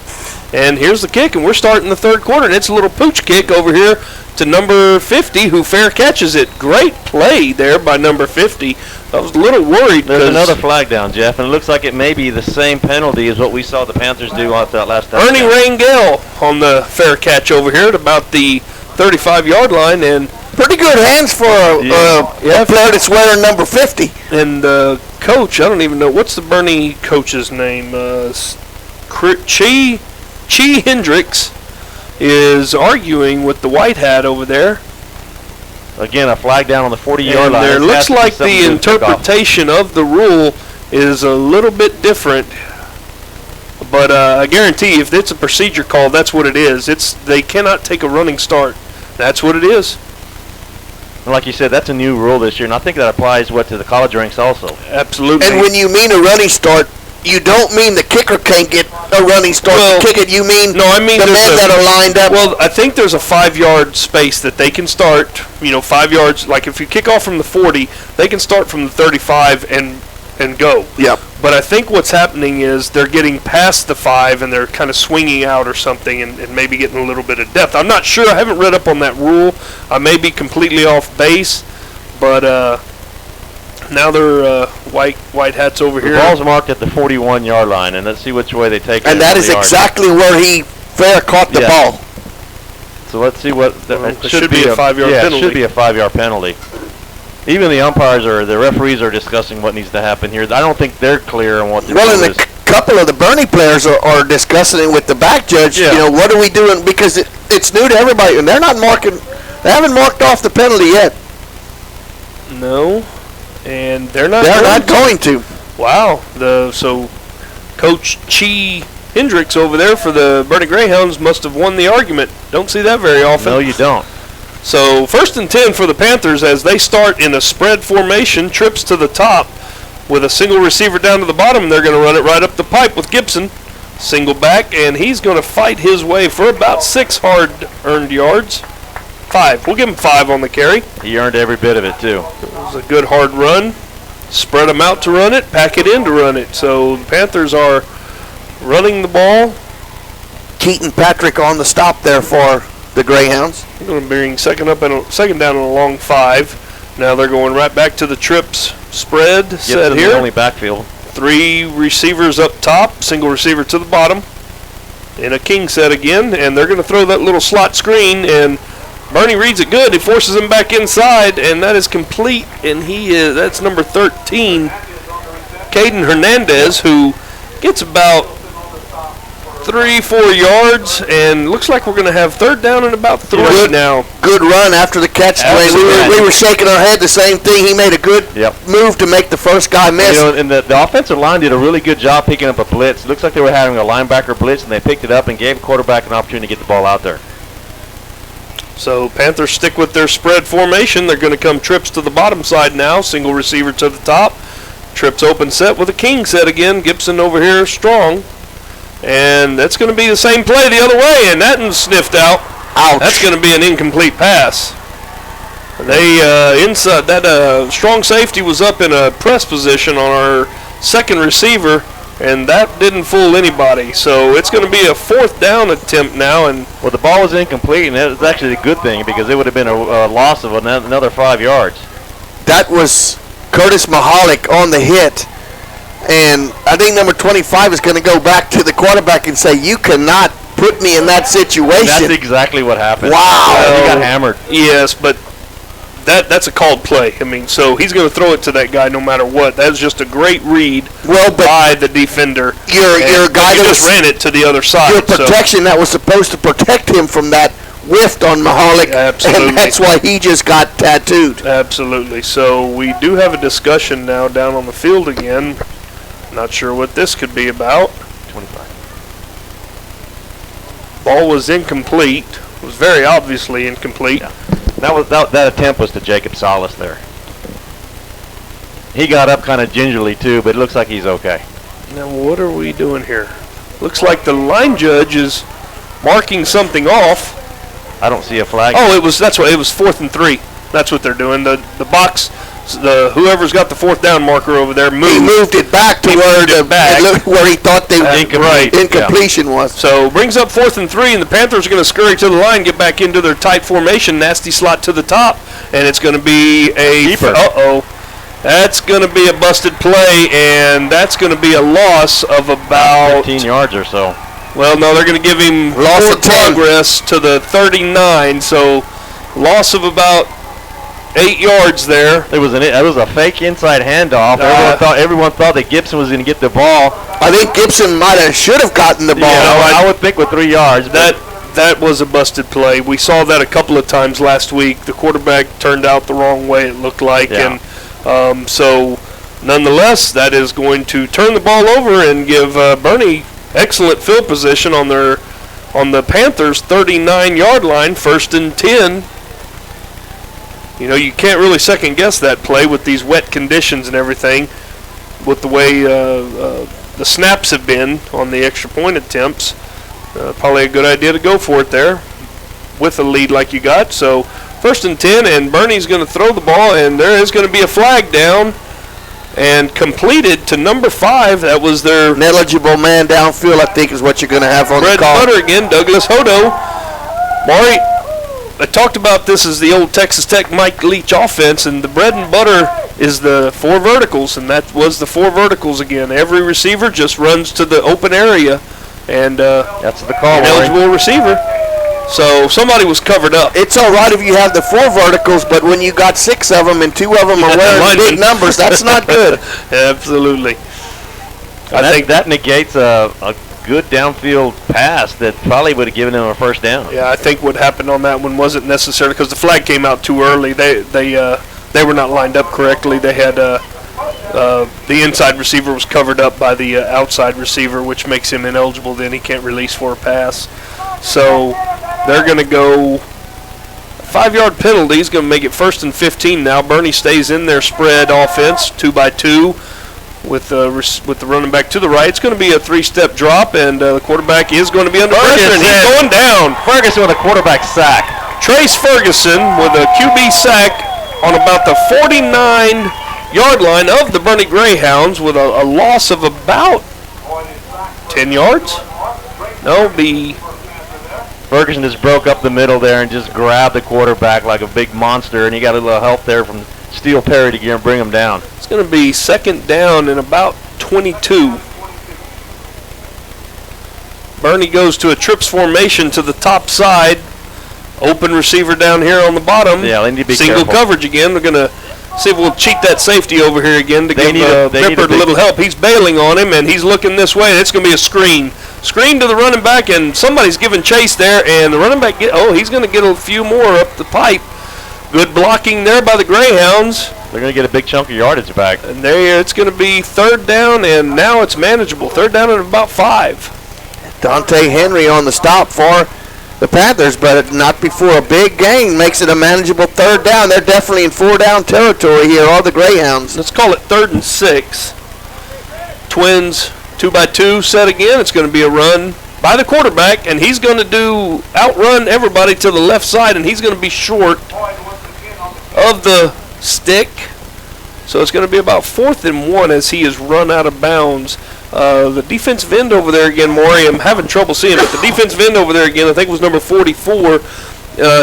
And here's the kick, and we're starting the third quarter, and it's a little pooch kick over here to number 50, who fair catches it. Great play there by number 50. I was a little worried. There's another flag down, Jeff, and it looks like it may be the same penalty as what we saw the Panthers do on that last time. Ernie Rangel on the fair catch over here at about the 35-yard line, and pretty good hands for a player that's wearing number 50. And coach, I don't even know, what's the Boerne coach's name? Chi Hendricks is arguing with the white hat over there. Again, a flag down on the 40-yard line. There looks like the interpretation of the rule is a little bit different. But I guarantee if it's a procedure call, that's what it is. They cannot take a running start. That's what it is. And like you said, that's a new rule this year, and I think that applies to the college ranks also. Absolutely. And when you mean a running start, you don't mean the kicker can't get a running start to kick it. You mean the men that are lined up. Well, I think there's a 5-yard space that they can start. 5 yards. Like if you kick off from the 40, they can start from the 35 and go. Yep. But I think what's happening is they're getting past the 5 and they're kind of swinging out or something and maybe getting a little bit of depth. I'm not sure. I haven't read up on that rule. I may be completely off base, but now they're white hats over here. The ball's marked at the 41-yard line, and let's see which way they take it. And that is exactly where he fair caught the ball. So let's see what it should be a 5-yard penalty. It should be a 5-yard penalty. Even the umpires or the referees are discussing what needs to happen here. I don't think they're clear on what the rule is. Well, and a couple of the Boerne players are discussing it with the back judge. Yeah. What are we doing? Because it's new to everybody, and they're not marking. They haven't marked off the penalty yet. No, and they're not. They're not going to. Wow. So Coach Chi Hendricks over there for the Boerne Greyhounds must have won the argument. Don't see that very often. No, you don't. So 1st and 10 for the Panthers as they start in a spread formation, trips to the top with a single receiver down to the bottom. They're going to run it right up the pipe with Gibson. Single back, and he's going to fight his way for about 6 hard-earned yards. 5. We'll give him 5 on the carry. He earned every bit of it, too. It was a good hard run. Spread them out to run it, pack it in to run it. So the Panthers are running the ball. Keaton Patrick on the stop there for the Greyhounds. They're going to bring second down and a long 5. Now they're going right back to the trips spread set here. The only backfield. 3 receivers up top, single receiver to the bottom, and a king set again. And they're going to throw that little slot screen, and Boerne reads it good. He forces him back inside, and that is complete. And that's number 13, Caden Hernandez, who gets about 3-4 yards, and looks like we're going to have 3rd down and about 3 now. Good run after the catch. We were shaking our head the same thing. He made a good move to make the first guy miss. And the offensive line did a really good job picking up a blitz. It looks like they were having a linebacker blitz, and they picked it up and gave the quarterback an opportunity to get the ball out there. So Panthers stick with their spread formation. They're going to come trips to the bottom side now. Single receiver to the top. Trips open set with a king set again. Gibson over here strong. And that's going to be the same play the other way, and that one's sniffed out. Ouch. That's going to be an incomplete pass. They inside that strong safety was up in a press position on our second receiver, and that didn't fool anybody. So it's going to be a 4th down attempt now. And well, the ball was incomplete, and that was actually a good thing because it would have been a loss of another 5 yards. That was Curtis Mahalik on the hit. And I think number 25 is going to go back to the quarterback and say, you cannot put me in that situation. That's exactly what happened. Wow. He got hammered. Yes, but that's a called play. I mean, so he's going to throw it to that guy no matter what. That's just a great read by the defender. Your guy that just ran it to the other side. Your protection that was supposed to protect him from that whiffed on Mahalik, Absolutely. and that's why he just got tattooed. Absolutely. So we do have a discussion now down on the field again. Not sure what this could be about. 25. Ball was incomplete. It was very obviously incomplete. Yeah. That attempt was to Jacob Salas there. He got up kind of gingerly too, but it looks like he's okay. Now what are we doing here? Looks like the line judge is marking something off. I don't see a flag. Oh, that's what it was. 4th and 3. That's what they're doing. The box, whoever's got the 4th down marker over there moved. He moved it back to where he thought the incompletion was. So brings up 4th and 3, and the Panthers are going to scurry to the line, get back into their tight formation, nasty slot to the top, and it's going to be a keeper. That's going to be a busted play, and that's going to be a loss of about 15 yards or so. Well, no, they're going to give him loss forward of 10. progress to the 39, so loss of about 8 yards there. It was a fake inside handoff. Everyone thought that Gibson was going to get the ball. I think Gibson should have gotten the ball. Yeah, I would think with 3 yards. That was a busted play. We saw that a couple of times last week. The quarterback turned out the wrong way, it looked like, and so nonetheless, that is going to turn the ball over and give Boerne excellent field position on the Panthers' 39-yard line, 1st and 10. You know, you can't really second guess that play with these wet conditions and everything, with the way the snaps have been on the extra point attempts. Probably a good idea to go for it there with a lead like you got. So 1st and 10, and Boerne's going to throw the ball, and there is going to be a flag down and completed to number 5. That was their ineligible man downfield, I think, is what you're going to have on the call. Bread and butter again, Douglas Hodo. Maury, I talked about this as the old Texas Tech Mike Leach offense, and the bread and butter is the 4 verticals, and that was the 4 verticals again. Every receiver just runs to the open area, and that's the call. Ineligible receiver. So somebody was covered up. It's all right if you have the 4 verticals, but when you got 6 of them and 2 of them are wearing big numbers, that's not good. Absolutely. I think that negates a good downfield pass that probably would have given them a 1st down. Yeah, I think what happened on that one wasn't necessarily because the flag came out too early. They were not lined up correctly. They had the inside receiver was covered up by the outside receiver, which makes him ineligible. Then he can't release for a pass. So they're going to go 5-yard penalty. He's going to make it 1st and 15 now. Boerne stays in their spread offense, 2-by-2. With the running back to the right. It's going to be a 3-step drop, and the quarterback is going to be under pressure, and he's going down. Ferguson with a quarterback sack. Trace Ferguson with a QB sack on about the 49-yard line of the Boerne Greyhounds with a loss of about 10 yards. Ferguson just broke up the middle there and just grabbed the quarterback like a big monster, and he got a little help there from Steel Perry to bring him down. It's going to be 2nd down and about 22. Boerne goes to a trips formation to the top side. Open receiver down here on the bottom. Yeah, they need to be Single careful. coverage again. They're going to see if we'll cheat that safety over here again to give Rippert a little help. He's bailing on him, and he's looking this way, and it's going to be a screen. Screen to the running back, and somebody's giving chase there, and the running back, he's going to get a few more up the pipe. Good blocking there by the Greyhounds. They're going to get a big chunk of yardage back. And there it's going to be 3rd down, and now it's manageable. 3rd down at about 5. Dante Henry on the stop for the Panthers, but not before a big gain makes it a manageable 3rd down. They're definitely in 4-down territory here, all the Greyhounds. Let's call it 3rd and 6. Twins 2-by-2 set again. It's going to be a run by the quarterback, and he's going to outrun everybody to the left side, and he's going to be short of the stick. So it's going to be about 4th and 1 as he is run out of bounds. The defensive end over there again, Maury, I'm having trouble seeing, but the defensive end over there again, I think it was number 44.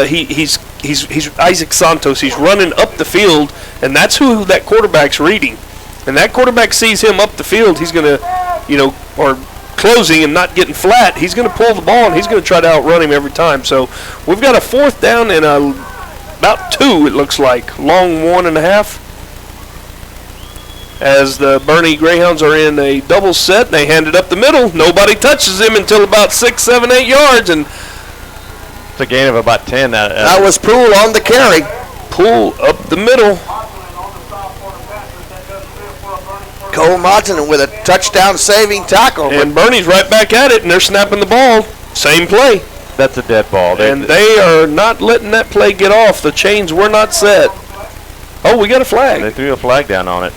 He's Isaac Santos. He's running up the field, and that's who that quarterback's reading. And that quarterback sees him up the field. He's going to, or closing and not getting flat. He's going to pull the ball, and he's going to try to outrun him every time. So we've got a 4th down and about 2, it looks like. Long 1.5. As the Boerne Greyhounds are in a double set, and they hand it up the middle. Nobody touches him until about 6, 7, 8 yards, and It's a gain of about 10. That was Poole on the carry. Poole up the middle. Cole Modulin with a touchdown-saving tackle. And Bernie's right back at it, and they're snapping the ball. Same play. That's a dead ball. And they are not letting that play get off. The chains were not set. Oh, we got a flag. They threw a flag down on it.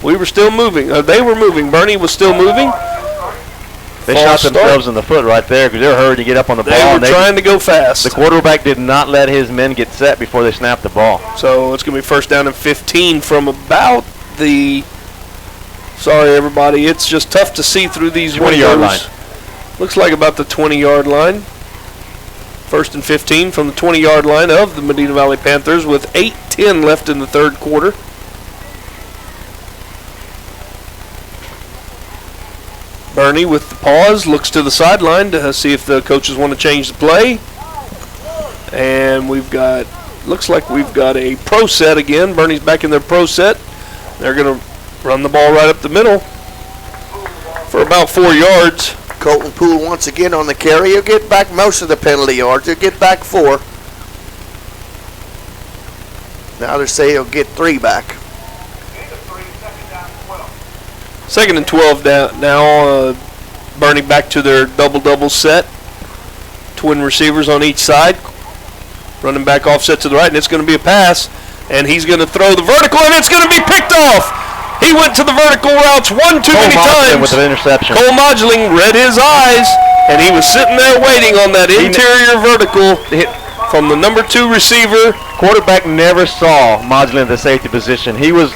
We were still moving. They were moving. Bernie was still moving. They shot themselves in the foot right there because they were hurried to get up on the ball. They were trying to go fast. The quarterback did not let his men get set before they snapped the ball. So it's going to be first down and 15 from about the... Sorry, everybody. It's just tough to see through these 20-yard line. Looks like about the 20-yard line. First and 15 from the 20-yard line of the Medina Valley Panthers with 8:10 left in the third quarter. Bernie with the pause looks to the sideline to see if the coaches want to change the play. And looks like we've got a pro set again. Bernie's back in their pro set. They're going to run the ball right up the middle for about 4 yards. Colton Poole once again on the carry. He'll get back most of the penalty yards. He'll get back 4. Now they say he'll get 3 back. Second and 12 now. Bernie back to their double set. Twin receivers on each side. Running back offset to the right, and it's going to be a pass. And he's going to throw the vertical, and it's going to be picked off. He went to the vertical routes one too many times. With an interception. Cole Modulin read his eyes, and he was sitting there waiting on that interior vertical from the number 2 receiver. Quarterback never saw Modulin in the safety position. He was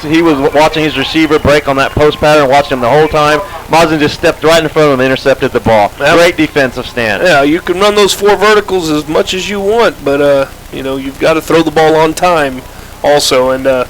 watching his receiver break on that post pattern, watching him the whole time. Modulin just stepped right in front of him and intercepted the ball. Great defensive stand. Yeah, you can run those 4 verticals as much as you want, but you've got to throw the ball on time also. And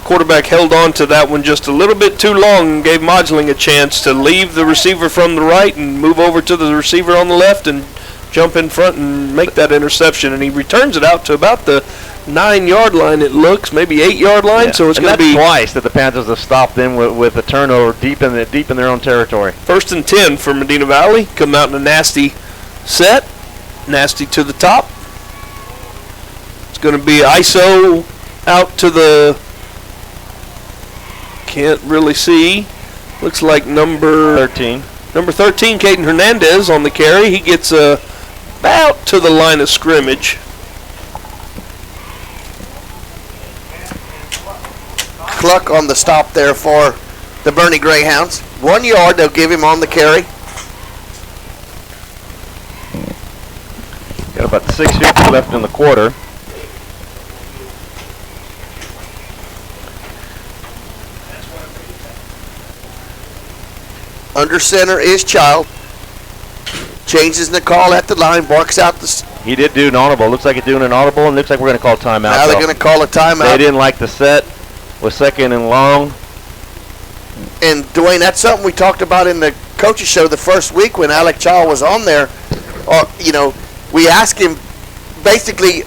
quarterback held on to that one just a little bit too long and gave Modulin a chance to leave the receiver from the right and move over to the receiver on the left and jump in front and make that interception. And he returns it out to about the 9-yard line, it looks, maybe 8-yard line. Yeah. So it's going to be twice that the Panthers have stopped them with a turnover deep in their own territory. First and 10 for Medina Valley. Come out in a nasty set, nasty to the top. It's going to be ISO out to the... Can't really see. Looks like number 13. Number 13, Caden Hernandez on the carry. He gets about to the line of scrimmage. Cluck on the stop there for the Boerne Greyhounds. 1 yard they'll give him on the carry. Got about 6:50 left in the quarter. Under center is Child. Changes the call at the line, barks out the... He did do an audible. Looks like he's doing an audible, and looks like we're going to call timeout. Now they're going to call a timeout. They didn't like the set. Was second and long. And, Dwayne, that's something we talked about in the coaches show the first week when Alec Child was on there. We asked him, basically,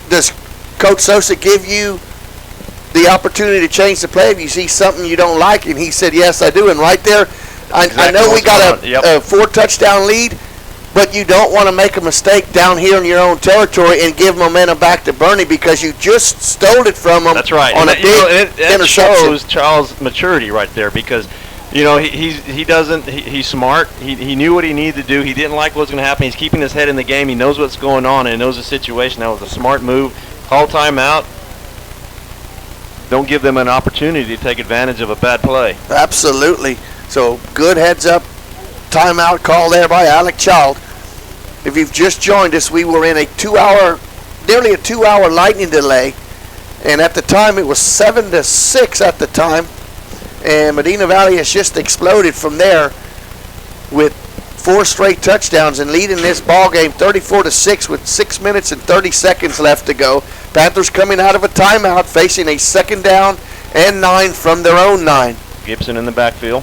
does Coach Sosa give you the opportunity to change the play if you see something you don't like? And he said, yes, I do. And right there, I know we got a 4-touchdown lead, but you don't want to make a mistake down here in your own territory and give momentum back to Boerne because you just stole it from them. That's right. On a big interception. Shows Charles' maturity right there because, he's smart. He knew what he needed to do. He didn't like what was going to happen. He's keeping his head in the game. He knows what's going on and he knows the situation. That was a smart move. Call timeout. Don't give them an opportunity to take advantage of a bad play. Absolutely. So good heads up timeout call there by Alec Child. If you've just joined us, we were in nearly a 2-hour lightning delay. And at the time, it was 7-6 at the time. And Medina Valley has just exploded from there with 4 straight touchdowns and leading this ball game 34-6 with 6 minutes and 30 seconds left to go. Panthers coming out of a timeout facing a 2nd down and 9 from their own 9. Gibson in the backfield.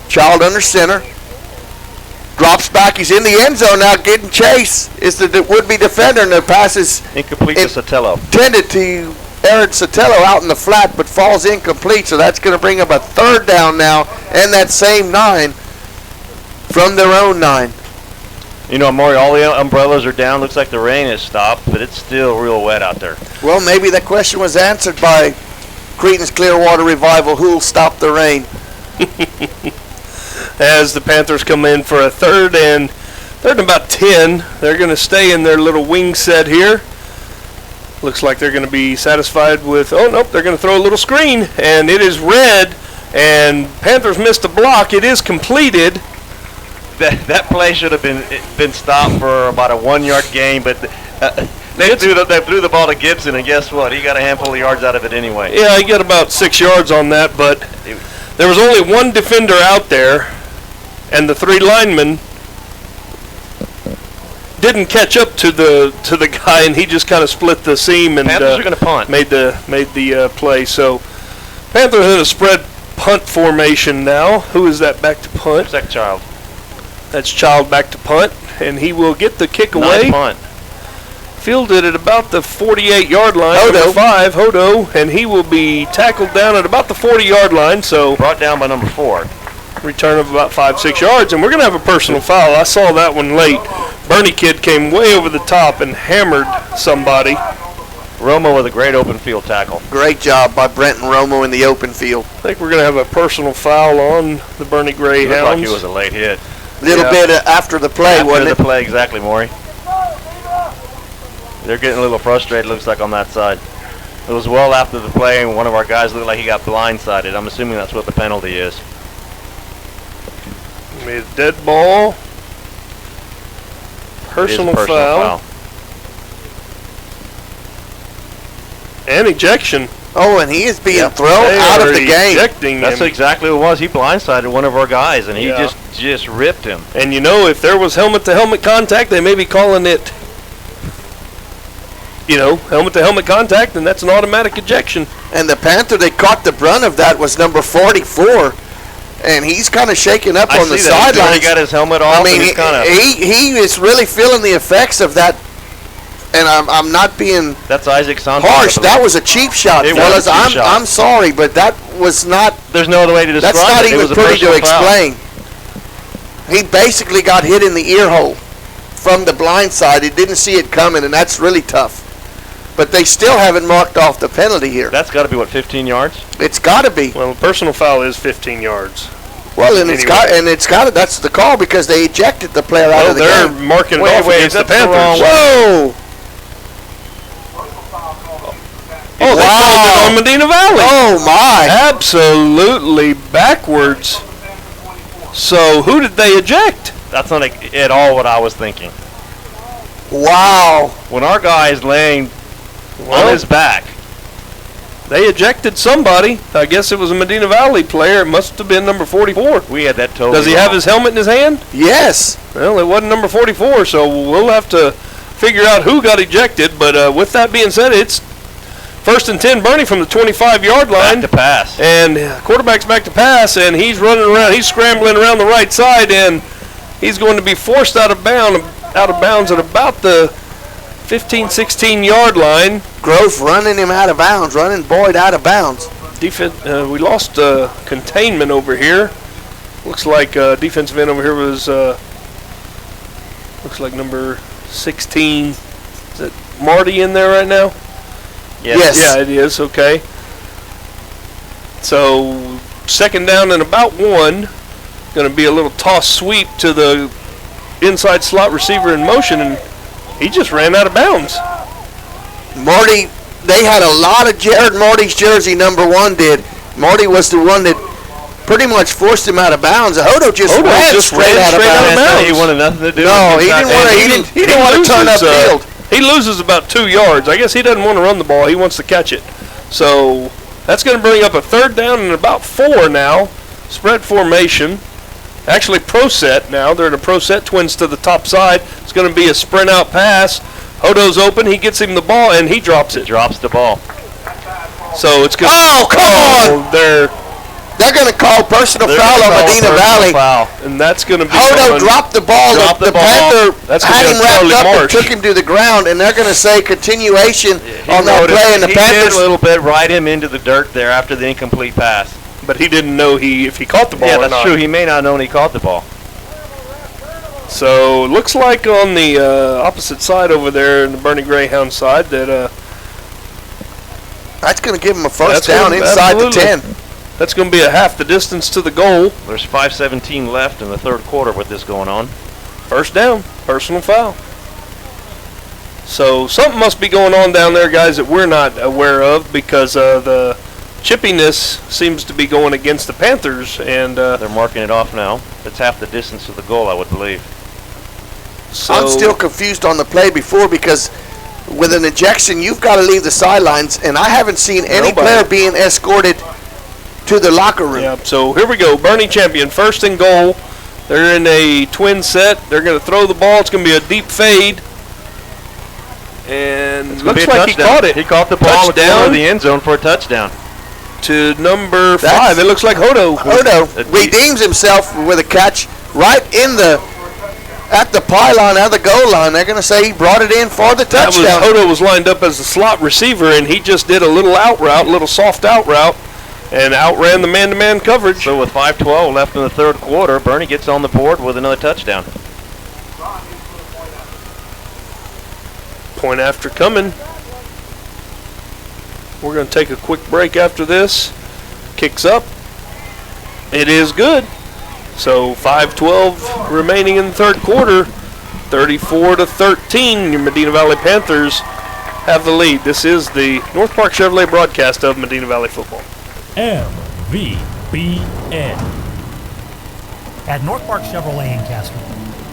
Child under center. Drops back. He's in the end zone now getting chase. Is the would-be defender, and the pass is incomplete to Sotelo. Intended to Aaron Sotelo out in the flat, but falls incomplete. So that's going to bring up a 3rd down now, and that same 9 from their own 9. You know, Maury, all the umbrellas are down. Looks like the rain has stopped, but it's still real wet out there. Well, maybe that question was answered by Creedence Clearwater Revival. Who'll stop the rain? As the Panthers come in for a third and about 10. They're going to stay in their little wing set here. Looks like they're going to be satisfied with, oh, nope, they're going to throw a little screen, and it is red, and Panthers missed a block. It is completed. That play should have been stopped for about a 1 yard gain, but they threw the ball to Gibson, and guess what? He got a handful of yards out of it anyway. Yeah, he got about 6 yards on that, but there was only one defender out there, and the 3 linemen didn't catch up to the guy, and he just kind of split the seam and Panthers are going to punt. Made the play. So Panthers in a spread punt formation now. Who is that back to punt? Who's that Child? That's Child back to punt, and he will get the kick Nice away. punt. Fielded at about the 48-yard line. Hodo. Number 5, Hodo, and he will be tackled down at about the 40-yard line. So Brought down by number 4. return of about 5-6 yards, and we're going to have a personal foul. I saw that one late. Bernie kid came way over the top and hammered somebody. Romo with a great open field tackle. Great job by Brenton Romo in the open field. I think we're going to have a personal foul on the Bernie Greyhounds. Looked like it was a late hit. Little bit after the play, wasn't After it? the play, exactly, Maury. They're getting a little frustrated, looks like, on that side. It was well after the play, and one of our guys looked like he got blindsided. I'm assuming that's what the penalty is. Made a dead ball. Personal foul. And ejection. Oh, and he is being thrown out of the game. That's exactly what it was. He blindsided one of our guys, and he just ripped him. And you know, if there was helmet-to-helmet contact, they may be calling it, helmet-to-helmet contact, and that's an automatic ejection. And the Panther that caught the brunt of that was number 44. And he's kind of shaking up on the sidelines. He got his helmet off. I mean, he is really feeling the effects of that. And I'm not being that's Isaac Santos. harsh. That was a cheap shot, fellas. I'm sorry, but that was not. There's no other way to describe it. That's not even pretty to explain. Foul. He basically got hit in the ear hole from the blind side. He didn't see it coming, and that's really tough. But they still haven't marked off the penalty here. That's got to be, 15 yards? It's got to be. Well, personal foul is 15 yards. Well, and it's got to. That's the call because they ejected the player out of the game. They're marking it off against the Panthers. Whoa! Oh, they called it on Medina Valley. Oh, my. Absolutely backwards. So, who did they eject? That's not at all what I was thinking. Wow. When our guy is laying on his back. They ejected somebody. I guess it was a Medina Valley player. It must have been number 44. We had that totally Does he have his helmet in his hand? Yes. Well, it wasn't number 44, so we'll have to figure out who got ejected. But with that being said, it's 1st and 10, Bernie from the 25-yard line. Back to pass. And quarterback's back to pass, and he's running around. He's scrambling around the right side, and he's going to be forced out of bounds at about the 15, 16-yard line. Grove running him out of bounds, running Boyd out of bounds. Defense. We lost containment over here. Looks like defensive end over here was looks like number 16. Is it Marty in there right now? Yes. Yeah, it is. Okay. So 2nd down and about 1. Going to be a little toss sweep to the inside slot receiver in motion, and he just ran out of bounds. Marty, they had a lot of Jared Marty's jersey, number 1 did. Marty was the one that pretty much forced him out of bounds. Hodo just ran straight out of bounds. He wanted nothing to do no, with it. he didn't want to turn upfield. He loses about 2 yards. I guess he doesn't want to run the ball. He wants to catch it. So that's going to bring up a 3rd down and about 4 now. Spread formation. Actually, pro set now. They're in a pro set. Twins to the top side. It's going to be a sprint out pass. Hodo's open. He gets him the ball, and he drops it. Drops the ball. So it's going to... Oh, come on! They're going to call personal foul on Medina Valley. And that's going to be... Hodo dropped the ball. The Panther had him wrapped up and took him to the ground, and they're going to say continuation on that play. And the Panthers... did a little bit, ride him into the dirt there after the incomplete pass. But he didn't know if he caught the ball or not. Yeah, that's true. He may not have known he caught the ball. So it looks like on the opposite side over there in the Boerne Greyhound side that that's going to give them a first down inside the 10. That's going to be a half the distance to the goal. There's 5:17 left in the third quarter with this going on. First down, personal foul. So something must be going on down there, guys, that we're not aware of, because the chippiness seems to be going against the Panthers, and they're marking it off now. It's half the distance to the goal, I would believe. So I'm still confused on the play before, because with an ejection, you've got to leave the sidelines, and I haven't seen any player being escorted to the locker room. Yeah, so here we go. Boerne champion, first and goal. They're in a twin set. They're going to throw the ball. It's going to be a deep fade. And looks like he caught it. He caught the ball down the end zone for a touchdown. To number 5. It looks like Hodo. Hodo redeems himself with a catch right at the pylon at the goal line. They're going to say he brought it in for the touchdown. Hodo was lined up as the slot receiver, and he just did a little out route, little soft out route, and outran the man-to-man coverage. So with 5:12 left in the third quarter, Boerne gets on the board with another touchdown. Point after coming. We're going to take a quick break after this. Kicks up. It is good. So 5:12 remaining in the third quarter. 34-13. Your Medina Valley Panthers have the lead. This is the North Park Chevrolet broadcast of Medina Valley football. MVBN. At North Park Chevrolet in Castro,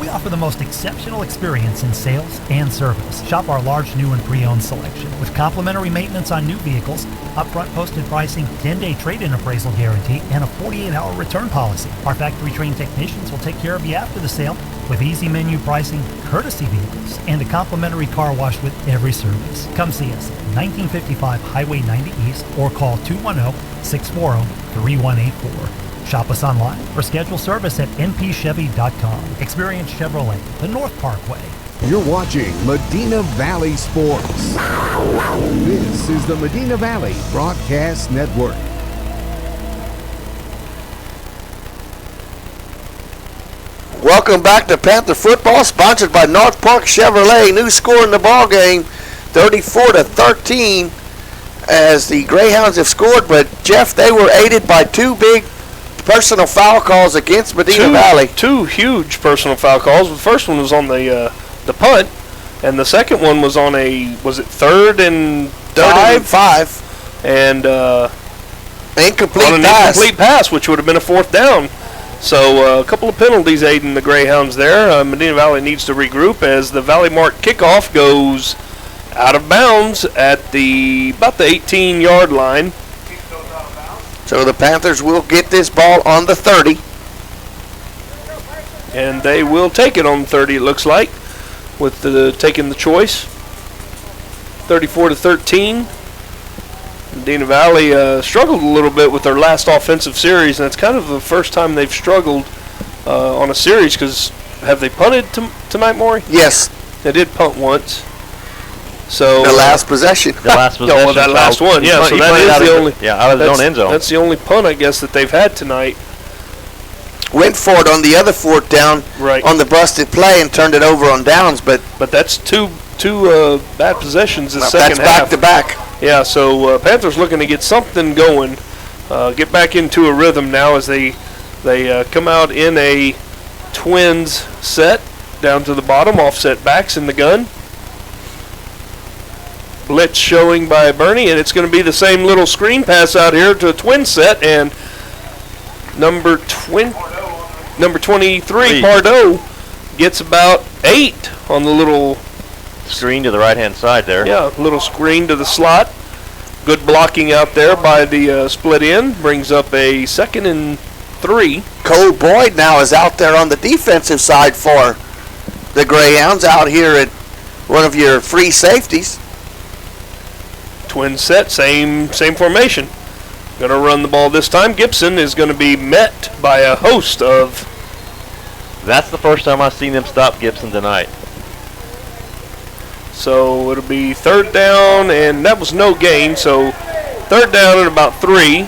we offer the most exceptional experience in sales and service. Shop our large new and pre-owned selection with complimentary maintenance on new vehicles, upfront posted pricing, 10-day trade-in appraisal guarantee, and a 48-hour return policy. Our factory-trained technicians will take care of you after the sale with easy menu pricing, courtesy vehicles, and a complimentary car wash with every service. Come see us at 1955 Highway 90 East or call 210-640-3184. Shop us online or schedule service at npchevy.com. Experience Chevrolet, the North Parkway. You're watching Medina Valley Sports. This is the Medina Valley Broadcast Network. Welcome back to Panther Football, sponsored by North Park Chevrolet. New score in the ball game, 34-13, as the Greyhounds have scored. But Jeff, they were aided by two big personal foul calls against Medina Valley. Two huge personal foul calls. The first one was on the punt, and the second one was on was it third and five? And incomplete pass, which would have been a fourth down. So a couple of penalties aiding the Greyhounds there. Medina Valley needs to regroup as the Valley Mark kickoff goes out of bounds at about the 18-yard line. So the Panthers will get this ball on the 30. And they will take it on 30, it looks like, with taking the choice. 34-13. Medina Valley struggled a little bit with their last offensive series, and it's kind of the first time they've struggled on a series, because have they punted tonight, Maury? Yes. They did punt once. So the last possession. That last one. Yeah, so that is the only. Yeah, out of his own end zone. That's the only punt, I guess, that they've had tonight. Went for it on the other fourth down on the busted play and turned it over on downs, but that's two bad possessions the second half. That's back to back. Yeah, so Panthers looking to get something going, get back into a rhythm now as they come out in a twins set down to the bottom, offset backs in the gun. Blitz showing by Boerne, and it's going to be the same little screen pass out here to a twin set, and number 23, Pardo, gets about 8 on the little screen to the right-hand side there. Yeah, little screen to the slot. Good blocking out there by the split end. Brings up a 2nd and 3. Cole Boyd now is out there on the defensive side for the Greyhounds, out here at one of your free safeties. Twin set, same formation. Going to run the ball this time. Gibson is going to be met by a host of... That's the first time I've seen them stop Gibson tonight. So it'll be third down, and that was no gain. So third down at about 3.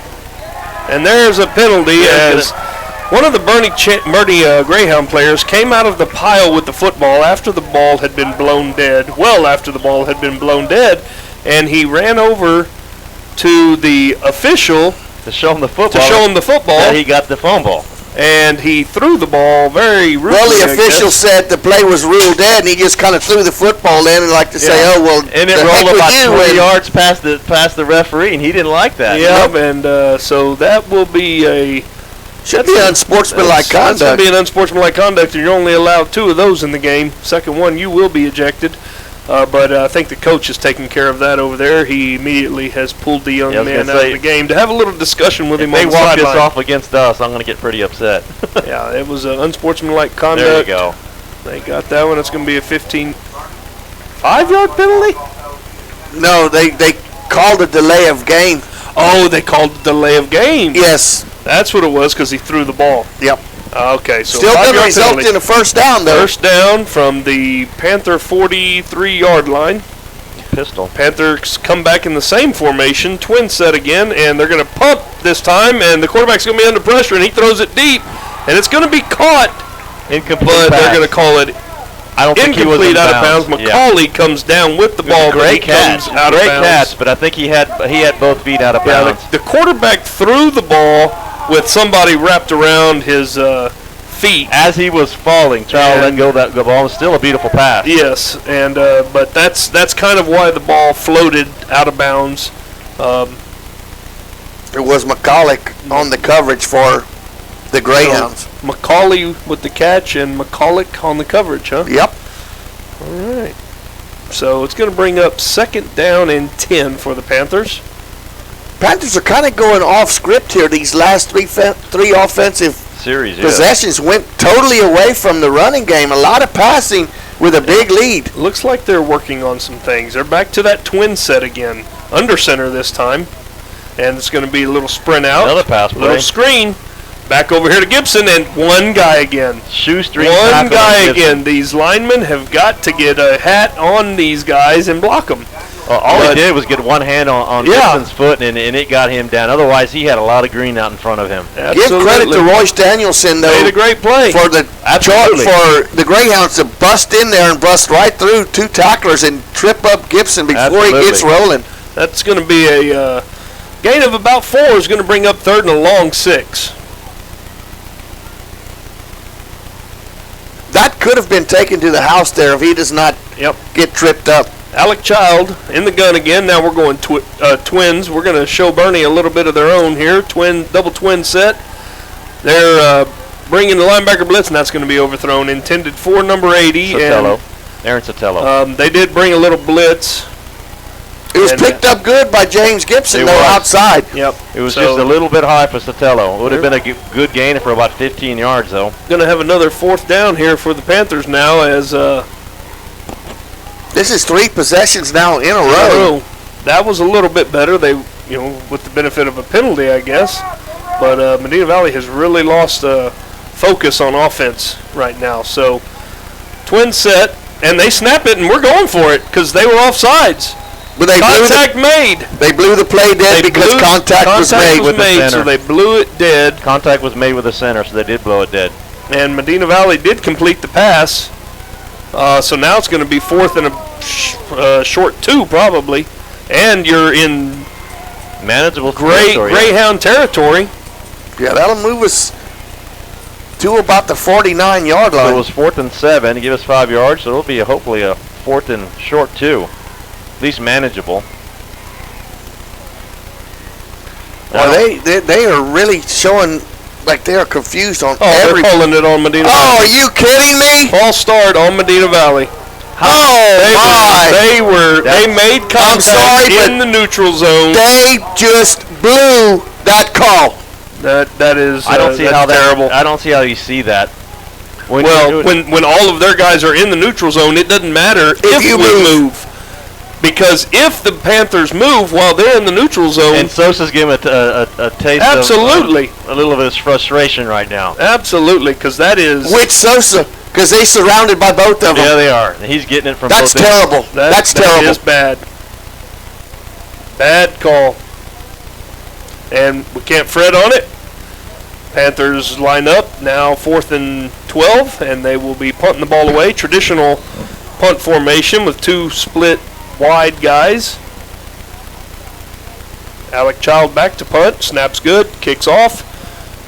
And there's a penalty as One of the Boerne Greyhound players came out of the pile with the football after the ball had been blown dead, well after the ball had been blown dead, and he ran over to the official to show him the football. That he got the fumble. And he threw the ball very rudely. Well, the official said the play was ruled dead, and he just kind of threw the football in and like to say, oh, well, and it rolled about 20 yards past the referee, and he didn't like that. Yep, and so that will be should be unsportsmanlike conduct. That's going to be an unsportsmanlike conduct, and you're only allowed 2 of those in the game. Second one, you will be ejected. But I think the coach is taking care of that over there. He immediately has pulled the young man out of the game to have a little discussion with him on the sideline. If they walk this off against us, I'm going to get pretty upset. Yeah, it was an unsportsmanlike conduct. There you go. They got that one. It's going to be a 5-yard penalty? No, they called a delay of game. Oh, they called a delay of game. Yes. That's what it was because he threw the ball. Yep. Okay, so still didn't result in a first down, though. First down from the Panther 43-yard line. Pistol. Panthers come back in the same formation, twin set again, and they're going to pump this time, and the quarterback's going to be under pressure, and he throws it deep, and it's going to be caught. Incomplete. But they're going to call it I don't think he was in out of bounds. Macaulay comes down with the ball, but he comes out of bounds. Great catch, but I think he had both feet out of bounds. The quarterback threw the ball with somebody wrapped around his feet as he was falling. Charles let go that the ball. Was still a beautiful pass. Yes, and but that's kind of why the ball floated out of bounds. It was Macaulay on the coverage for the Greyhounds. So Macaulay with the catch and Macaulay on the coverage, huh? Yep. All right. So it's going to bring up 2nd down and 10 for the Panthers. Panthers are kind of going off script here. These last three offensive possessions went totally away from the running game. A lot of passing with a big lead. Looks like they're working on some things. They're back to that twin set again. Under center this time. And it's going to be a little sprint out. Another pass play. Little screen. Back over here to Gibson, and one guy again. Shoestring. One guy again. These linemen have got to get a hat on these guys and block them. All he did was get one hand on Gibson's foot, and it got him down. Otherwise, he had a lot of green out in front of him. Absolutely. Give credit to Royce Danielson, though. Made a great play. For the Greyhounds to bust in there and bust right through 2 tacklers and trip up Gibson before he gets rolling. That's going to be a gain of about 4 is going to bring up 3rd and a long 6. That could have been taken to the house there if he does not get tripped up. Alec Child in the gun again. Now we're going twins. We're going to show Boerne a little bit of their own here. Double twin set. They're bringing the linebacker blitz, and that's going to be overthrown. Intended for number 80. Aaron Sotelo. They did bring a little blitz. It was picked up good by James Gibson, though, outside. Yep. It was just a little bit high for Sotelo. It would have been a good gain for about 15 yards, though. Going to have another 4th down here for the Panthers now as... This is 3 possessions now in a row. That was a little bit better. They, with the benefit of a penalty, I guess. But Medina Valley has really lost focus on offense right now. So, twin set, and they snap it, and we're going for it because they were offsides. But they made. They blew the play dead because contact was made with the center. So they blew it dead. Contact was made with the center, so they did blow it dead. And Medina Valley did complete the pass. So now it's going to be 4th and a short 2 probably, and you're in manageable Greyhound territory. Yeah, that'll move us to about the 49-yard line. So it was 4th and 7 to give us 5 yards. So it'll be hopefully a 4th and short 2, at least manageable. Well, they are really showing like they are confused on they're pulling it on Medina Valley. Oh, are you kidding me? False start on Medina Valley. They made contact in the neutral zone. They just blew that call. That is I don't see how terrible. I don't see how you see that. When all of their guys are in the neutral zone, it doesn't matter if you move. Because if the Panthers move while they're in the neutral zone... And Sosa's giving a taste of a little of his frustration right now. Absolutely, because that is... Which Sosa? Because they're surrounded by both of them. Yeah, they are. He's getting it from both ends. That's terrible. That's terrible. That is bad. Bad call. And we can't fret on it. Panthers line up now 4th and 12, and they will be punting the ball away. Traditional punt formation with 2 split wide guys. Alec Child back to punt. Snaps good. Kicks off.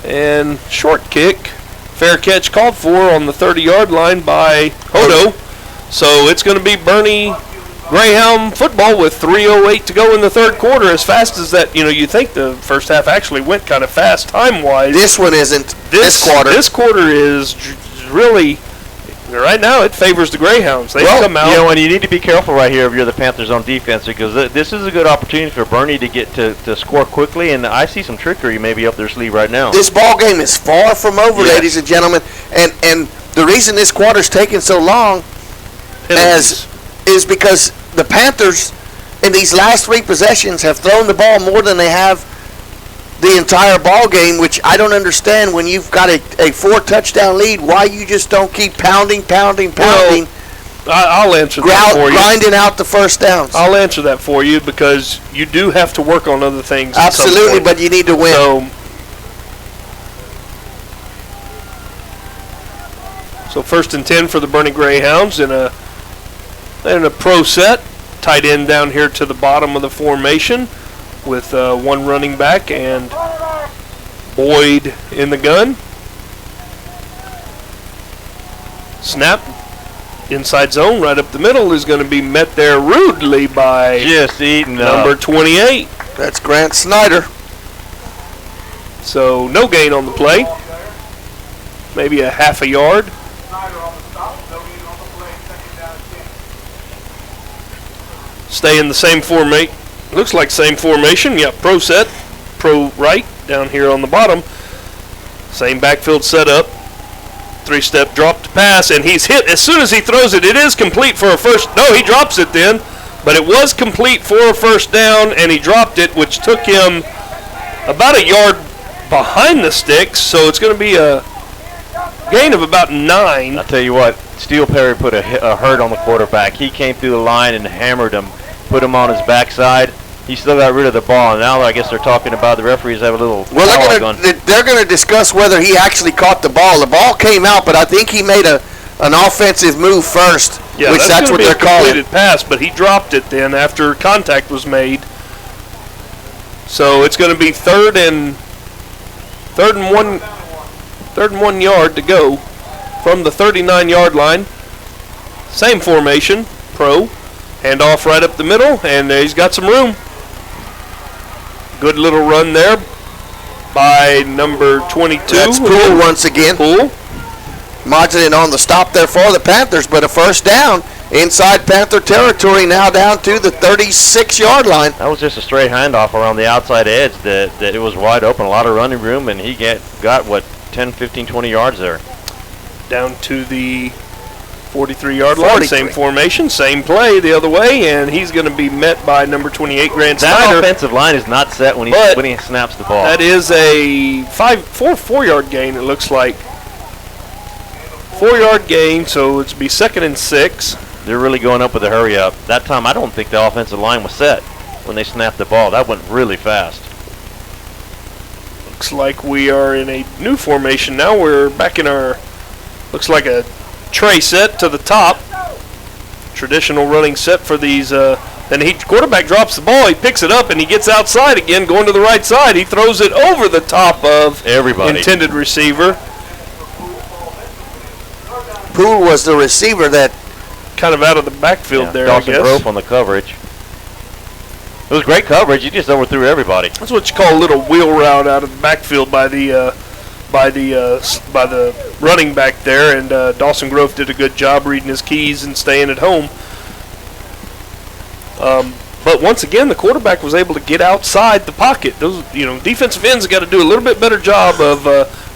And short kick. Fair catch called for on the 30-yard line by Hodo. So it's going to be Boerne Greyhound football with 3:08 to go in the third quarter. As fast as that, you think the first half actually went kind of fast time-wise. This one isn't. This quarter. This quarter is really, right now, it favors the Greyhounds. They come out. And you need to be careful right here if you're the Panthers on defense, because this is a good opportunity for Boerne to get to score quickly, and I see some trickery maybe up their sleeve right now. This ball game is far from over, ladies and gentlemen, and the reason this quarter's taking so long is because the Panthers in these last 3 possessions have thrown the ball more than they have the entire ball game, which I don't understand. When you've got a 4-touchdown lead, why you just don't keep pounding. Well, I'll answer that for you. Grinding out the first downs. I'll answer that for you because you do have to work on other things. Absolutely, but you need to win. So 1st and 10 for the Boerne Greyhounds in a pro set. Tight end down here to the bottom of the formation with 1 running back and Boyd in the gun. Snap. Inside zone right up the middle is going to be met there rudely by number 28. That's Grant Snyder. So no gain on the play. Maybe a half a yard. Stay in the same formation. Looks like same formation. Yeah, pro set, pro right down here on the bottom. Same backfield setup. 3-step drop to pass, and he's hit as soon as he throws it. It is complete for a first. No, he drops it then, but it was complete for a first down, and he dropped it, which took him about a yard behind the sticks. So it's going to be a gain of about 9. I'll tell you what, Steel Perry put a hurt on the quarterback. He came through the line and hammered him, put him on his backside. He still got rid of the ball, and now I guess they're talking about the referees have a little. Well, they're going to discuss whether he actually caught the ball. The ball came out, but I think he made an offensive move first, yeah, which that's what they're calling. Completed pass, but he dropped it then after contact was made. So it's going to be third and 1 yard to go from the 39-yard line. Same formation, pro. Hand off right up the middle, and he's got some room. Good little run there by number 22. That's Poole once again. Poole. Margining on the stop there for the Panthers, but a first down inside Panther territory, now down to the 36-yard line. That was just a straight handoff around the outside edge that it was wide open, a lot of running room, and he got 10, 15, 20 yards there. Down to the 43-yard line, same formation, same play the other way, and he's going to be met by number 28, Grant Snyder. That offensive line is not set when he snaps the ball. That is a 4-yard gain, it looks like. 4-yard gain, so it's be 2nd and 6. They're really going up with a hurry up. That time, I don't think the offensive line was set when they snapped the ball. That went really fast. Looks like we are in a new formation now. We're back in our, looks like a tray set to the top. Traditional running set for these. Then quarterback drops the ball. He picks it up and he gets outside again, going to the right side. He throws it over the top of everybody. Intended receiver. Poole was the receiver that kind of out of the backfield there. Dawson I guess. Grove on the coverage. It was great coverage. You just overthrew everybody. That's what you call a little wheel route out of the backfield by the running back there, and Dawson Grove did a good job reading his keys and staying at home. But once again, the quarterback was able to get outside the pocket. Those, defensive ends have got to do a little bit better job of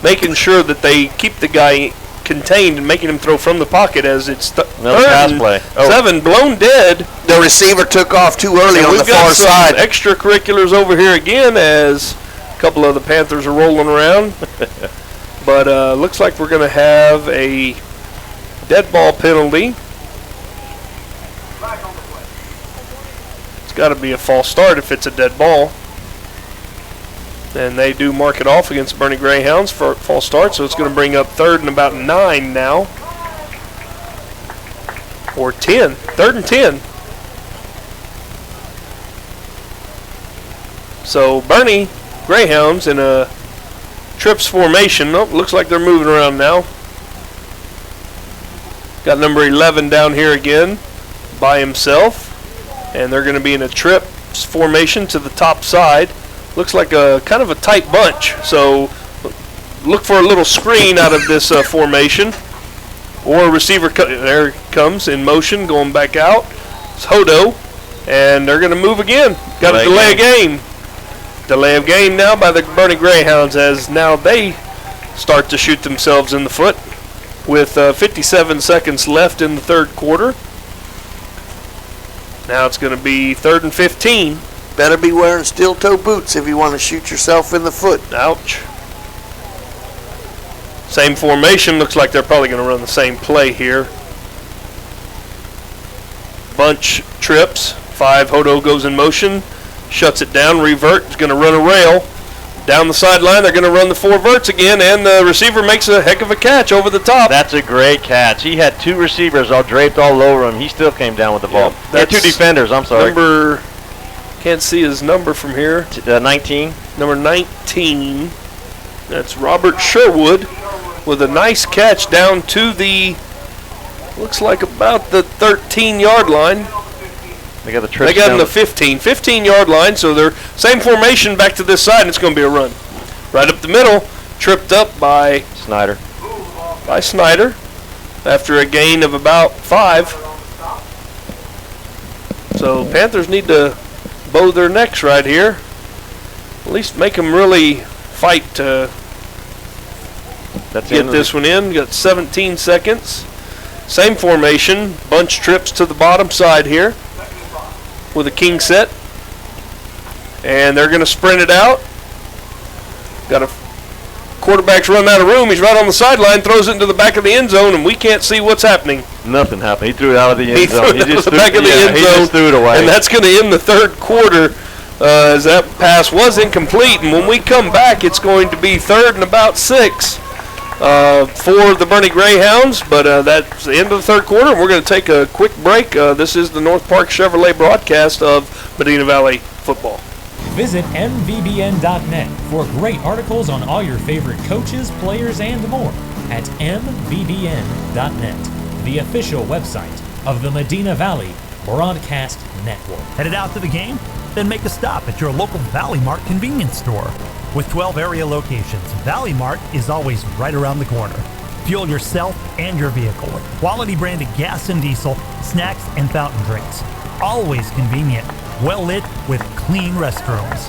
making sure that they keep the guy contained and making him throw from the pocket as it's pass play. 7 blown dead. The receiver took off too early on the far side. Extracurriculars over here again as a couple of the Panthers are rolling around. But looks like we're going to have a dead ball penalty. It's got to be a false start if it's a dead ball. And they do mark it off against Boerne Greyhounds for false start, so it's going to bring up 3rd and about 9 now. Or 10. 3rd and 10. So Boerne Greyhounds in a trips formation. Oh, looks like they're moving around now. Got number 11 down here again by himself. And they're going to be in a trips formation to the top side. Looks like a kind of a tight bunch. So look for a little screen out of this formation. Or a receiver, there it comes in motion, going back out. It's Hodo. And they're going to move again. Got to delay a game. Delay of game now by the Boerne Greyhounds as now they start to shoot themselves in the foot with 57 seconds left in the 3rd quarter. Now it's going to be 3rd and 15. Better be wearing steel-toe boots if you want to shoot yourself in the foot. Ouch. Same formation. Looks like they're probably going to run the same play here. Bunch trips. 5, Hodo goes in motion. Shuts it down, revert, is going to run a rail. Down the sideline, they're going to run the 4 verts again, and the receiver makes a heck of a catch over the top. That's a great catch. He had 2 receivers all draped all over him. He still came down with the ball. He had 2 defenders, I'm sorry. Number, can't see his number from here. 19. Number 19. That's Robert Sherwood with a nice catch down to the, looks like about the 13-yard line. They got him the 15-yard line, so they're same formation back to this side, and it's going to be a run. Right up the middle, tripped up by Snyder. After a gain of about 5. So Panthers need to bow their necks right here. At least make them really fight to get this one in. Got 17 seconds. Same formation, bunch trips to the bottom side here with a king set. And they're going to sprint it out. Got a quarterback's run out of room. He's right on the sideline, throws it into the back of the end zone, and we can't see what's happening. Nothing happened. He threw it out of the end zone. He just threw it away. And that's going to end the 3rd quarter as that pass was incomplete. And when we come back, it's going to be 3rd and about 6 for the Boerne Greyhounds. But that's the end of the 3rd quarter, and we're going to take a quick break. This is the North Park Chevrolet broadcast of Medina Valley football. Visit mvbn.net for great articles on all your favorite coaches, players, and more at mvbn.net, the official website of the Medina Valley Broadcast Network. Headed out to the game? Then make a stop at your local Valley Mart convenience store. With 12 area locations, Valley Mart is always right around the corner. Fuel yourself and your vehicle with quality branded gas and diesel, snacks, and fountain drinks. Always convenient, well lit with clean restrooms.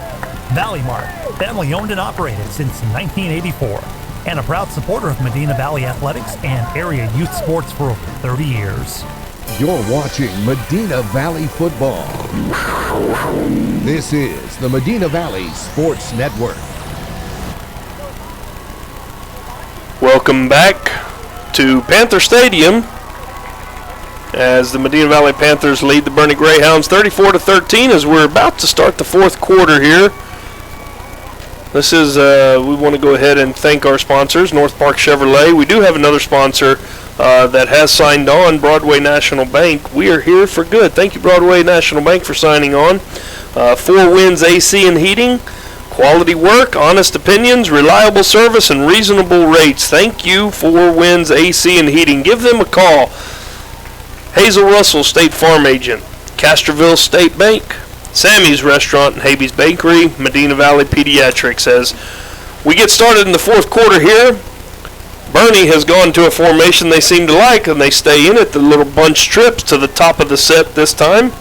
Valley Mart, family owned and operated since 1984, and a proud supporter of Medina Valley athletics and area youth sports for over 30 years. You're watching Medina Valley football. This is the Medina Valley Sports Network. Welcome back to Panther Stadium as the Medina Valley Panthers lead the Boerne Greyhounds 34-13 as we're about to start the 4th quarter here. This is, we want to go ahead and thank our sponsors, North Park Chevrolet. We do have another sponsor that has signed on, Broadway National Bank. We are here for good. Thank you, Broadway National Bank, for signing on. 4 Winds AC and Heating. Quality work, honest opinions, reliable service, and reasonable rates. Thank you, 4 Winds AC and Heating. Give them a call. Hazel Russell, State Farm Agent. Castroville State Bank. Sammy's Restaurant and Habeas Bakery. Medina Valley Pediatrics. As we get started in the 4th quarter here, Boerne has gone to a formation they seem to like, and they stay in it. The little bunch trips to the top of the set this time.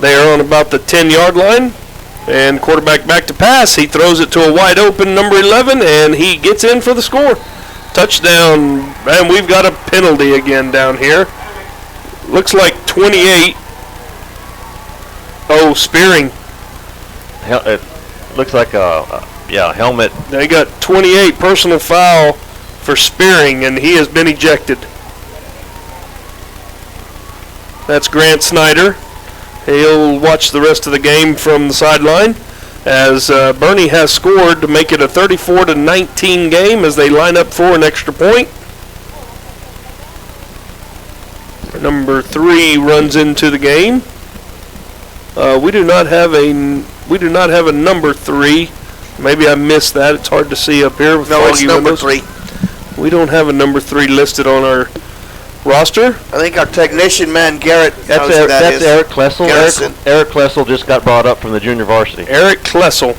They are on about the 10-yard line. And quarterback back to pass. He throws it to a wide open number 11, and he gets in for the score. Touchdown. And we've got a penalty again down here. Looks like 28. Oh, spearing. It looks like a helmet. They got 28, personal foul for spearing, and he has been ejected. That's Grant Snyder. He'll watch the rest of the game from the sideline. as Boerne has scored to make it a 34-19 game as they line up for an extra point. Number 3 runs into the game. We do not have a number 3. Maybe I missed that. It's hard to see up here with No, it's foggy number windows. 3. We don't have a number 3 listed on our roster. I think our technician man, Garrett, That's knows who that that's is. Eric Klessel. Garrison. Eric Klessel just got brought up from the junior varsity. Eric Klessel.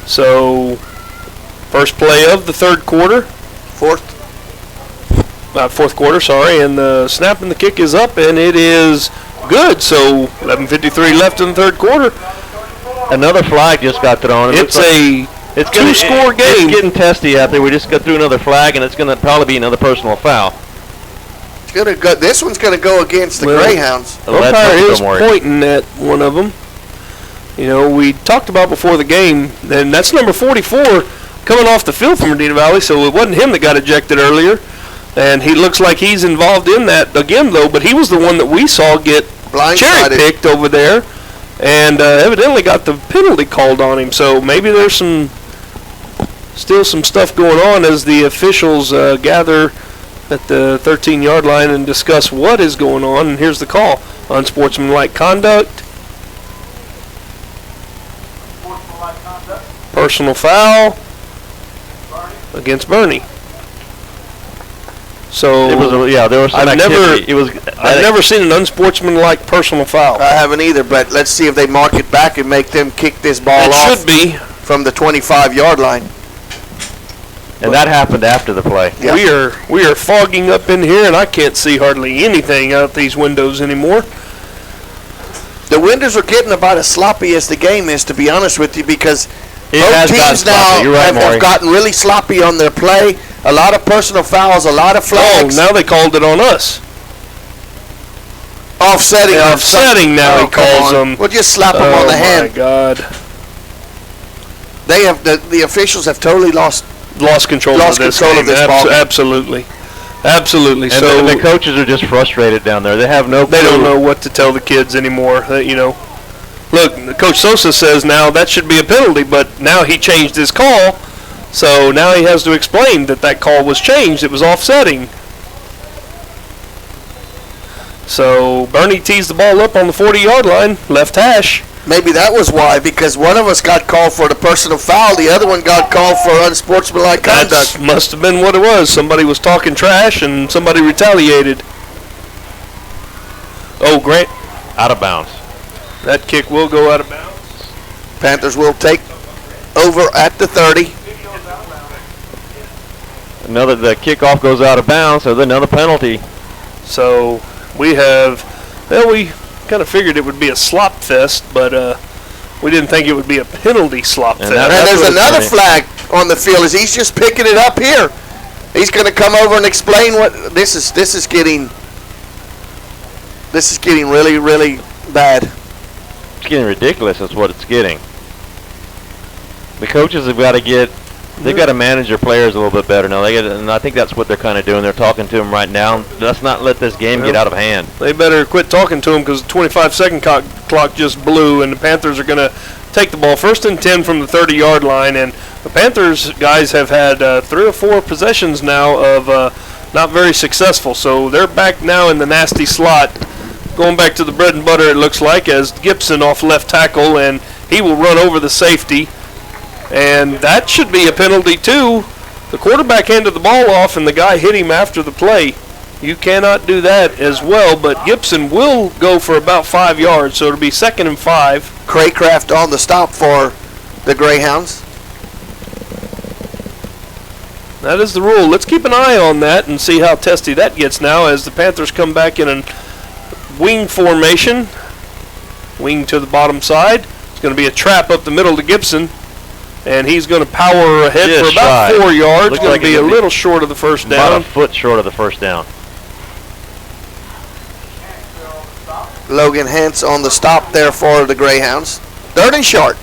So, first play of the third quarter. Fourth quarter, sorry. And the snap and the kick is up, and it is good. So, 11:53 left in the third quarter. Another flag just got thrown. It's a two-score game. It's getting testy out there. We just got through another flag, and it's going to probably be another personal foul. It's gonna go. This one's going to go against the Greyhounds. The umpire is pointing at one of them. You know, we talked about before the game, and that's number 44 coming off the field from Medina Valley, so it wasn't him that got ejected earlier. And he looks like he's involved in that again, though, but he was the one that we saw get cherry-picked over there and evidently got the penalty called on him. So maybe there's still some stuff going on as the officials gather at the 13-yard line and discuss what is going on. And here's the call. Unsportsmanlike conduct. Personal foul against Boerne. So there was some activity. I've never seen an unsportsmanlike personal foul. I haven't either, but let's see if they mark it back and make them kick this ball It off should be from the 25-yard line. And that happened after the play. Yeah. We are fogging up in here, and I can't see hardly anything out these windows anymore. The windows are getting about as sloppy as the game is, to be honest with you, because It both has gotten teams now sloppy. You're right, Maury. have gotten really sloppy on their play. A lot of personal fouls, a lot of flags. Oh, now they called it on us. Offsetting. Now he calls them. We'll just slap them on the hand. Oh, my God. They have the officials have totally lost control of this game. Absolutely. And So the coaches are just frustrated down there. They have no clue. they don't know what to tell the kids anymore. Look, Coach Sosa says now that should be a penalty, but now he changed his call. So now he has to explain that call was changed. It was offsetting. So Boerne tees the ball up on the 40-yard line, left hash. Maybe that was why, because one of us got called for the personal foul, the other one got called for unsportsmanlike conduct. That must have been what it was. Somebody was talking trash and somebody retaliated. Oh, Grant. Out of bounds. That kick will go out of bounds. Panthers will take over at the 30. The kickoff goes out of bounds, so another penalty. So we kind of figured it would be a slop fest, but we didn't think it would be a penalty slop fest. And there's another flag on the field as he's just picking it up here. He's going to come over and explain what this is getting really, really bad. It's getting ridiculous. That's what it's getting. The coaches have got to they've got to manage their players a little bit better now. And I think that's what they're kind of doing. They're talking to them right now. Let's not let this game get out of hand. They better quit talking to them because the 25-second clock just blew, and the Panthers are going to take the ball first and 10 from the 30-yard line. And the Panthers guys have had 3 or 4 possessions now of not very successful. So they're back now in the nasty slot. Going back to the bread and butter, it looks like, as Gibson off left tackle, and he will run over the safety. And that should be a penalty, too. The quarterback handed the ball off, and the guy hit him after the play. You cannot do that as well, but Gibson will go for about 5 yards, so it'll be 2nd and 5. Craycraft on the stop for the Greyhounds. That is the rule. Let's keep an eye on that and see how testy that gets now as the Panthers come back in a wing formation. Wing to the bottom side. It's going to be a trap up the middle to Gibson. And he's going to power ahead Just for about shy. 4 yards. Looks Going like to be a little short of the first down. About a foot short of the first down. Logan Hance on the stop there for the Greyhounds. 3rd and short.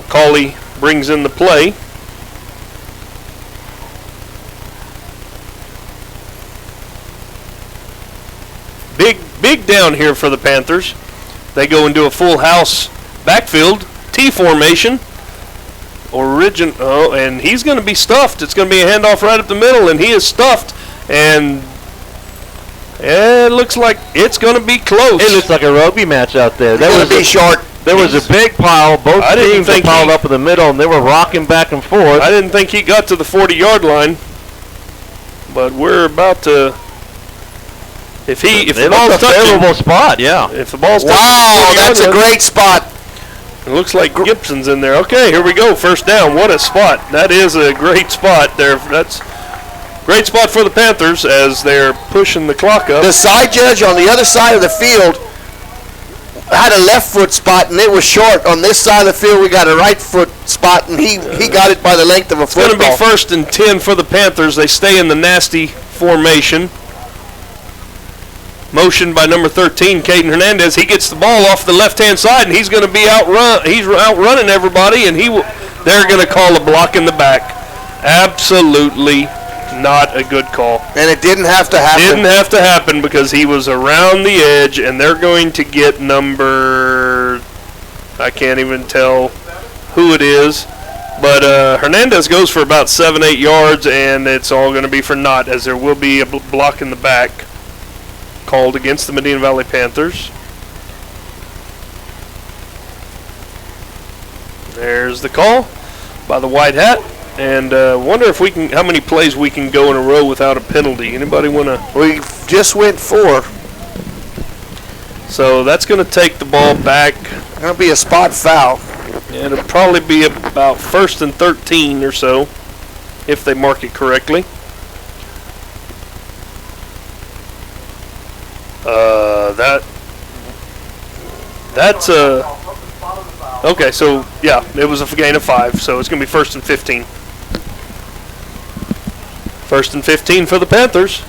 Cauley brings in the play. Big down here for the Panthers. They go into a full house backfield, T formation. And he's going to be stuffed. It's going to be a handoff right up the middle, and he is stuffed. And it looks like it's going to be close. It looks like a rugby match out there. That would be short. There was a big pile. Both teams were piled up in the middle, and they were rocking back and forth. I didn't think he got to the 40-yard line, but we're about to. If the ball's touching, favorable spot, yeah. If the ball's touching, wow, that's a great spot. It looks like Gibson's in there. Okay, here we go. First down. What a spot. That is a great spot there. That's great spot for the Panthers as they're pushing the clock up. The side judge on the other side of the field had a left foot spot, and it was short. On this side of the field, we got a right foot spot, and he got it by the length of a football. It's going to be 1st and 10 for the Panthers. They stay in the nasty formation. Motion by number 13, Caden Hernandez. He gets the ball off the left-hand side, and he's going to be outrun. He's outrunning everybody, and they're going to call a block in the back. Absolutely not a good call. And it didn't have to happen. Didn't have to happen because he was around the edge, and they're going to get number, I can't even tell who it is, but Hernandez goes for about 7-8 yards, and it's all going to be for naught as there will be a block in the back called against the Medina Valley Panthers. There's the call by the white hat, and wonder if we can, how many plays we can go in a row without a penalty. Anybody want to? We just went 4. So that's going to take the ball back. Going to be a spot foul. And it'll probably be about 1st and 13 or so if they mark it correctly. That's okay, so yeah, it was a gain of 5, so it's going to be 1st and 15. 1st and 15 for the Panthers.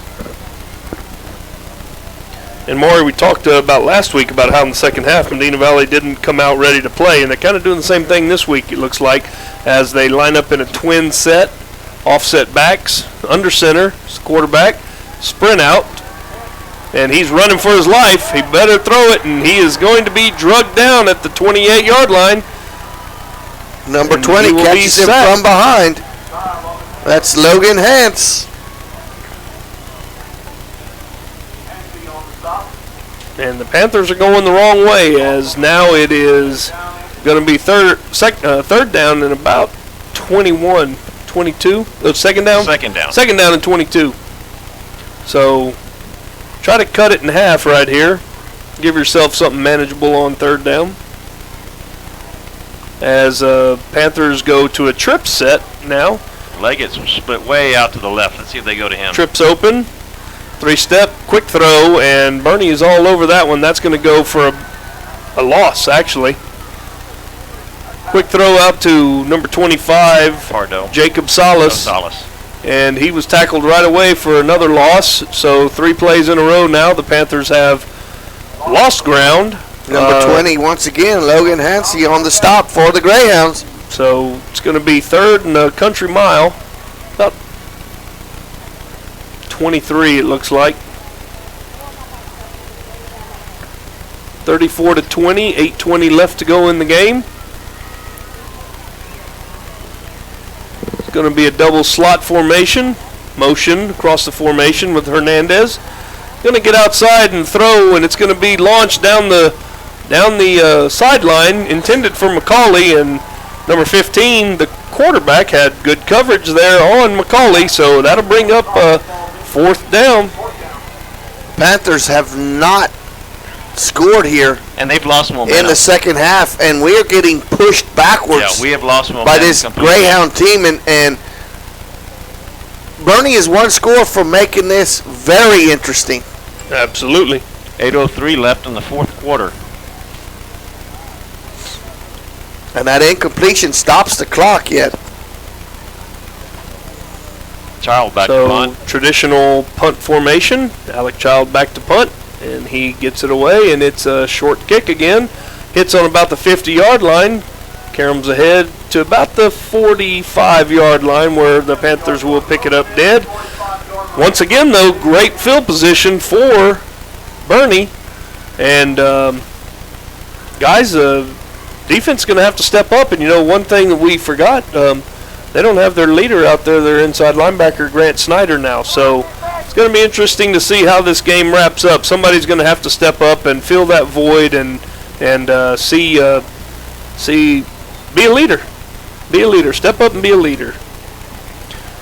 And Maury, we talked about last week about how in the second half Medina Valley didn't come out ready to play, and they're kind of doing the same thing this week, it looks like, as they line up in a twin set, offset backs, under center, quarterback, sprint out, and he's running for his life. He better throw it, and he is going to be drugged down at the 28-yard line. Number 20 catches him from behind. That's Logan Hance. And the Panthers are going the wrong way, as now it is going to be third down and about 21, 22. Second down? Second down. Second down and 22. So try to cut it in half right here. Give yourself something manageable on 3rd down. As Panthers go to a trip set now. Leggett's split way out to the left. Let's see if they go to him. Trips open. 3-step, quick throw, and Bernie is all over that one. That's going to go for a loss, actually. Quick throw out to number 25, Pardo. Jacob Salas. And he was tackled right away for another loss. So 3 plays in a row now. The Panthers have lost ground. Number 20, once again, Logan Hansey on the stop for the Greyhounds. So it's going to be 3rd and a country mile. About 23, it looks like. 34-20, 8:20 left to go in the game. It's going to be a double slot formation. Motion across the formation with Hernandez. Going to get outside and throw, and it's going to be launched down the sideline, intended for McCauley, and number 15, the quarterback, had good coverage there on McCauley, so that'll bring up 4th down. Panthers have not scored here. And they've lost momentum. In the second half, and we are getting pushed backwards. Yeah, we have lost momentum by this completely. Greyhound team, and Bernie is one score from making this very interesting. Absolutely. 8:03 left in the 4th quarter. And that incompletion stops the clock yet. Child back to punt. Traditional punt formation. Alec Child back to punt, and he gets it away, and it's a short kick again. Hits on about the 50-yard line. Carams ahead to about the 45-yard line where the Panthers will pick it up dead. Once again, though, great field position for Bernie. And guys, defense is going to have to step up. And one thing that we forgot, they don't have their leader out there, their inside linebacker, Grant Snyder, now. So it's going to be interesting to see how this game wraps up. Somebody's going to have to step up and fill that void and be a leader. Be a leader. Step up and be a leader.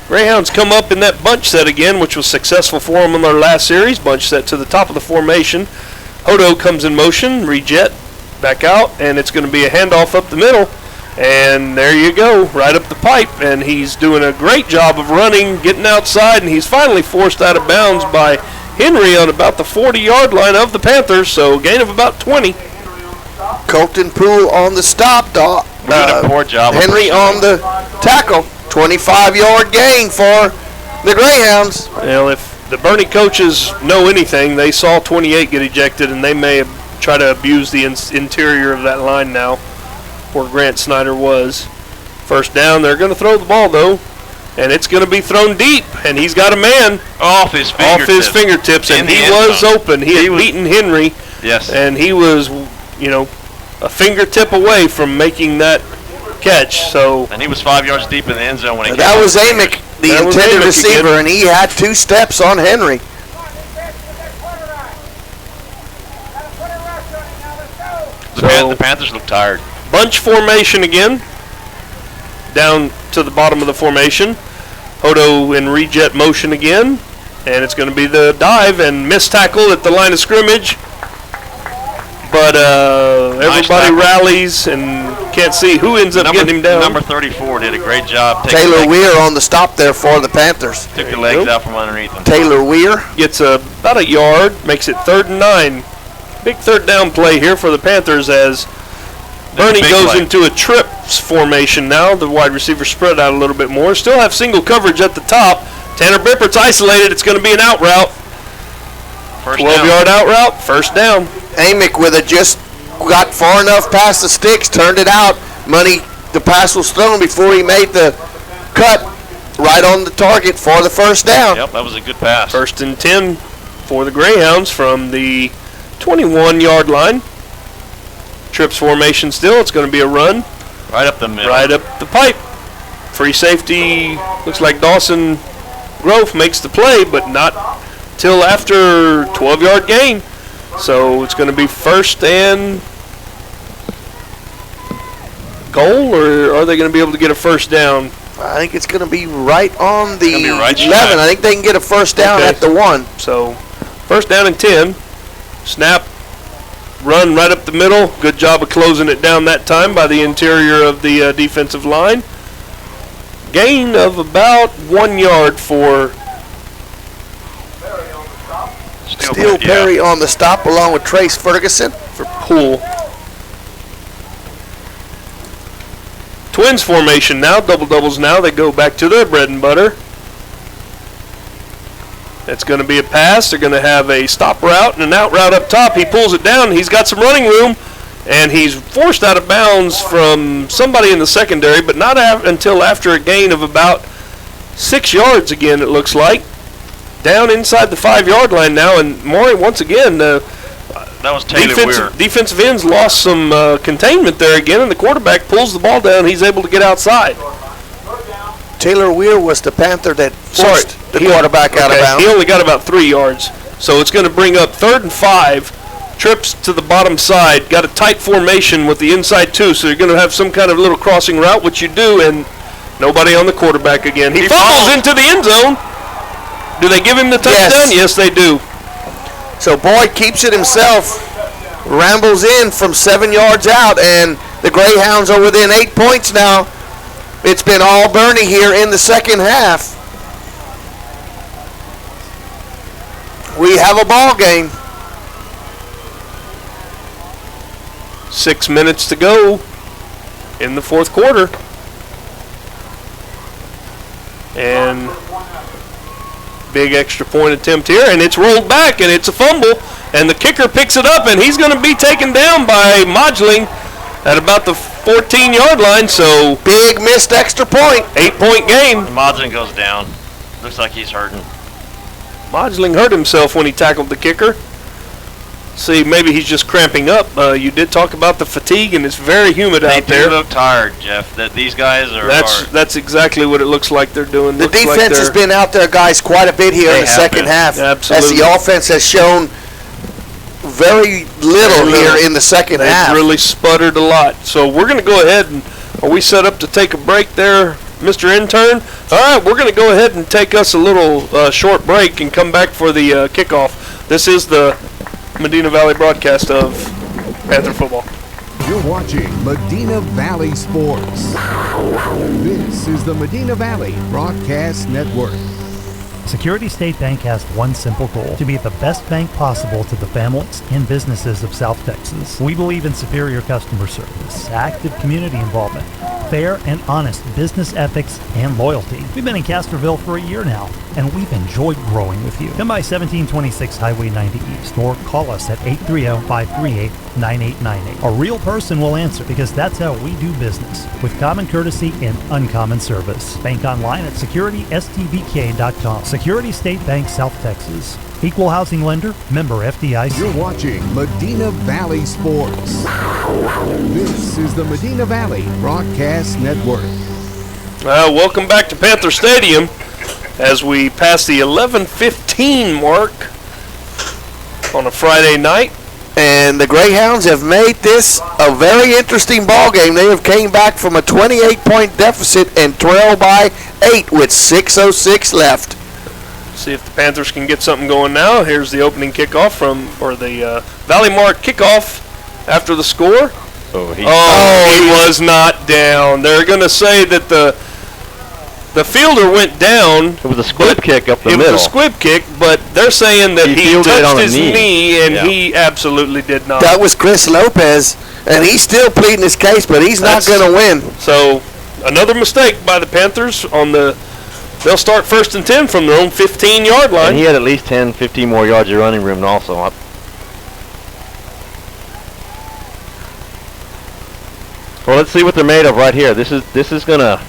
Greyhounds come up in that bunch set again, which was successful for them in their last series. Bunch set to the top of the formation. Hodo comes in motion, rejet, back out, and it's going to be a handoff up the middle. And there you go, right up the pipe. And he's doing a great job of running, getting outside, and he's finally forced out of bounds by Henry on about the 40-yard line of the Panthers, so gain of about 20. Colton Poole on the stop, dog. Doing a poor job. Henry on the tackle. 25-yard gain for the Greyhounds. Well, if the Boerne coaches know anything, they saw 28 get ejected, and they may have tried to abuse the interior of that line now where Grant Snyder was. First down, they're going to throw the ball, though, and it's going to be thrown deep, and he's got a man off his fingertips, and he was open. He had beaten Henry, yes, and he was, a fingertip away from making that catch. So, and he was 5 yards deep in the end zone when he that was Amick, the intended receiver, again. And he had 2 steps on Henry. The Panthers look tired. Bunch formation again. Down to the bottom of the formation. Hodo in rejet motion again. And it's going to be the dive and missed tackle at the line of scrimmage. But everybody rallies and can't see who ends up getting him down. Number 34 did a great job. Taylor Weir on the stop there for the Panthers. Took the legs out from underneath him. Taylor Weir gets about a yard, makes it 3rd and 9. Big third down play here for the Panthers as Boerne goes into a trips formation now. The wide receiver spread out a little bit more. Still have single coverage at the top. Tanner Bippert's isolated. It's going to be an out route. 12-yard out route, first down. Amick with it just got far enough past the sticks, turned it out. The pass was thrown before he made the cut right on the target for the first down. Yep, that was a good pass. 1st and 10 for the Greyhounds from the 21-yard line. Trips formation still. It's going to be a run. Right up the middle. Right up the pipe. Free safety. Looks like Dawson Grove makes the play, but not till after 12-yard gain. So it's going to be 1st and goal, or are they going to be able to get a first down? I think it's going to be right on the 11. Right. I think they can get a first down at the 1. So 1st down and 10. Snap, run right up the middle. Good job of closing it down that time by the interior of the defensive line. Gain of about 1 yard for Steele Perry on the stop along with Trace Ferguson for Poole. Twins formation now, double-doubles now. They go back to their bread and butter. It's going to be a pass. They're going to have a stop route and an out route up top. He pulls it down. He's got some running room, and he's forced out of bounds from somebody in the secondary, but not until after a gain of about 6 yards again, it looks like. Down inside the 5-yard line now, and Maury, once again, that was Taylor Weir. Defensive ends lost some containment there again, and the quarterback pulls the ball down. He's able to get outside. Taylor Weir was the Panther that forced the quarterback out of bounds. He only got about 3 yards. So it's going to bring up 3rd and 5. Trips to the bottom side. Got a tight formation with the inside 2, so you're going to have some kind of little crossing route, which you do, and nobody on the quarterback again. He fumbles into the end zone. Do they give him the touchdown? Yes, they do. So Boyd keeps it himself, rambles in from 7 yards out, and the Greyhounds are within 8 points now. It's been all Boerne here in the second half. We have a ball game. 6 minutes to go in the 4th quarter. And big extra point attempt here, and it's rolled back, and it's a fumble, and the kicker picks it up, and he's going to be taken down by Modling at about the 14-yard line, so big missed extra point. 8-point game. Modling goes down. Looks like he's hurting. Modling hurt himself when he tackled the kicker. see, maybe he's just cramping up. You did talk about the fatigue, and it's very humid out there. They do look tired, Jeff. That these guys are. That's exactly what it looks like they're doing. The defense has been out there, guys, quite a bit here in the second half. Absolutely. As the offense has shown very little here in the second half. They've really sputtered a lot. So we're going to go ahead and are we set up to take a break there, Mr. Intern? All right, we're going to go ahead and take us a little short break and come back for the kickoff. This is the Medina Valley broadcast of Panther football. You're watching Medina Valley Sports. This is the Medina Valley Broadcast Network. Security State Bank has one simple goal: to be the best bank possible to the families and businesses of South Texas. We believe in superior customer service, active community involvement, fair and honest business ethics, and loyalty. We've been in Castroville for a year now, and we've enjoyed growing with you. Come by 1726 Highway 90 East or call us at 830-538-9898. A real person will answer, because that's how we do business, with common courtesy and uncommon service. Bank online at securitystbk.com. Security State Bank, South Texas. Equal housing lender, member FDIC. You're watching Medina Valley Sports. This is the Medina Valley Broadcast Network. Welcome back to Panther Stadium as we pass the 11:15 mark on a Friday night. And the Greyhounds have made this a very interesting ball game. They have came back from a 28-point deficit and trail by 8 with 6:06 left. See if the Panthers can get something going now. Here's the opening kickoff or the Valley Mart kickoff after the score. He was not down. They're going to say that the fielder went down. It was a squib kick up the middle. It was a squib kick, but they're saying that he touched his knee, and he absolutely did not. That was Chris Lopez, and he's still pleading his case, but he's not going to win. So another mistake by the Panthers on the. They'll start 1st and 10 from their own 15-yard line. And he had at least 10, 15 more yards of running room also. Well, let's see what they're made of right here. This is gonna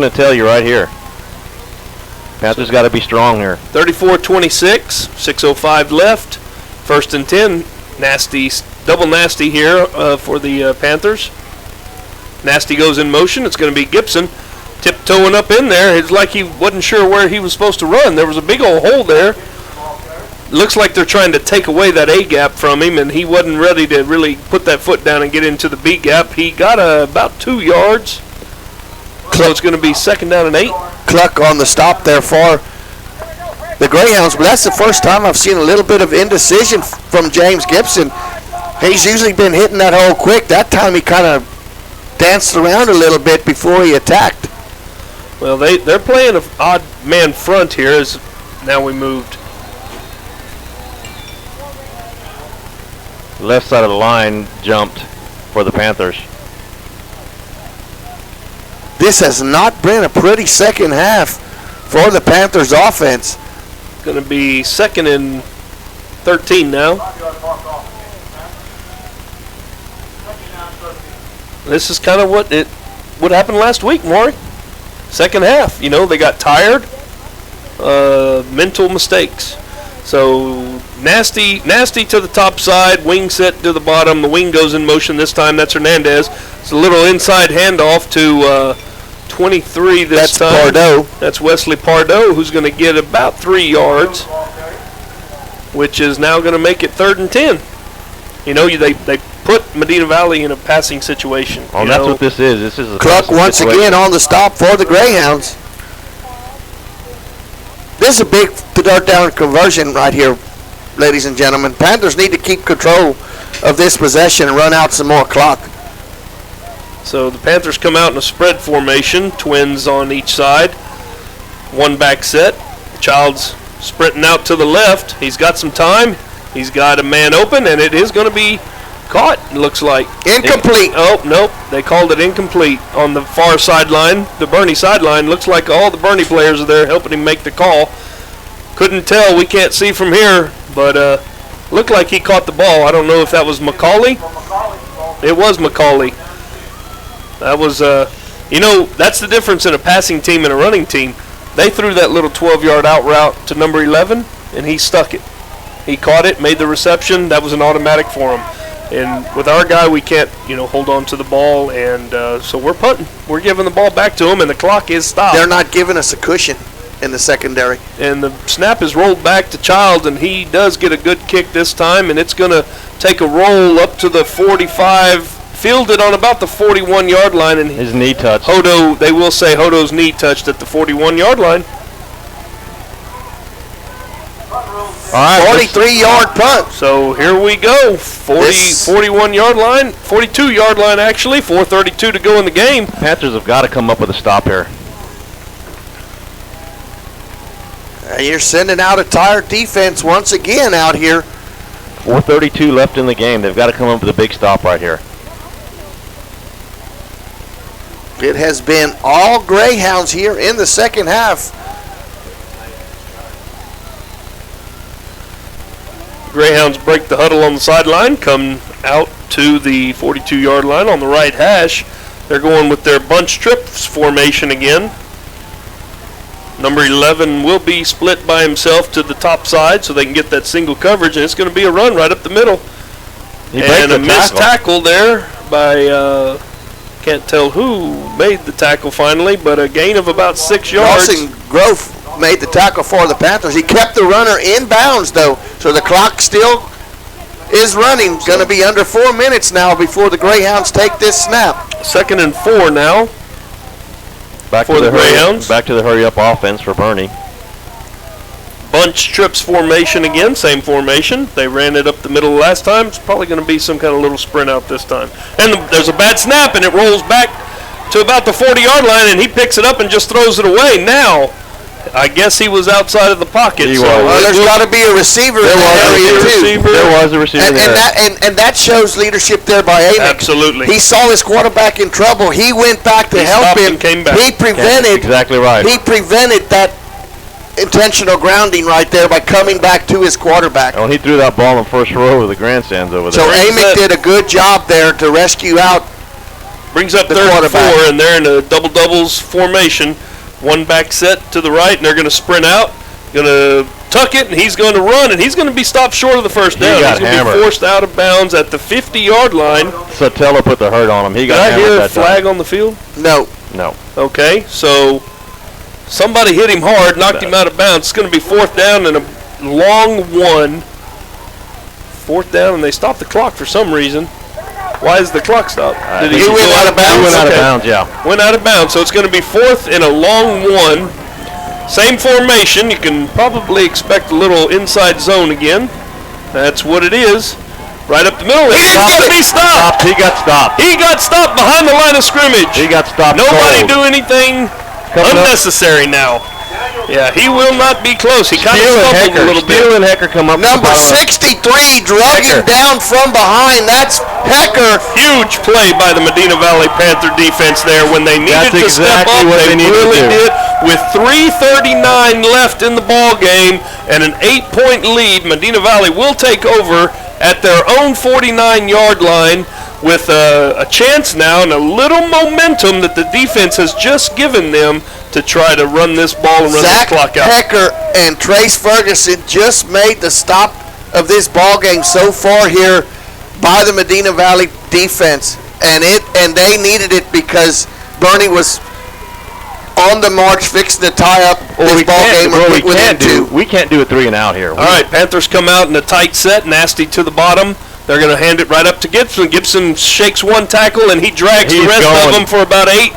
tell you right here. Panthers got to be strong here. 34-26, 6:05 left. 1st and 10. Nasty, double nasty here for the Panthers. Nasty goes in motion. It's going to be Gibson. Tiptoeing up in there. It's like he wasn't sure where he was supposed to run. There was a big old hole there. Looks like they're trying to take away that A gap from him, and he wasn't ready to really put that foot down and get into the B gap. He got about 2 yards. So it's going to be 2nd down and 8. Cluck on the stop there for the Greyhounds, but that's the first time I've seen a little bit of indecision from James Gibson. He's usually been hitting that hole quick. That time he kind of danced around a little bit before he attacked. Well, they're playing an odd man front here as now we moved. Left side of the line jumped for the Panthers. This has not been a pretty second half for the Panthers offense. Going to be 2nd and 13 now. This is kind of what happened last week, Maury. Second half, they got tired, mental mistakes. So nasty to the top side, wing set to the bottom. The wing goes in motion this time. That's Hernandez. It's a little inside handoff to 23 this time. That's Pardo. That's Wesley Pardo, who's going to get about 3 yards, which is now going to make it 3rd and 10. They put Medina Valley in a passing situation. Oh, that's what this is. This is a Cluck once again on the stop for the Greyhounds. This is a big third down conversion right here, ladies and gentlemen. Panthers need to keep control of this possession and run out some more clock. So the Panthers come out in a spread formation, twins on each side. One back set. Child's sprinting out to the left. He's got some time. He's got a man open, and it is going to be caught, it looks like. Incomplete. Nope. They called it incomplete on the far sideline, the Boerne sideline. Looks like all the Boerne players are there helping him make the call. Couldn't tell. We can't see from here, but looked like he caught the ball. I don't know if that was McCauley. It was McCauley. That was, that's the difference in a passing team and a running team. They threw that little 12-yard out route to number 11, and he stuck it. He caught it, made the reception. That was an automatic for him. And with our guy, we can't, hold on to the ball, and so we're punting. We're giving the ball back to him, and the clock is stopped. They're not giving us a cushion in the secondary. And the snap is rolled back to Child, and he does get a good kick this time, and it's going to take a roll up to the 45, fielded on about the 41-yard line. And his knee touched. They will say Hodo's knee touched at the 41-yard line. All right, 43-yard punt. So here we go. 41-yard line, 42-yard line actually, 4:32 to go in the game. Panthers have got to come up with a stop here. You're sending out a tired defense once again out here. 4:32 left in the game. They've got to come up with a big stop right here. It has been all Greyhounds here in the second half. Greyhounds break the huddle on the sideline, come out to the 42-yard line on the right hash. They're going with their bunch trips formation again. Number 11 will be split by himself to the top side so they can get that single coverage, and it's going to be a run right up the middle. And a missed tackle there by, can't tell who made the tackle finally, but a gain of about 6 yards. Dawson Grove made the tackle for the Panthers. He kept the runner in bounds, though, so the clock still is running. Going to be under 4 minutes now before the Greyhounds take this snap. 2nd and 4 now. Back to the Greyhounds. Back to the hurry-up offense for Boerne. Bunch trips formation again, same formation. They ran it up the middle last time. It's probably going to be some kind of little sprint out this time. And there's a bad snap, and it rolls back to about the 40-yard line, and he picks it up and just throws it away. Now, I guess he was outside of the pocket. There's got to be a receiver in that area, too. There was a receiver there. And that shows leadership there by Amick. Absolutely. He saw his quarterback in trouble. He went back to help him. Came back. He prevented. Exactly right. He prevented that intentional grounding right there by coming back to his quarterback. Oh, he threw that ball in first row of the grandstands over there. So Amick did a good job there to rescue out. Brings up 3rd and 4, and they're in a double-doubles formation. One back set to the right, and they're going to sprint out, going to tuck it, and he's going to run, and he's going to be stopped short of the first down. He's going to be forced out of bounds at the 50-yard line. Sotelo put the hurt on him. He got hammered. Did I hear a that flag time. on the field? No. No. Okay, so somebody hit him hard, knocked him out of bounds. It's going to be 4th down and a long one. 4th down, and they stopped the clock for some reason. Why is the clock stopped? Did he went out of bounds? He went out of bounds, yeah. Went out of bounds, so it's going to be 4th and a long one. Same formation. You can probably expect a little inside zone again. That's what it is. Right up the middle. He's going to be stopped. He got stopped. He got stopped behind the line of scrimmage. He got stopped. Nobody do anything unnecessary now. Yeah, he will not be close. He kind of stumbled a little bit. Steele and Hecker come up. Number 63 drug him down from behind. That's Hecker. Huge play by the Medina Valley Panther defense there when they needed to step up. They really did. With 3:39 left in the ball game and an 8-point lead, Medina Valley will take over at their own 49-yard line with a chance now and a little momentum that the defense has just given them to try to run this ball and run this clock out. Hecker and Trace Ferguson just made the stop of this ball game so far here by the Medina Valley defense, and they needed it because Boerne was on the march fixing to tie up this ball game within 2. We can't do a 3 and out here. All right, Panthers come out in a tight set, nasty to the bottom. They're going to hand it right up to Gibson. Gibson shakes one tackle, and he drags the rest of them for about 9-yard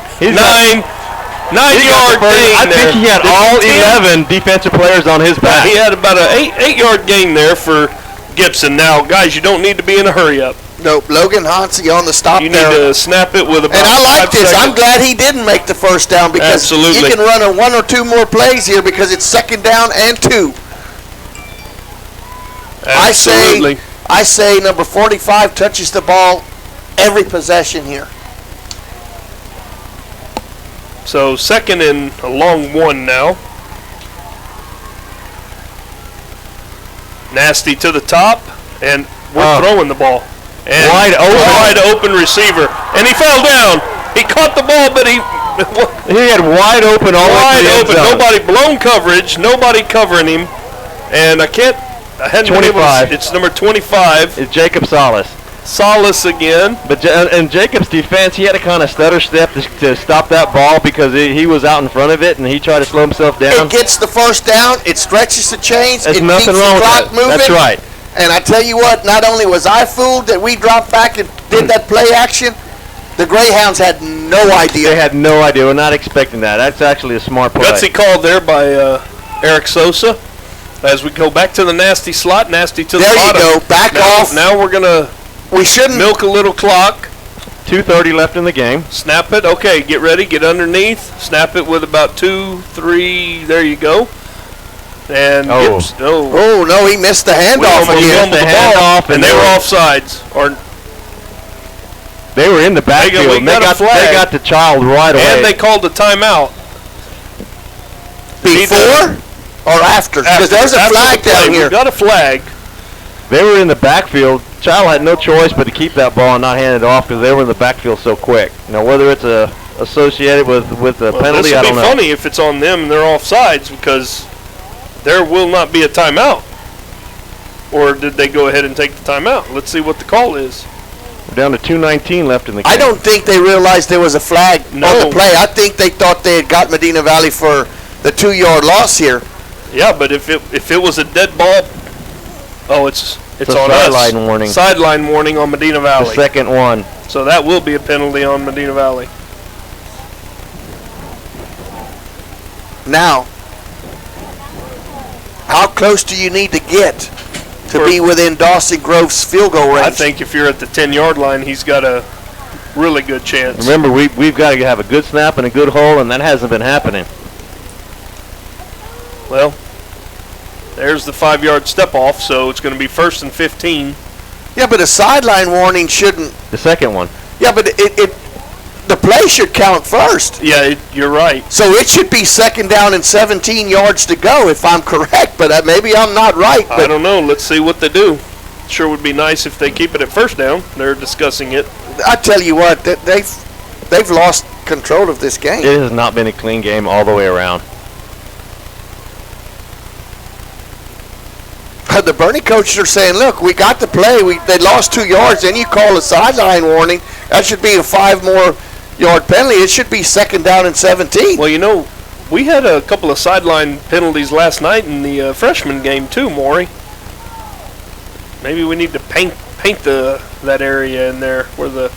gain. I think he had all 11 defensive players on his back. He had about an 8-yard gain there for Gibson. Now, guys, you don't need to be in a hurry-up. Nope, Logan Hansi on the stop You there. need to snap it with about 5 And I like this. seconds. I'm glad he didn't make the first down because Absolutely. you can run a 1 or 2 more plays here because it's 2nd down and 2. Absolutely. I say number 45 touches the ball every possession here. So 2nd and a long one now. Nasty to the top, and we're throwing the ball. And wide open receiver. And he fell down. He caught the ball, but he had wide open all the way to the end zone. Nobody blown coverage. Nobody covering him. And I can't I hadn't been able to 25. it's number 25. It's Jacob Salas. Salas again. But in Jacob's defense, he had to kind of stutter step to stop that ball because he was out in front of it and he tried to slow himself down. It gets the first down. It stretches the chains. There's it nothing keeps wrong the with clock that. moving. That's right. And I tell you what, not only was I fooled that we dropped back and did that play action, the Greyhounds had no idea. They had no idea. We're not expecting that. That's actually a smart play. Gutsy call there by Eric Sosa. As we go back to the nasty slot, nasty to the bottom. There you go. Back off. Now we're going to milk a little clock. 2:30 left in the game. Snap it. Okay, get ready. Get underneath. Snap it with about 2, 3. There you go. And oh no, he missed the handoff again. The handoff, and they were offsides. Or they were in the backfield. They got the child right away. And they called a timeout. Before or after? Because there's a flag down here. We got a flag. They were in the backfield. Child had no choice but to keep that ball and not hand it off because they were in the backfield so quick. Now, whether it's associated with a penalty, I don't know. This would be funny if it's on them and they're offsides because there will not be a timeout. Or did they go ahead and take the timeout? Let's see what the call is. We're down to 2:19 left in the game. I don't think they realized there was a flag on the play. I think they thought they had got Medina Valley for the 2-yard loss here. Yeah, but if it was a dead ball, it's on us. Sideline warning. Sideline warning on Medina Valley. The second one. So that will be a penalty on Medina Valley. Now, how close do you need to get to be within Dawson Grove's field goal range? I think if you're at the 10-yard line, he's got a really good chance. Remember, we've got to have a good snap and a good hole, and that hasn't been happening. Well, there's the 5-yard step off, so it's going to be 1st and 15. Yeah, but a sideline warning shouldn't. The second one. Yeah, but the play should count first. Yeah, you're right. So it should be 2nd down and 17 yards to go, if I'm correct. But maybe I'm not right. But I don't know. Let's see what they do. Sure would be nice if they keep it at 1st down. They're discussing it. I tell you what, they've lost control of this game. It has not been a clean game all the way around. The Boerne coaches are saying, look, we got the play. They lost 2 yards, then you call a sideline warning. That should be a 5 more yard penalty. It should be 2nd down and 17. Well, we had a couple of sideline penalties last night in the freshman game too, Maury. Maybe we need to paint that area in there where the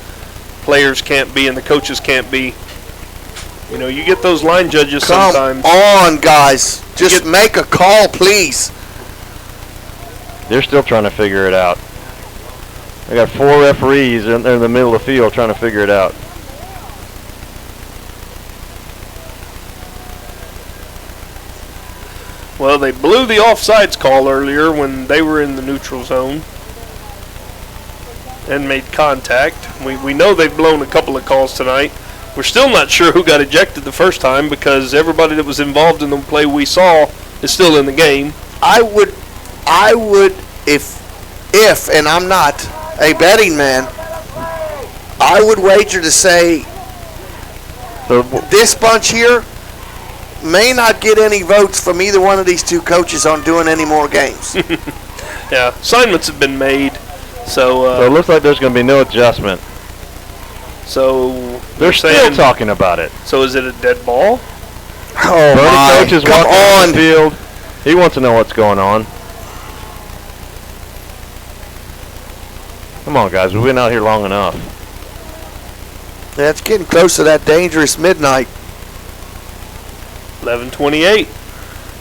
players can't be and the coaches can't be. You get those line judges sometimes. Come on, guys. Just make a call, please. They're still trying to figure it out. They got 4 referees in the middle of the field trying to figure it out. Well, they blew the offsides call earlier when they were in the neutral zone and made contact. We know they've blown a couple of calls tonight. We're still not sure who got ejected the first time because everybody that was involved in the play we saw is still in the game. I would, if, and I'm not a betting man, I would wager to say this bunch here may not get any votes from either one of these two coaches on doing any more games. Yeah, assignments have been made, so it looks like there's going to be no adjustment. So they're still talking about it. So is it a dead ball? Oh my! Coach is walking on the field. He wants to know what's going on. Come on, guys. We've been out here long enough. Yeah, it's getting close to that dangerous midnight. 11:28.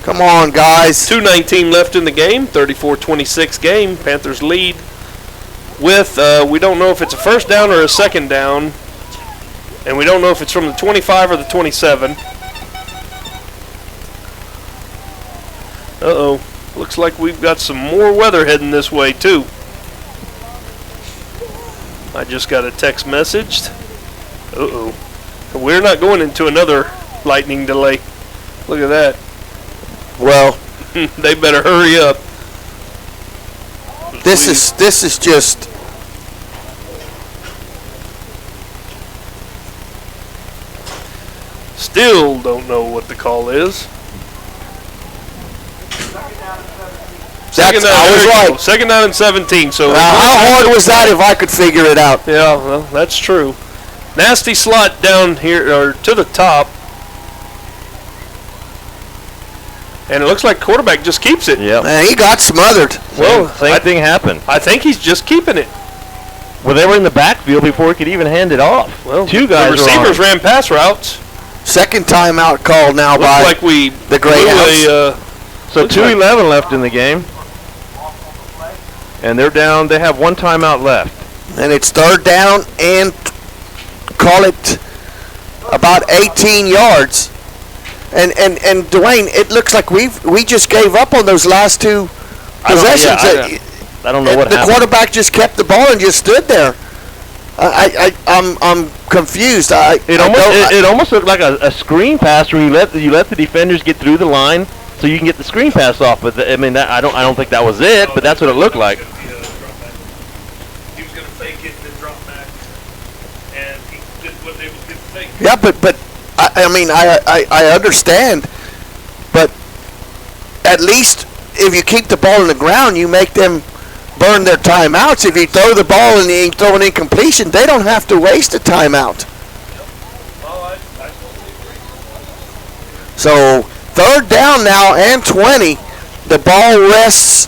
Come on, guys. 2:19 left in the game. 34-26 game. Panthers lead with, we don't know if it's a 1st down or a 2nd down. And we don't know if it's from the 25 or the 27. Uh-oh. Looks like we've got some more weather heading this way, too. I just got a text message. Uh-oh. We're not going into another lightning delay. Look at that. Well, they better hurry up. This is just still don't know what the call is. Second down, I was right. Second down and 17. So how hard was that if I could figure it out? Yeah, well, that's true. Nasty slot down here, or to the top. And it looks like quarterback just keeps it. Yeah. Man, he got smothered. Well, same thing happened. I think he's just keeping it. Well, they were in the backfield before he could even hand it off. Well, two guys. The receivers ran pass routes. Second timeout called now Looks by like we the Greyhounds. So 2:11 left in the game. And they're down. They have one timeout left. And it's third down and call it about 18 yards. And Dwayne, it looks like we just gave up on those last two possessions. I don't know what happened. The quarterback just kept the ball and just stood there. I'm confused. It almost looked like a screen pass where you let the defenders get through the line so you can get the screen pass off. But I don't think that was it. But that's what it looked like. He was going to fake it and then drop back, and he just wasn't able to get the fake. Yeah, but I understand, but at least if you keep the ball in the ground, you make them burn their timeouts. If you throw the ball and you throw an incompletion, they don't have to waste a timeout. So third down now and 20. The ball rests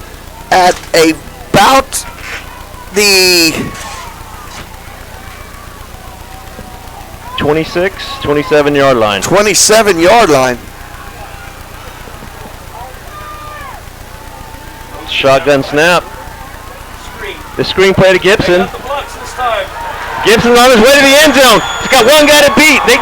at about the 27-yard line. 27-yard line. Shotgun snap. The screen play to Gibson. Gibson's on his way to the end zone. He's got one guy to beat. They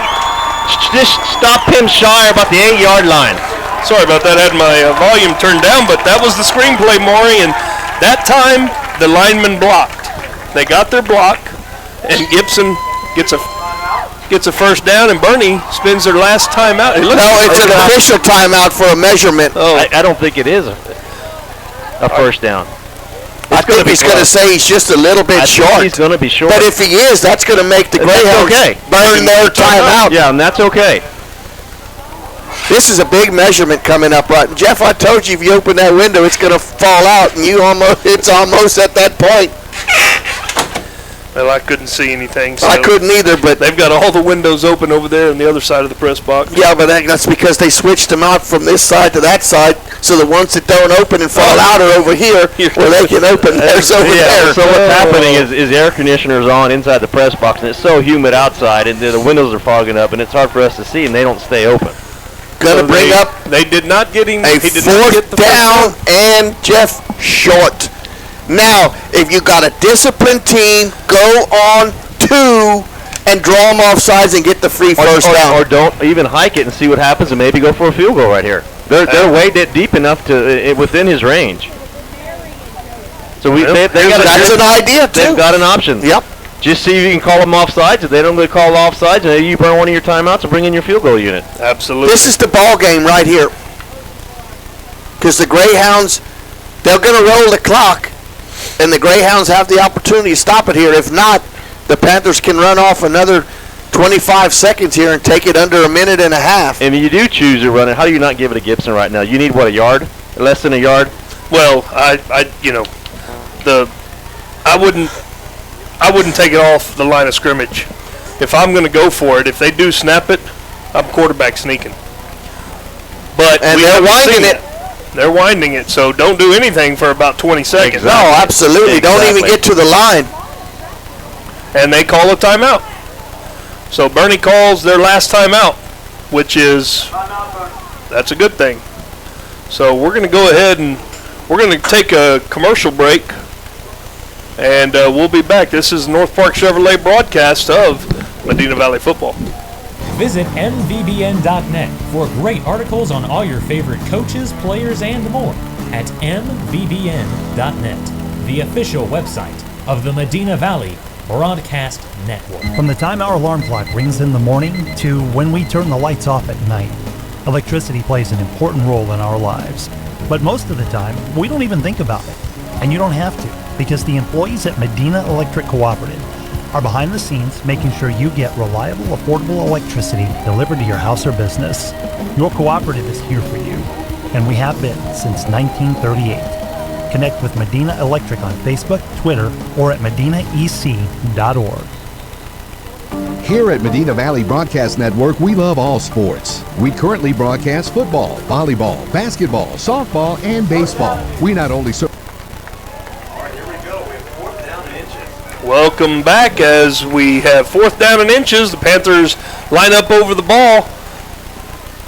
just stopped him shy about the 8-yard line. Sorry about that. I had my volume turned down, but that was the screenplay, Maury, and that time the lineman blocked. They got their block, and Gibson gets a first down, and Boerne spends their last timeout. No, it's an official timeout for a measurement. I don't think it is a first down. I think he's going to say he's just a little bit short. He's going to be short. But if he is, that's going to make the Greyhounds burn their timeout. Yeah, and that's okay. This is a big measurement coming up, right? Jeff, I told you if you open that window, it's going to fall out, and it's almost at that point. Well, I couldn't see anything. So I couldn't either, but they've got all the windows open over there on the other side of the press box. Yeah, but that's because they switched them out from this side to that side, so the ones that don't open and fall out are over here, where they can open theirs over there. So what's happening is air conditioners on inside the press box, and it's so humid outside, and the windows are fogging up, and it's hard for us to see, and they don't stay open. Going to bring up they did not get him. A fourth down and Jeff short. Now, if you got a disciplined team, go on 2 and draw them off sides and get the free first down. Or don't even hike it and see what happens and maybe go for a field goal right here. They're way deep enough to within his range. So that's an idea too. They've got an option. Yep. Just see if you can call them offsides. If they don't get called offsides, maybe you burn one of your timeouts and bring in your field goal unit. Absolutely. This is the ball game right here. Because the Greyhounds, they're going to roll the clock, and the Greyhounds have the opportunity to stop it here. If not, the Panthers can run off another 25 seconds here and take it under a minute and a half. And you do choose to run it. How do you not give it to Gibson right now? You need, what, a yard? Less than a yard? Well, I wouldn't take it off the line of scrimmage. If I'm going to go for it, if they do snap it, I'm quarterback sneaking. But they're winding it. They're winding it, so don't do anything for about 20 seconds. No, absolutely. Exactly. Don't even get to the line. And they call a timeout. So Boerne calls their last timeout, which is, that's a good thing. So we're going to go ahead and we're going to take a commercial break, and we'll be back. This is North Park Chevrolet broadcast of Medina Valley football. Visit mvbn.net for great articles on all your favorite coaches, players, and more at mvbn.net, the official website of the Medina Valley Broadcast Network. From the time our alarm clock rings in the morning to when we turn the lights off at night, electricity plays an important role in our lives. But most of the time, we don't even think about it. And you don't have to, because the employees at Medina Electric Cooperative are behind the scenes making sure you get reliable, affordable electricity delivered to your house or business. Your cooperative is here for you, and we have been since 1938. Connect with Medina Electric on Facebook, Twitter, or at medinaec.org. Here at Medina Valley Broadcast Network, we love all sports. We currently broadcast football, volleyball, basketball, softball, and baseball. We not only serve... Welcome back as we have 4th down and inches. The Panthers line up over the ball.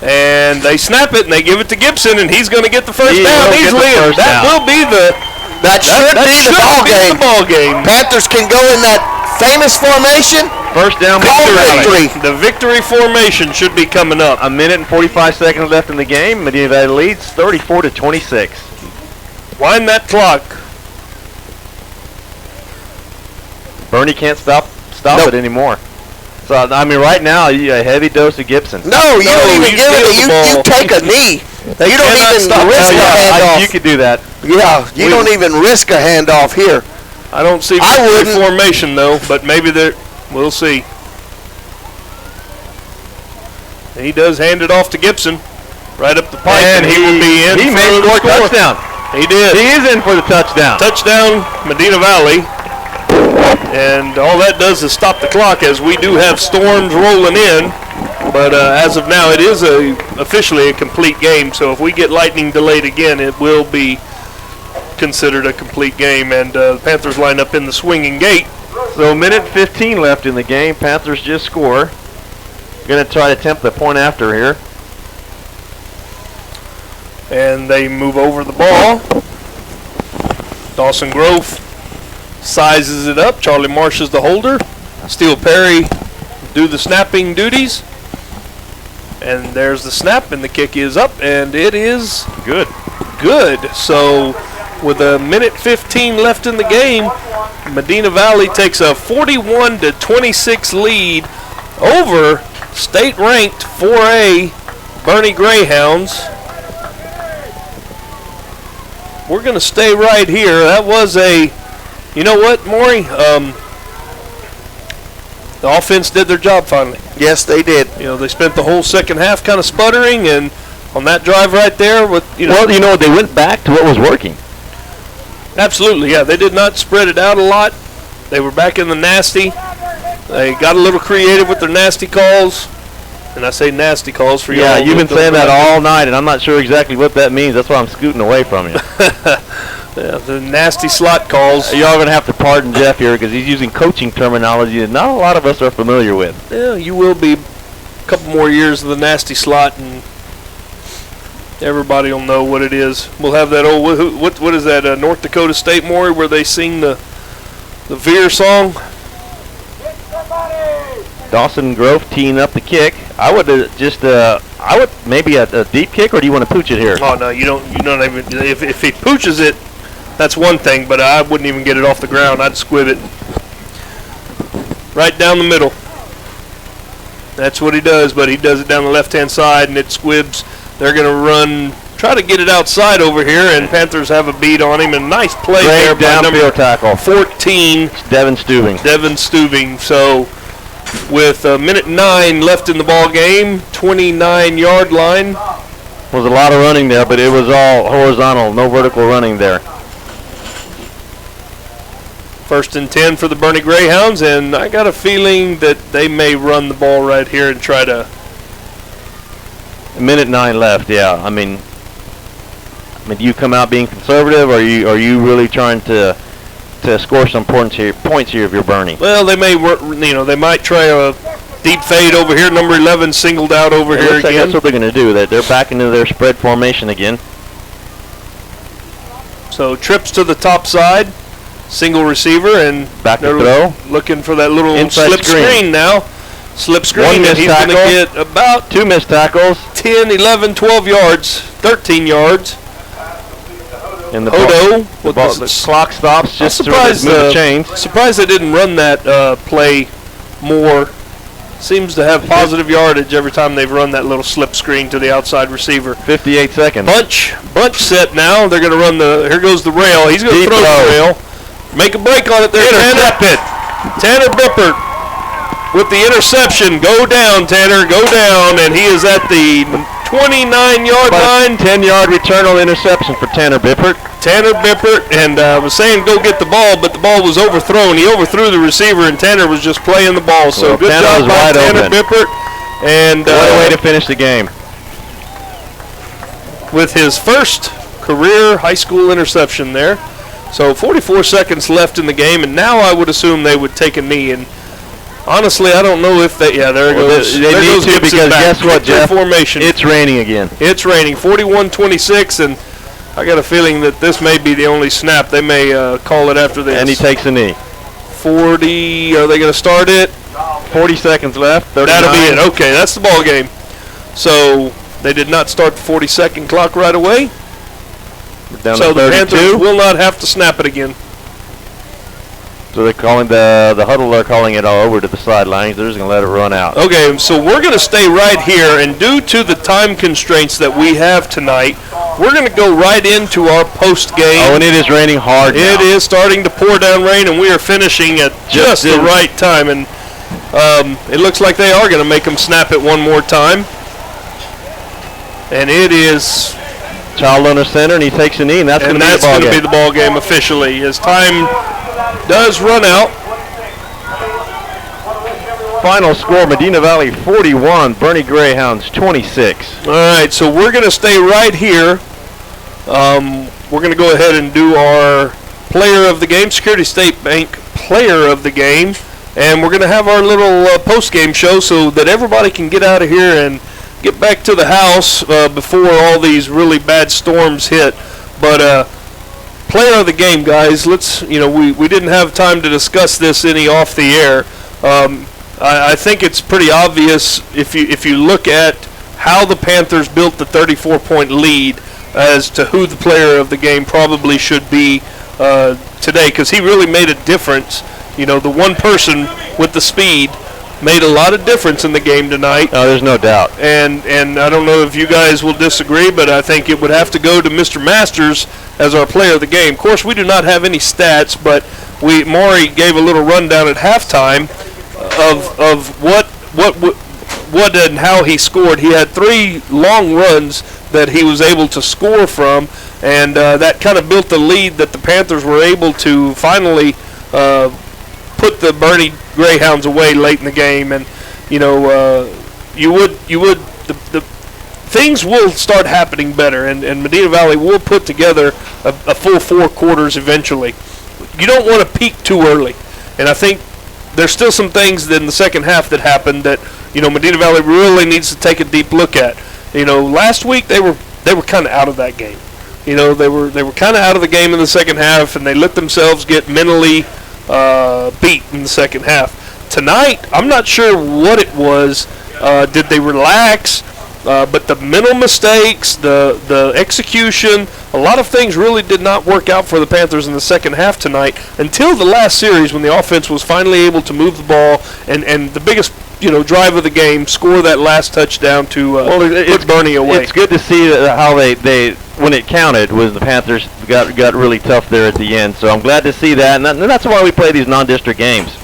And they snap it and they give it to Gibson, and he's going to get the first down easily. That will be the ball game. Panthers can go in that famous formation. First down victory. The victory formation should be coming up. A minute and 45 seconds left in the game. Medina Valley leads 34-26. Wind that clock. Boerne can't stop it anymore. So, I mean, right now, a heavy dose of Gibson. No, you don't even give it. You take a knee. You don't even risk a handoff. You could do that. Yeah, you don't even risk a handoff here. I don't see victory formation, though, but maybe we'll see. He does hand it off to Gibson. Right up the pipe, and he will be in. He may score a touchdown. He did. He is in for the touchdown. Touchdown, Medina Valley. And all that does is stop the clock, as we do have storms rolling in. But as of now, it is officially a complete game. So if we get lightning delayed again, it will be considered a complete game. And the Panthers line up in the swinging gate. So a minute 15 left in the game. Panthers just score. Going to try to attempt the point after here. And they move over the ball. Dawson Grove sizes it up. Charlie Marsh is the holder. Steele Perry do the snapping duties. And there's the snap, and the kick is up, and it is good. So with a minute 15 left in the game, Medina Valley takes a 41-26 lead over state-ranked 4A Boerne Greyhounds. We're going to stay right here. That was you know what, Maury? The offense did their job finally. Yes, they did. They spent the whole second half kind of sputtering, and on that drive right there with, they went back to what was working. Absolutely, yeah. They did not spread it out a lot. They were back in the nasty. They got a little creative with their nasty calls. And I say nasty calls for you. Yeah, you've been saying that all night, and I'm not sure exactly what that means. That's why I'm scooting away from you. Yeah, the nasty slot calls. Y'all going to have to pardon Jeff here because he's using coaching terminology that not a lot of us are familiar with. Yeah, you will be a couple more years of the nasty slot, and everybody will know what it is. We'll have that old, what is that, North Dakota State, Maury, where they sing the Veer song? Dawson Grove teeing up the kick. I would maybe a deep kick, or do you want to pooch it here? Oh no, you don't even. If he pooches it, that's one thing. But I wouldn't even get it off the ground. I'd squib it right down the middle. That's what he does. But he does it down the left-hand side, and it squibs. They're going to try to get it outside over here, and Panthers have a beat on him. And nice play there by number tackle 14, Devin Stuving. So, with a minute 9 left in the ball game, 29-yard line. Was a lot of running there, but it was all horizontal, no vertical running there. 1st and 10 for the Boerne Greyhounds, and I got a feeling that they may run the ball right here and try to. A minute 9 left. Yeah, I mean, do you come out being conservative, or are you really trying to score some points here if you're Boerne? Well, they may, they might try a deep fade over here. Number 11 singled out over here again. That's what they're going to do. They're back into their spread formation again. So trips to the top side, single receiver, and back to throw. Looking for that little inside slip screen now. Slip screen, One and missed he's going to tackle. get about 2 missed tackles. 10, 11, 12 yards, 13 yards. And the Hodo the clock stops just to move the chains. Surprised they didn't run that play more. Seems to have positive yardage every time they've run that little slip screen to the outside receiver. 58 seconds. Bunch set now. They're going to run here goes the rail. He's going to throw the rail. Make a break on it there. Tanner Bippert with the interception. Go down, Tanner. Go down. And he is at the 29-yard line. 10-yard return on interception for Tanner Bippert. Tanner Bippert, and was saying go get the ball, but the ball was overthrown. He overthrew the receiver, and Tanner was just playing the ball. So good job by Tanner Bippert. And what a way to finish the game. With his first career high school interception there. So 44 seconds left in the game, and now I would assume they would take a knee. And honestly, I don't know if they. Yeah, there it goes. They need to, because guess what, Jeff? Formation. It's raining again. It's raining. 41-26, and I got a feeling that this may be the only snap. They may call it after this. And he takes a knee. 40. Are they going to start it? 40 seconds left. 39. That'll be it. Okay, that's the ball game. So they did not start the 40-second clock right away. Down so to the 32. Panthers will not have to snap it again. So they're calling the huddle. They're calling it all over to the sidelines. They're just going to let it run out. Okay, so we're going to stay right here, and due to the time constraints that we have tonight, we're going to go right into our post game. Oh, and it is raining hard now. It is starting to pour down rain, and we are finishing at just the right time. And it looks like they are going to make them snap it one more time. And it is child under center, and he takes a knee, and that's going to be the ball game officially. His time does run out. Final score: Medina Valley 41, Boerne Greyhounds 26. All right, so we're going to stay right here. We're going to go ahead and do our player of the game, Security State Bank player of the game, and we're going to have our little post-game show so that everybody can get out of here and get back to the house before all these really bad storms hit. But player of the game, guys, let's, we didn't have time to discuss this any off the air. I think it's pretty obvious if you look at how the Panthers built the 34-point lead as to who the player of the game probably should be today, because he really made a difference. The one person with the speed made a lot of difference in the game tonight. Oh, there's no doubt. And I don't know if you guys will disagree, but I think it would have to go to Mr. Masters as our player of the game. Of course, we do not have any stats, but Maury gave a little rundown at halftime of what and how he scored. He had 3 long runs that he was able to score from, and that kind of built the lead that the Panthers were able to finally put the Boerne Greyhounds away late in the game. And the things will start happening better, and Medina Valley will put together a full 4 quarters eventually. You don't want to peak too early, and I think there's still some things in the second half that happened that Medina Valley really needs to take a deep look at. Last week they were kind of out of that game. They were kind of out of the game in the second half, and they let themselves get mentally beat in the second half. Tonight, I'm not sure what it was. Did they relax? But the mental mistakes, the execution, a lot of things really did not work out for the Panthers in the second half tonight until the last series when the offense was finally able to move the ball and the biggest drive of the game, score that last touchdown to put Boerne away. It's good to see how they when it counted was the Panthers got really tough there at the end. So I'm glad to see that, and that's why we play these non-district games.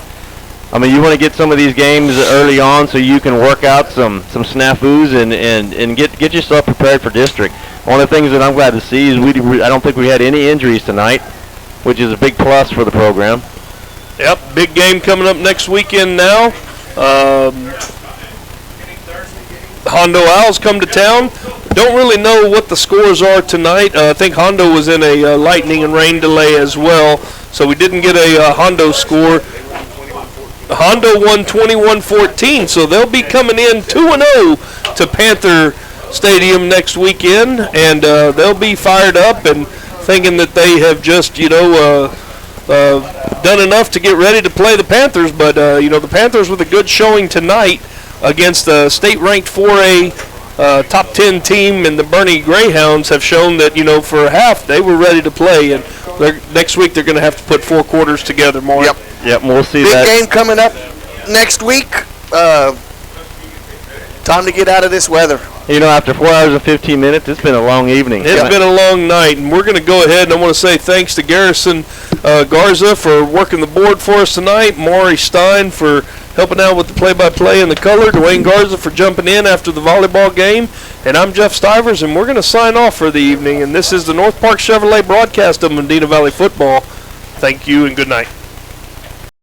I mean, you want to get some of these games early on so you can work out some snafus and get yourself prepared for district. One of the things that I'm glad to see is I don't think we had any injuries tonight, which is a big plus for the program. Yep, big game coming up next weekend now. Hondo Owls come to town. Don't really know what the scores are tonight. I think Hondo was in a lightning and rain delay as well, so we didn't get a Hondo score. Hondo won 21-14, so they'll be coming in 2-0 to Panther Stadium next weekend, and they'll be fired up and thinking that they have just, done enough to get ready to play the Panthers. But, the Panthers with a good showing tonight against the state-ranked 4A top 10 team, and the Boerne Greyhounds have shown that, for a half they were ready to play, and next week they're going to have to put 4 quarters together more. Yep, we'll see big that. Big game coming up next week. Time to get out of this weather. You know, after 4 hours and 15 minutes, it's been a long evening. It's been a long night, and we're going to go ahead, and I want to say thanks to Garrison Garza for working the board for us tonight, Maury Stein for helping out with the play-by-play and the color, Dwayne Garza for jumping in after the volleyball game, and I'm Jeff Stivers, and we're going to sign off for the evening, and this is the North Park Chevrolet broadcast of Medina Valley football. Thank you, and good night.